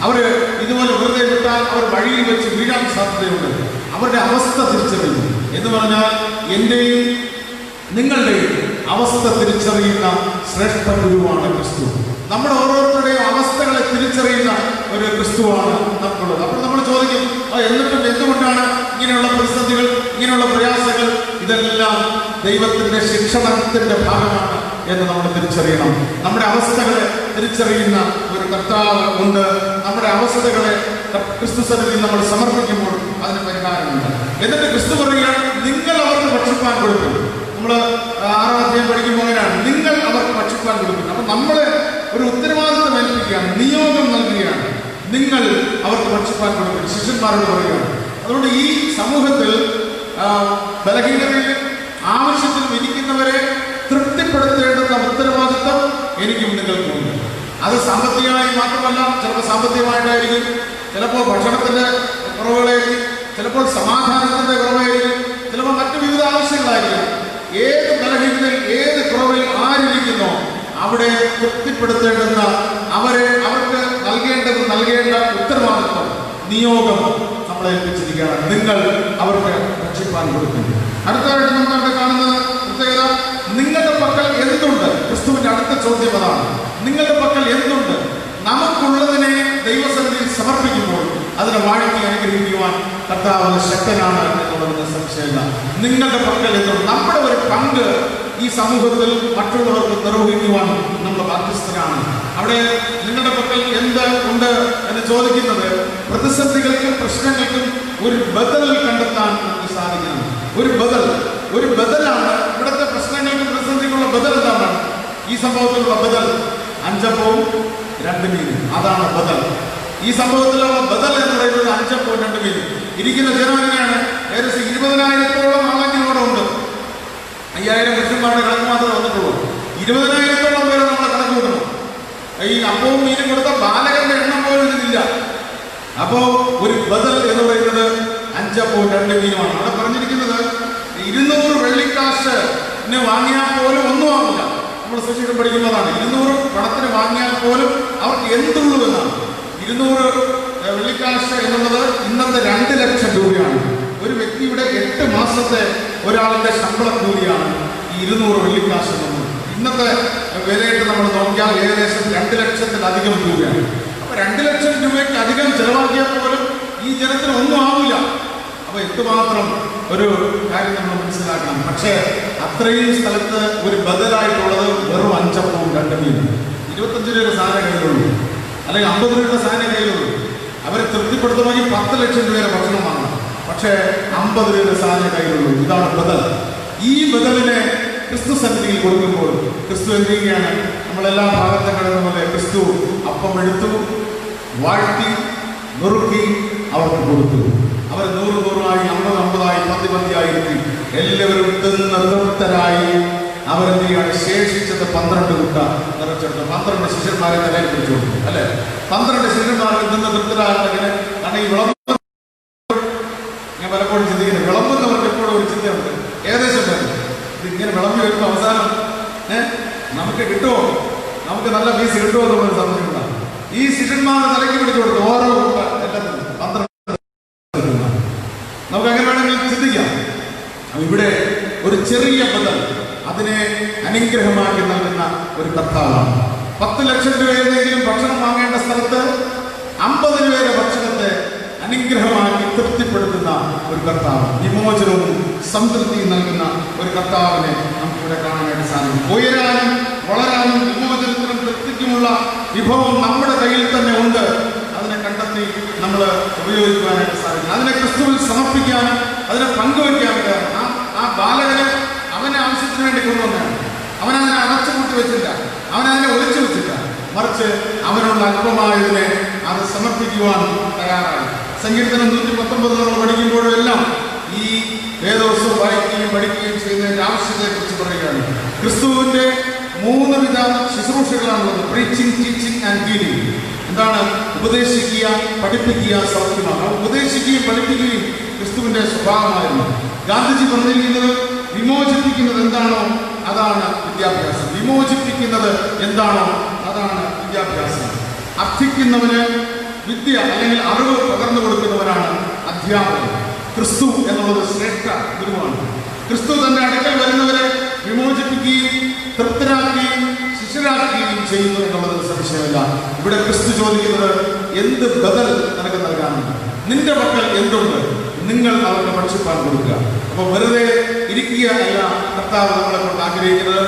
അവർ ഇതുപോലെ വെറുതെ വിട്ടാൽ അവർ വഴിയിൽ വെച്ച് വീഴാൻ സാധ്യതയുണ്ട്. അവരുടെ അവസ്ഥ തിരിച്ചറിയുന്നു എന്ന് പറഞ്ഞാൽ എൻ്റെയും നിങ്ങളുടെയും അവസ്ഥ തിരിച്ചറിയുന്ന ശ്രേഷ്ഠ ഗുരുവാണ് ക്രിസ്തു. നമ്മുടെ ഓരോരുത്തരുടെയും അവസ്ഥകളെ തിരിച്ചറിയുന്ന ഒരു ക്രിസ്തുവാണ് നമുക്കുള്ളത്. അപ്പോൾ നമ്മൾ ചോദിക്കും, എന്നിട്ടും എന്തുകൊണ്ടാണ് ഇങ്ങനെയുള്ള പ്രതിസന്ധികൾ, ഇങ്ങനെയുള്ള പ്രയാസങ്ങൾ? ഇതെല്ലാം ദൈവത്തിന്റെ ശിക്ഷണത്തിന്റെ ഭാഗമാണ് എന്ന് നമ്മൾ തിരിച്ചറിയണം. നമ്മുടെ അവസ്ഥകളെ തിരിച്ചറിയുന്ന ഒരു കർത്താവ് ഉണ്ട്. നമ്മുടെ അവസ്ഥകളെ ക്രിസ്തു സന്നിധിയിൽ നമ്മൾ സമർപ്പിക്കുമ്പോൾ അതിന് പരിഹാരമുണ്ട്. എന്നിട്ട് ക്രിസ്തു പറയുകയാണ്, നിങ്ങൾ അവർക്ക് ഭക്ഷിപ്പാൻ കൊടുക്കും. നമ്മൾ 6-ാം അധ്യായം പഠിക്കുമ്പോൾ അങ്ങനെയാണ്, നിങ്ങൾ അവർക്ക് ഭക്ഷിപ്പാൻ കൊടുക്കും. അപ്പൊ നമ്മളെ ഒരു ഉത്തരവാദിത്വം ഏൽപ്പിക്കുകയാണ്, നിയോഗം നൽകുകയാണ്. നിങ്ങൾ അവർക്ക് ഭക്ഷിപ്പാൻ കൊടുക്കും, ശിഷ്യന്മാരോട് പറയുകയാണ്. അതുകൊണ്ട് ഈ സമൂഹത്തിൽ ബലഹീനതയിൽ ആവശ്യത്തിനും ഇരിക്കുന്നവരെ തൃപ്തിപ്പെടുത്തേണ്ടുന്ന ഉത്തരവാദിത്വം എനിക്കും നിങ്ങൾക്കുണ്ട്. അത് സാമ്പത്തികമായി മാത്രമല്ല, ചിലപ്പോൾ സാമ്പത്തികമായിട്ടായിരിക്കും, ചിലപ്പോൾ ഭക്ഷണത്തിന്റെ കുറവുകളായിരിക്കും, ചിലപ്പോൾ സമാധാനത്തിന്റെ കുറവായിരിക്കും, ചിലപ്പോൾ മറ്റു വിവിധ ആവശ്യങ്ങളായിരിക്കും. ഏത് ബലഹീനതയിൽ, ഏത് കുറവിൽ ആരിയ്ക്കുന്നോ അവിടെ തൃപ്തിപ്പെടുത്തേണ്ടുന്ന അവർക്ക് നൽകേണ്ട ഉത്തരവാദിത്വം, നിയോഗം നമ്മളെ ഏൽപ്പിച്ചിരിക്കുകയാണ്. നിങ്ങൾ അവർക്ക് ഭക്ഷിപ്പാൻ കൊടുക്കുന്നു. അടുത്തതായിട്ട് നമ്മൾ കാണുന്നത് പ്രത്യേകത, നിങ്ങളുടെ പക്കൽ എന്തുണ്ട്? ക്രിസ്തുവിന്റെ അടുത്ത ചോദ്യം അതാണ്. നിങ്ങളുടെ പക്കൽ എന്തുണ്ട്? നമുക്കുള്ളതിനെ ദൈവസന്നിധിയിൽ സമർപ്പിക്കുമ്പോൾ അതിനെ വാഴ്ത്തി അനുഗ്രഹിക്കുവാൻ കർത്താവ് ശക്തനാണ് എന്നുള്ളതിന് സംശയമില്ല. നിങ്ങളുടെ പക്കൽ എന്തുണ്ട്? നമ്മുടെ ഒരു പങ്ക് ഈ സമൂഹത്തിൽ മറ്റുള്ളവർക്ക് നിർവഹിക്കുവാൻ നമ്മൾ ബാധ്യസ്ഥരാണ്. അവിടെ നിങ്ങളുടെ പക്കൽ എന്ത് ഉണ്ട് എന്ന് ചോദിക്കുന്നത് പ്രതിസന്ധികൾക്കും പ്രശ്നങ്ങൾക്കും ഒരു ബദൽ കണ്ടെത്താൻ നമുക്ക് സാധിക്കണം. ഒരു ബദലാണ് ഇവിടുത്തെ പ്രശ്നങ്ങൾക്കും പ്രതിസന്ധിക്കുള്ള ബദൽ. എന്താണ് ഈ സംഭവത്തിലുള്ള ബദൽ? 5 അപ്പവും 2 മീനും. അതാണ് ബദൽ. ഈ സംഭവത്തിലുള്ള ബദൽ എന്ന് പറയുന്നത് 5 അപ്പവും 2 മീനും. ഇരിക്കുന്ന ജനം എങ്ങനെയാണ്? ഏകദേശം 20,000-ഓളം ആളെങ്കിലും ഇവിടെ ഉണ്ട്. 5,000 പുരുഷന്മാരുടെ കണക്ക് മാത്രമേ വന്നിട്ടുള്ളൂ. 20,000-ഓളം പേര് നമ്മളെ കണക്ക് കൂട്ടണം. ഈ അപ്പവും മീനും കൊടുത്ത ബാലകന്റെ എണ്ണം പോലും ഇതിലില്ല. അപ്പോ ഒരു ബദൽ എന്ന് പറയുന്നത് 5 അപ്പവും 2 മീനുമാണ്. അവിടെ പറഞ്ഞിരിക്കുന്നത് 200 വെള്ളിക്കാശിന് വാങ്ങിയാൽ പോലും ഒന്നും ആവില്ല. നമ്മൾ സുശീലം പഠിക്കുന്നതാണ്. 200 പണത്തിന് വാങ്ങിയാൽ പോലും അവർക്ക് എന്തുള്ളൂ എന്നാണ്. 200 വെള്ളിക്കാശ് എന്നുള്ളത് ഇന്നത്തെ 2 ലക്ഷം രൂപയാണ്. ഒരു വ്യക്തിയുടെ 8 മാസത്തെ ഒരാളുടെ ശമ്പള കൂലിയാണ് ഈ 200 വെള്ളിക്കാശ് എന്നുള്ളത്. ഇന്നത്തെ വിലയിട്ട് നമ്മൾ നോക്കിയാൽ ഏകദേശം 2 ലക്ഷത്തിലധികം രൂപയാണ്. അപ്പൊ 2 ലക്ഷം രൂപയ്ക്ക് അധികം ചെലവാക്കിയാൽ പോലും ഈ ജനത്തിന് ഒന്നും ആവില്ല. അപ്പൊ എന്തുമാത്രം ഒരു കാര്യം നമ്മൾ മനസ്സിലാക്കണം. പക്ഷേ അത്രയും സ്ഥലത്ത് ഒരു ബദലായിട്ടുള്ളത് വെറും 5 അപ്പവും 2 മീനും. 25 രൂപയുടെ സാധനം കയ്യിലുള്ളൂ, അല്ലെങ്കിൽ 50 രൂപയുടെ സാധനം കയ്യിലുള്ളൂ. അവരെ തൃപ്തിപ്പെടുത്തണമെങ്കിൽ 10 ലക്ഷം രൂപയുടെ ഭക്ഷണം വാങ്ങണം. പക്ഷേ 50 രൂപയുടെ സാധനം കയ്യിലുള്ളൂ. ഇതാണ് ബദൽ. ഈ ബദലിനെ ക്രിസ്തു സന്നിധിയിൽ കൊടുക്കുമ്പോൾ ക്രിസ്തു എന്ത് ചെയ്യുകയാണ്? നമ്മളെല്ലാ ഭാഗത്തും കിടന്ന പോലെ ക്രിസ്തു അപ്പം എടുത്തു, വാഴ്ത്തി, നുറുക്കി അവർക്ക് കൊടുത്തു. അവർ 100-100ആയി, 50-50ആയി, 10-10ആയി എല്ലാവരും തിന്ന് തൃപ്തരായി. അവരെന്ത് ചെയ്യാണ്? ശേഷിച്ചത് 12 കുട്ട നിറച്ചെടുത്ത് 12 ശിഷ്യന്മാരെ തലയിൽ പിടിച്ചു കൊടുത്തു. അല്ലെ, 12 ശിഷ്യന്മാരിൽ നിന്ന് തൃപ്തരാകുന്നതിന്. കാരണം ഈ വിളമ്പ് ഞാൻ പലപ്പോഴും ചിന്തിക്കുന്നത്, വിളമ്പുന്നവർക്ക് എപ്പോഴും ഒരു ചിന്തയുണ്ട്. ഏകദേശം ഇതിങ്ങനെ വിളമ്പി വെക്കുമ്പോൾ അവസാനം നമുക്ക് കിട്ടുമോ, നമുക്ക് നല്ല പീസ് കിട്ടുമോ എന്നുള്ളൊരു സംശയമുണ്ടാകും. ഈ ശിഷ്യന്മാരെ തലയ്ക്ക് പിടിച്ചു കൊടുത്തു. ഓരോ കുട്ട എല്ലാത്തിനും 12. നമുക്ക് അങ്ങനെ വേണമെങ്കിൽ ചിന്തിക്കാം. ഇവിടെ ഒരു ചെറിയ ബദൽ അതിനെ അനുഗ്രഹമാക്കി നൽകുന്ന ഒരു കർത്താവാണ്. 10 ലക്ഷം രൂപയെങ്കിലും ഭക്ഷണം വാങ്ങേണ്ട സ്ഥലത്ത് 50 രൂപയുടെ ഭക്ഷണത്തെ അനുഗ്രഹമാക്കി തൃപ്തിപ്പെടുത്തുന്ന ഒരു കർത്താവ്, വിമോചനവും സംതൃപ്തിയും നൽകുന്ന ഒരു കർത്താവിനെ നമുക്കിവിടെ കാണാനായിട്ട് സാധിക്കും. ഉയരാനും വളരാനും വിമോചനത്തിനും തൃപ്തിക്കുമുള്ള വിഭവം നമ്മുടെ കയ്യിൽ തന്നെ ഉണ്ട്. അതിനെ കണ്ടെത്തി നമ്മൾ ഉപയോഗിക്കുവാനായിട്ട് സാധിക്കും. അതിനെ ക്രിസ്തുവിൽ സമർപ്പിക്കാനും അതിനെ പങ്കുവയ്ക്കാനും. ആ ബാലകനെ അവനെ ആവശ്യത്തിന് വേണ്ടി കൊണ്ടുവന്നാണ്. അവനതിനെ അടച്ചുപൂട്ടി വെച്ചില്ല, അവനതിനെ ഒളിച്ചു വെച്ചില്ല. മറിച്ച് അവനുള്ള അല്പമായതിനെ അത് സമർപ്പിക്കുവാൻ തയ്യാറായി. സങ്കീർത്തനം 119 പഠിക്കുമ്പോഴും എല്ലാം ഈ വേദോത്സവം വായിക്കുകയും പഠിക്കുകയും ചെയ്യുന്നതിന്റെ ആവശ്യത്തെക്കുറിച്ച് പറയുകയാണ്. ക്രിസ്തുവിന്റെ 3 വിധ ശുശ്രൂഷകളാണുള്ളത്: പ്രീച്ചിങ്, ടീച്ചിങ് ആൻഡ് ഹീലിംഗ്. എന്താണ്? ഉപദേശിക്കുക, പഠിപ്പിക്കുക, സൗഖ്യമാക്കുക. ഉപദേശിക്കുകയും പഠിപ്പിക്കുകയും ക്രിസ്തുവിന്റെ സ്വഭാവമായിരുന്നു. ഗാന്ധിജി പറഞ്ഞിരിക്കുന്നത് വിമോചിപ്പിക്കുന്നത് എന്താണോ അതാണ് വിദ്യാഭ്യാസം. വിമോചിപ്പിക്കുന്നത് എന്താണോ അതാണ് വിദ്യാഭ്യാസം. അർത്ഥിക്കുന്നവന് വിദ്യ അല്ലെങ്കിൽ അറിവ് പകർന്നു കൊടുക്കുന്നവരാണ് അധ്യാപകൻ. ക്രിസ്തു എന്നുള്ളത് ശ്രേഷ്ഠ ഗുരുവാണ്. ക്രിസ്തു തന്റെ അടുക്കൽ വരുന്നവരെ വിമോചിപ്പിക്കുകയും തൃപ്തരാക്കുകയും ശിഷ്യരാക്കുകയും ചെയ്യുന്നു എന്നുള്ളത് സംശയമില്ല. ഇവിടെ ക്രിസ്തു ചോദിക്കുന്നത് എന്ത് ബദൽ നിനക്ക് നൽകാനുണ്ട്? നിന്റെ പക്കൽ എന്തുണ്ട്? നിങ്ങൾ അവർക്ക് ഭക്ഷിപ്പാൻ കൊടുക്കുക. അപ്പൊ വെറുതെ ഇരിക്കുക അല്ല കർത്താവ് നമ്മളെ കൊണ്ട് ആഗ്രഹിക്കുന്നത്.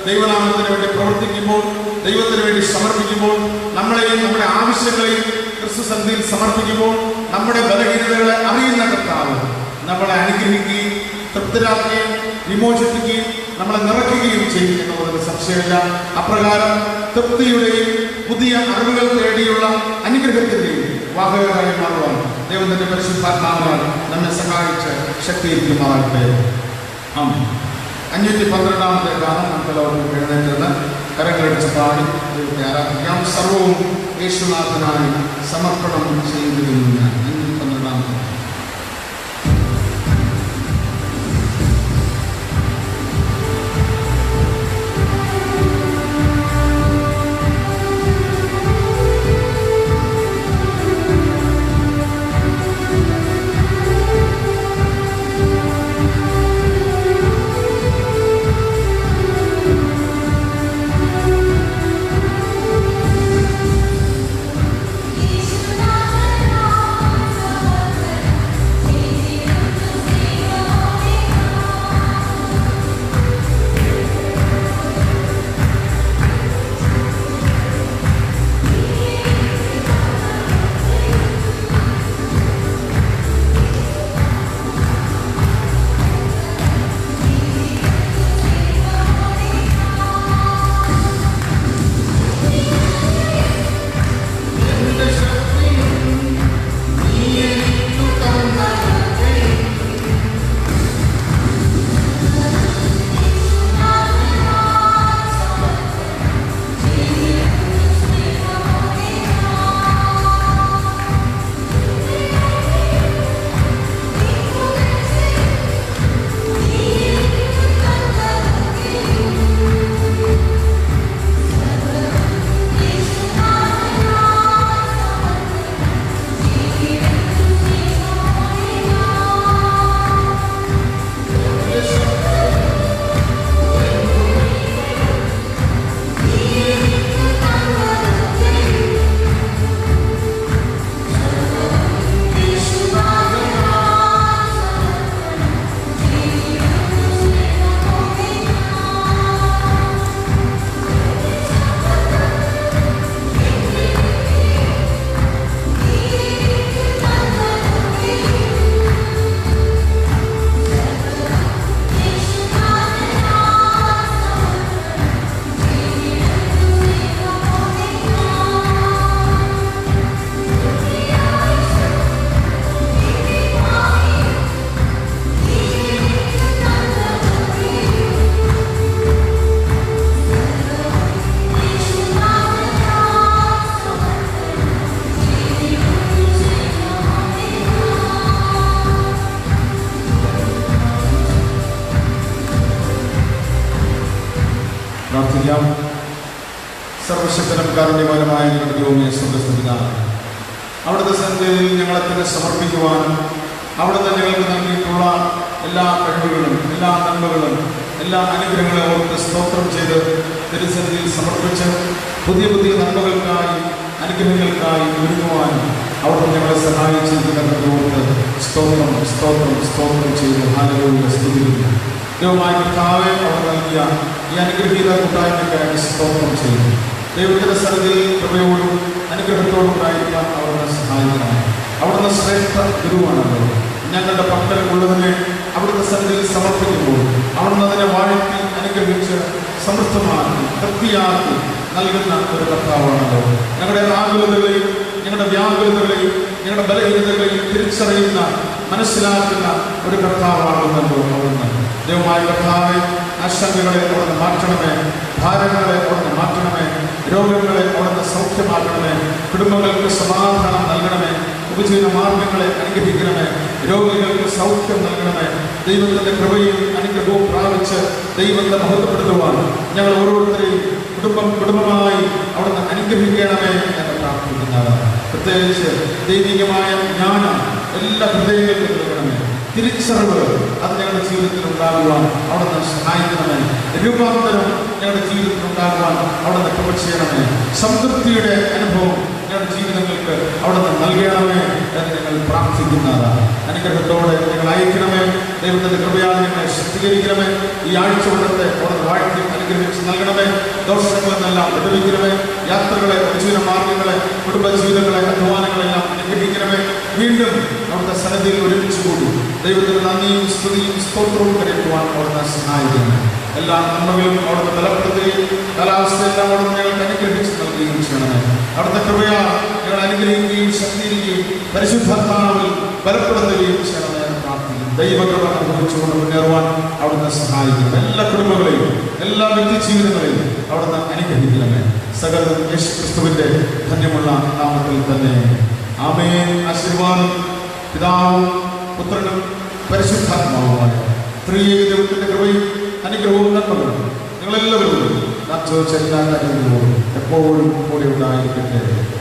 ദൈവനാമത്തിന് വേണ്ടി പ്രവർത്തിക്കുമ്പോൾ, ദൈവത്തിന് വേണ്ടി സമർപ്പിക്കുമ്പോൾ, നമ്മളെയും നമ്മുടെ ആവശ്യങ്ങളെയും ക്രിസ്തു സന്നിധിയിൽ സമർപ്പിക്കുമ്പോൾ, നമ്മുടെ ബലഹീനതകളെ അറിയുന്ന കർത്താവ് നമ്മളെ അനുഗ്രഹിക്കുകയും തൃപ്തരാക്കുകയും വിമോചിപ്പിക്കുകയും നമ്മളെ നിറയ്ക്കുകയും ചെയ്യും എന്നുള്ളതിന് സംശയമില്ല. അപ്രകാരം തൃപ്തിയുടെയും പുതിയ അറിവുകൾ തേടിയുള്ള അനുഗ്രഹത്തിന്റെയും വാഹകരായി മാറുവാൻ ദൈവം തന്റെ പരിശുദ്ധാത്മാവിനാൽ നമ്മെ സഹായിച്ച് ശക്തിയിരിക്കുമാറാകട്ടെ. ആമേൻ. 512 ഗാനം നമുക്കെല്ലാവർക്കും എഴുന്നേറ്റ് കരങ്ങളടിച്ച് പാടി ദൈവത്തെ ആരാധിക്കാം. സർവവും യേശുനാഥനായി സമർപ്പണം ചെയ്യുന്നതിന് 512 യേശുനാഥനായി പ്രാർത്ഥിക്കാം. സർവശക്തനും കാരുണ്യവാനുമായ ഞങ്ങളുടെ ദൈവമേ, സ്വർഗ്ഗസ്ഥനായ അവിടുത്തെ സന്നിധിയിൽ ഞങ്ങളെ തന്നെ സമർപ്പിക്കുവാനും അവിടുന്ന് ഞങ്ങൾക്ക് നൽകിയിട്ടുള്ള എല്ലാ കഴിവുകളും എല്ലാ നന്മകളും എല്ലാ അനുഗ്രഹങ്ങളെ ഓർത്ത് സ്തോത്രം ചെയ്ത് തിരുസന്നിധിയിൽ സമർപ്പിച്ച് പുതിയ പുതിയ നന്മകൾക്കായി അനുഗ്രഹങ്ങൾക്കായി ഒരുങ്ങുവാനും അവിടുന്ന് ഞങ്ങളെ സഹായിച്ചിരിക്കുന്നത് ഓർത്ത് സ്തോത്രം സ്തോത്രം സ്തോത്രം ചെയ്ത് ഹല്ലേലൂയ സ്തുതിക്കുന്നു. ദൈവമായ കർത്താവേ, അവർ നൽകിയ ഈ അനുഗ്രഹീത കൂട്ടായ്മയ്ക്കായി സ്തോത്രം ചെയ്യുന്നു. ദൈവത്തിന്റെ സന്നിധിയിൽ കൃപയോടും അനുഗ്രഹത്തോടും ഉണ്ടായിരിക്കാൻ അവിടുന്ന് സഹായിക്കണം. അവിടുന്ന് ശ്രേഷ്ഠ ഗുരുവാണല്ലോ. ഞങ്ങളുടെ പക്കൽ ഉള്ളതിനെ അവിടുത്തെ സന്നിധിയിൽ സമർപ്പിക്കുമ്പോൾ അവിടുന്ന് അതിനെ വാഴ്ത്തി അനുഗ്രഹിച്ച് സമൃദ്ധമാക്കി തൃപ്തിയാക്കി നൽകുന്ന ഒരു കർത്താവാണല്ലോ. ഞങ്ങളുടെ ആകുലതകളെയും ഞങ്ങളുടെ വ്യാകുലതകളെയും ഞങ്ങളുടെ ബലഹീനതകളെയും തിരിച്ചറിയുന്ന മനസ്സിലാക്കുന്ന ഒരു കർത്താവാകുന്നല്ലോ അവിടുന്ന്. ദൈവമായ കർത്താവെ, ആശങ്കകളെ അവിടുന്ന് മാറ്റണമേ, ഭാരങ്ങളെ അവിടുന്ന് മാറ്റണമേ, രോഗങ്ങളെ അവിടുന്ന് സൗഖ്യമാക്കണമേ, കുടുംബങ്ങൾക്ക് സമാധാനം നൽകണമേ, ഉപജീവന മാർഗങ്ങളെ അനുഗ്രഹിക്കണമേ, രോഗികൾക്ക് സൗഖ്യം നൽകണമേ. ദൈവത്തിന്റെ കൃപയും അനുഗ്രഹവും പ്രാപിച്ച് ദൈവത്തെ മഹത്വപ്പെടുത്തുവാൻ ഞങ്ങൾ ഓരോരുത്തരെയും കുടുംബമായി അവിടുന്ന് അനുഗ്രഹിക്കണമേ എന്ന് പ്രാർത്ഥിക്കുന്നതാണ്. പ്രത്യേകിച്ച് ദൈവികമായ ജ്ഞാനം എല്ലാ ഹൃദയങ്ങളിലും നൽകണമേ. തിരിച്ചറിവ് അത് ഞങ്ങളുടെ ജീവിതത്തിൽ ഉണ്ടാകുവാൻ അവിടുന്ന് സഹായിക്കണമേ. രൂപാന്തരം ഞങ്ങളുടെ ജീവിതത്തിൽ ഉണ്ടാകുവാൻ അവിടുന്ന് കൃപ ചെയ്യണമേ. സംതൃപ്തിയുടെ അനുഭവം ഞങ്ങളുടെ ജീവിതങ്ങൾക്ക് അവിടുന്ന് നൽകണമേ എന്ന് ഞങ്ങൾ പ്രാർത്ഥിക്കുന്നതാണ്. അനുഗ്രഹത്തോടെ ഞങ്ങൾ അയക്കണമേ. ദൈവത്തിന്റെ കൃപയാൽ ഞങ്ങളെ ശക്തീകരിക്കണമേ. ഈ ആഴ്ച കൊണ്ടത്തെ അവിടുന്ന് വാഴ്ത്തി അനുഗ്രഹിച്ച് നൽകണമേ. ദോഷങ്ങളിൽ നിന്നെല്ലാം വിടുവിക്കണമേ. യാത്രകളെ, ഉപജീവന മാർഗങ്ങളെ, കുടുംബജീവിതങ്ങളെ, അധ്വാനങ്ങളെല്ലാം അനുഗ്രഹിക്കണമേ. വീണ്ടും അവിടുത്തെ സന്നിധിയിൽ ഒരുമിച്ച് കൂടി ദൈവത്തിന് നന്ദിയും സ്തുതിയും സ്തോത്രവും കരയറ്റുവാൻ അവിടുന്ന് സഹായിക്കുന്നു. എല്ലാ നന്മകളും അവിടുന്ന് ബലപ്പെടുത്തുകയും കാലാവസ്ഥയെല്ലാം അവിടുന്ന് ഞങ്ങൾക്ക് അനുഗ്രഹിച്ച് നൽകുകയും ചെയ്യണമേ. അവിടുത്തെ കൃപയാൽ ഞങ്ങൾ അനുഗ്രഹിക്കുകയും ശക്തീകരിക്കുകയും പരിശുദ്ധാത്മാവിൽ ബലപ്പെടുത്തുകയും ചെയ്യണമേ എന്ന് പ്രാർത്ഥിക്കുന്നു. ദൈവകൃപ അനുഭവിച്ചുകൊണ്ട് മുന്നേറുവാൻ അവിടുന്ന് സഹായിക്കുന്നു. എല്ലാ കുടുംബങ്ങളെയും എല്ലാ വ്യക്തി ജീവിതങ്ങളെയും അവിടുന്ന് അനുഗ്രഹിക്കണമേ. സകലം യേശു ക്രിസ്തുവിന്റെ ധന്യമുള്ള നാമത്തിൽ തന്നെ ആമേൻ. ആശീർവാദം പിതാവും പുത്രനും പരിശുദ്ധാത്മാവുമായ ത്രിയേക ദൈവത്തിന്റെ കൃപയും അനുഗ്രഹവും നന്മകളും നിങ്ങളെല്ലാവരും നാം ചോദിച്ച എല്ലാ കാര്യങ്ങളോടും എപ്പോഴും കൂടെ ഉണ്ടായിരിക്കട്ടെ.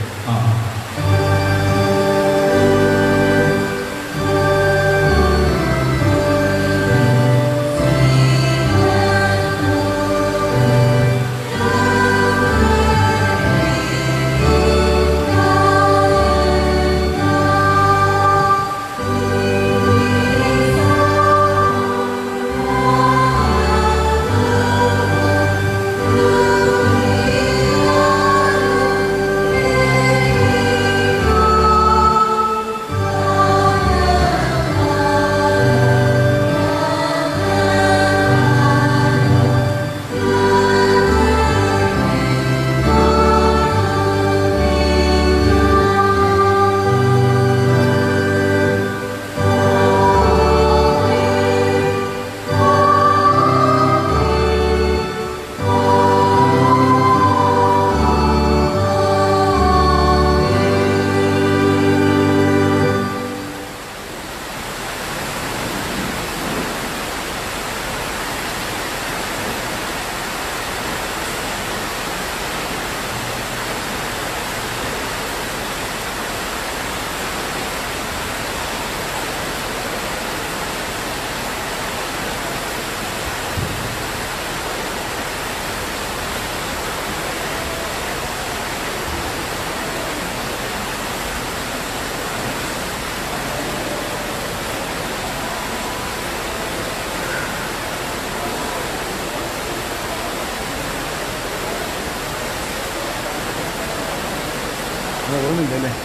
ഓർമ്മയില്ലല്ലേ?